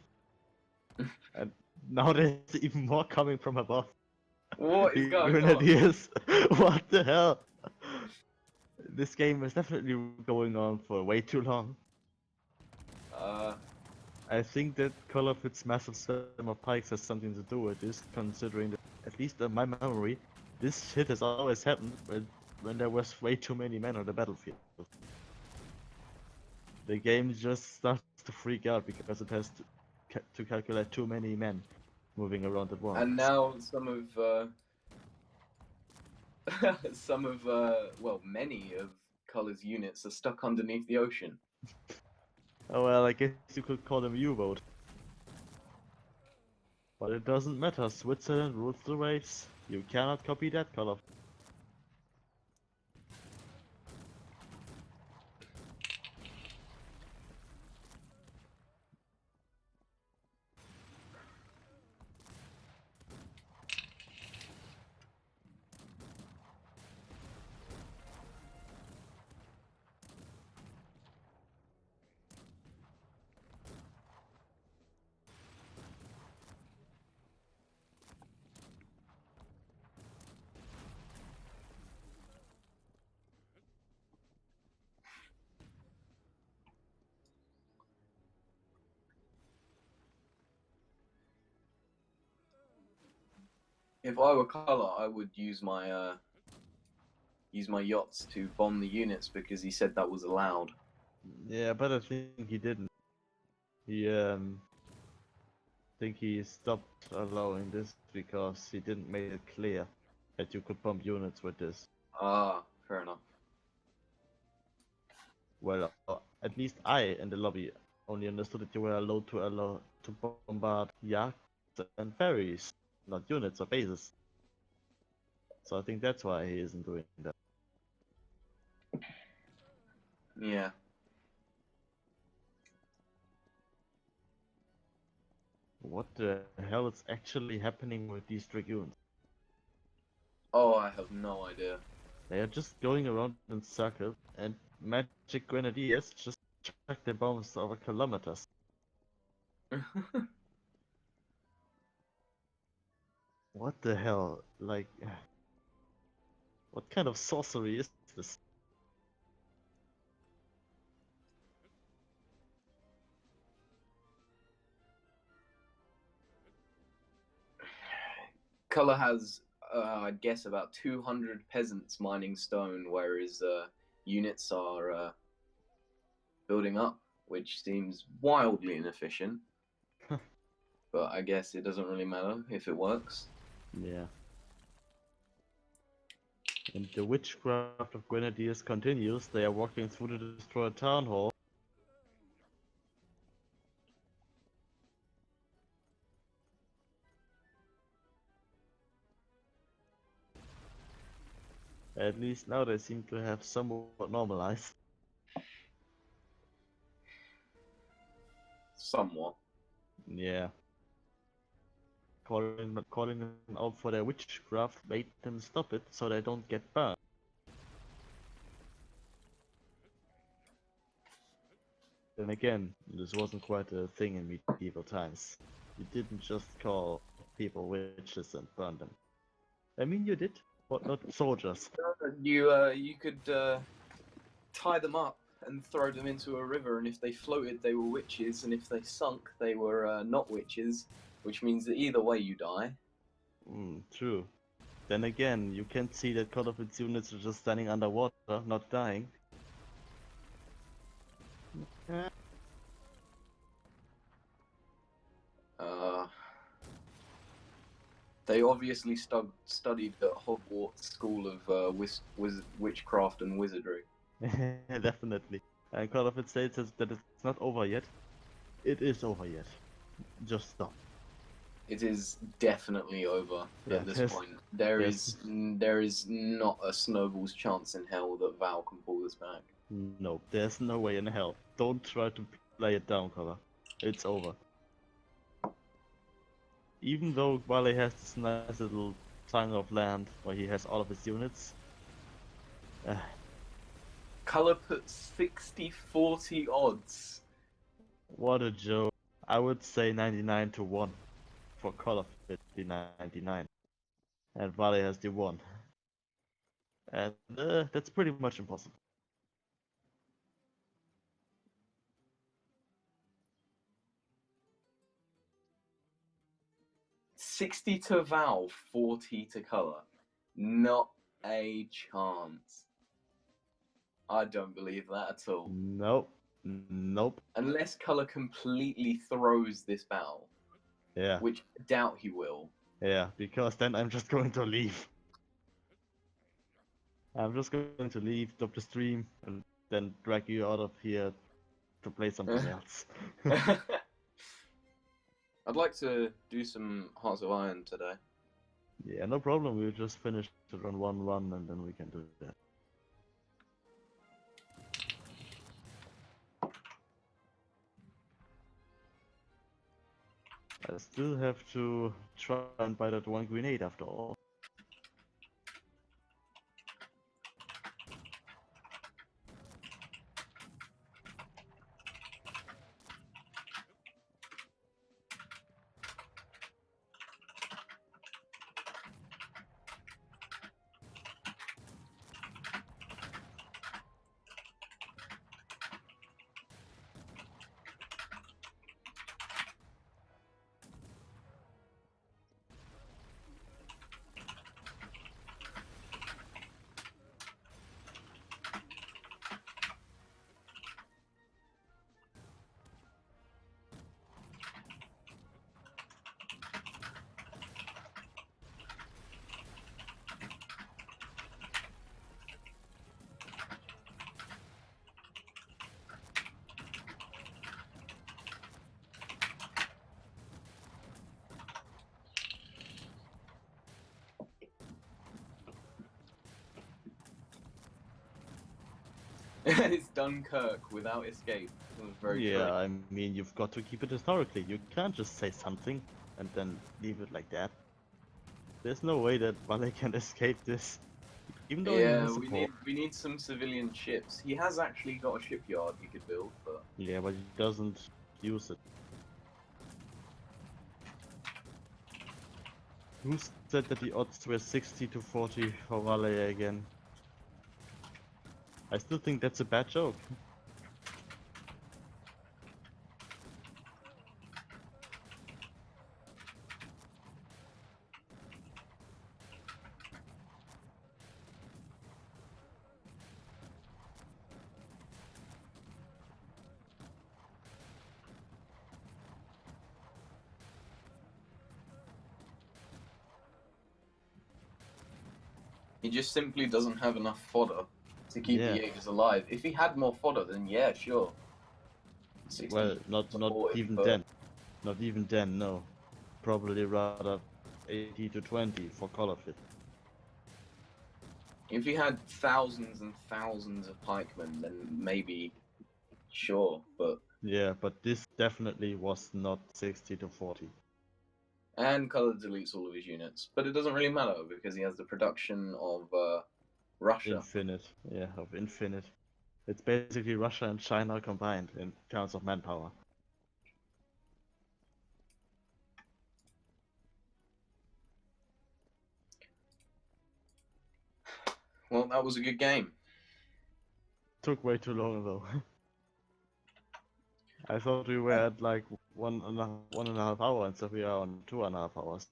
And now there's even more coming from above. What is The going on? grenadiers. What the hell? This game is definitely going on for way too long. I think that Call of its massive swarm of pikes has something to do with this, considering that, at least in my memory, this shit has always happened when there was way too many men on the battlefield. The game just starts to freak out because it has to calculate too many men moving around at once. And now some of well, many of Colour's units are stuck underneath the ocean. Oh well, I guess you could call them U-boat. But it doesn't matter, Switzerland rules the waves. You cannot copy that color. If I were Color, I would use my yachts to bomb the units because he said that was allowed. Yeah, but I think he didn't. He think he stopped allowing this because he didn't make it clear that you could pump units with this. Ah, fair enough. Well, at least I in the lobby only understood that you were allowed to bombard yachts and ferries, not units or bases. So I think that's why he isn't doing that. Yeah. What the hell is actually happening with these dragoons? Oh, I have no idea. They are just going around in circles, and magic grenadiers just track their bombs over kilometers. What the hell? Like, what kind of sorcery is this? Color has, I guess, about 200 peasants mining stone, whereas units are building up, which seems wildly inefficient. But I guess it doesn't really matter if it works. Yeah. And the witchcraft of grenadiers continues. They are walking through the destroyed town hall. At least now they seem to have somewhat normalized. Somewhat. Yeah. Calling them out for their witchcraft made them stop it so they don't get burned. Then again, this wasn't quite a thing in medieval times. You didn't just call people witches and burn them. I mean, you did, but not soldiers. You could tie them up and throw them into a river, and if they floated, they were witches, and if they sunk, they were not witches, which means that either way you die. True. Then again, you can see that Call of its units are just standing underwater, not dying. Uh, they obviously studied at Hogwarts School of Witchcraft and Wizardry. Definitely. And Call of it states that it's not over yet. It is over yet. Just stop. It is definitely over Yeah, at this point. There is not a snowball's chance in hell that Val can pull this back. No, there's no way in hell. Don't try to play it down, Color. It's over. Even though Wally has this nice little tongue of land where he has all of his units. Color put 60-40 odds. What a joke. I would say 99 to 1 for Call of Duty 99. And Wally has the 1. And that's pretty much impossible. $60 to Val, $40 to Color. Not a chance. I don't believe that at all. Nope. Nope. Unless Color completely throws this battle. Yeah. Which I doubt he will. Yeah, because then I'm just going to leave. I'm just going to leave, stop the stream, and then drag you out of here to play something else. I'd like to do some Hearts of Iron today. Yeah, no problem. We'll just finish it on 1-1 and then we can do that. I still have to try and buy that one grenade after all. It's Dunkirk without escape. It was very Yeah, true. I mean, you've got to keep it historically. You can't just say something and then leave it like that. There's no way that Vale can escape this, even though he Yeah, has support. we need some civilian ships. He has actually got a shipyard he could build, but Yeah, but he doesn't use it. Who said that the odds were 60 to 40 for Vale again? I still think that's a bad joke. he just simply doesn't have enough fodder to keep the Yeah, Jaegers alive. If he had more fodder, then yeah, sure. 60 well, to not 40, even but then. Not even then, no. Probably rather 80 to 20 for Call of it. if he had thousands and thousands of pikemen, then maybe sure, but Yeah, but this definitely was not 60 to 40. and color deletes all of his units, but it doesn't really matter because he has the production of Russia. Infinite, yeah, of infinite. It's basically Russia and China combined in terms of manpower. Well, that was a good game. Took way too long though. I thought we were at like 1.5 hours, so we are on 2.5 hours.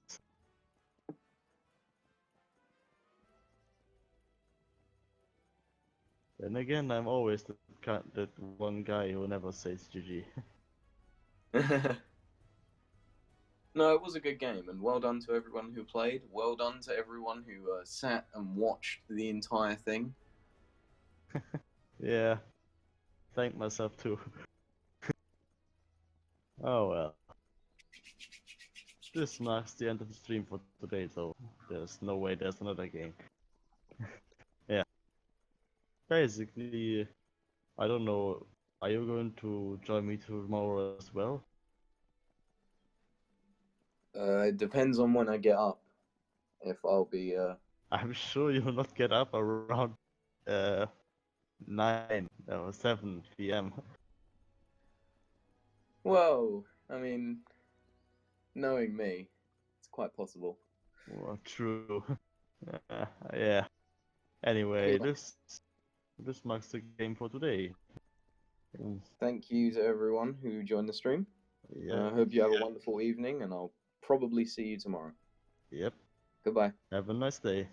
Then again, I'm always that one guy who never says GG. No, it was a good game, and well done to everyone who played. Well done to everyone who sat and watched the entire thing. Yeah, thank myself too. Oh well. This marks the end of the stream for today, so there's no way there's another game. Yeah. Basically, I don't know. Are you going to join me tomorrow as well? It depends on when I get up. If I'll be I'm sure you'll not get up around uh 9 or 7 p.m. well, I mean, knowing me, it's quite possible. Well, true. Yeah. Anyway, this marks the game for today. Thank you to everyone who joined the stream. Yep. I hope you have a wonderful evening, and I'll probably see you tomorrow. Yep. Goodbye. Have a nice day.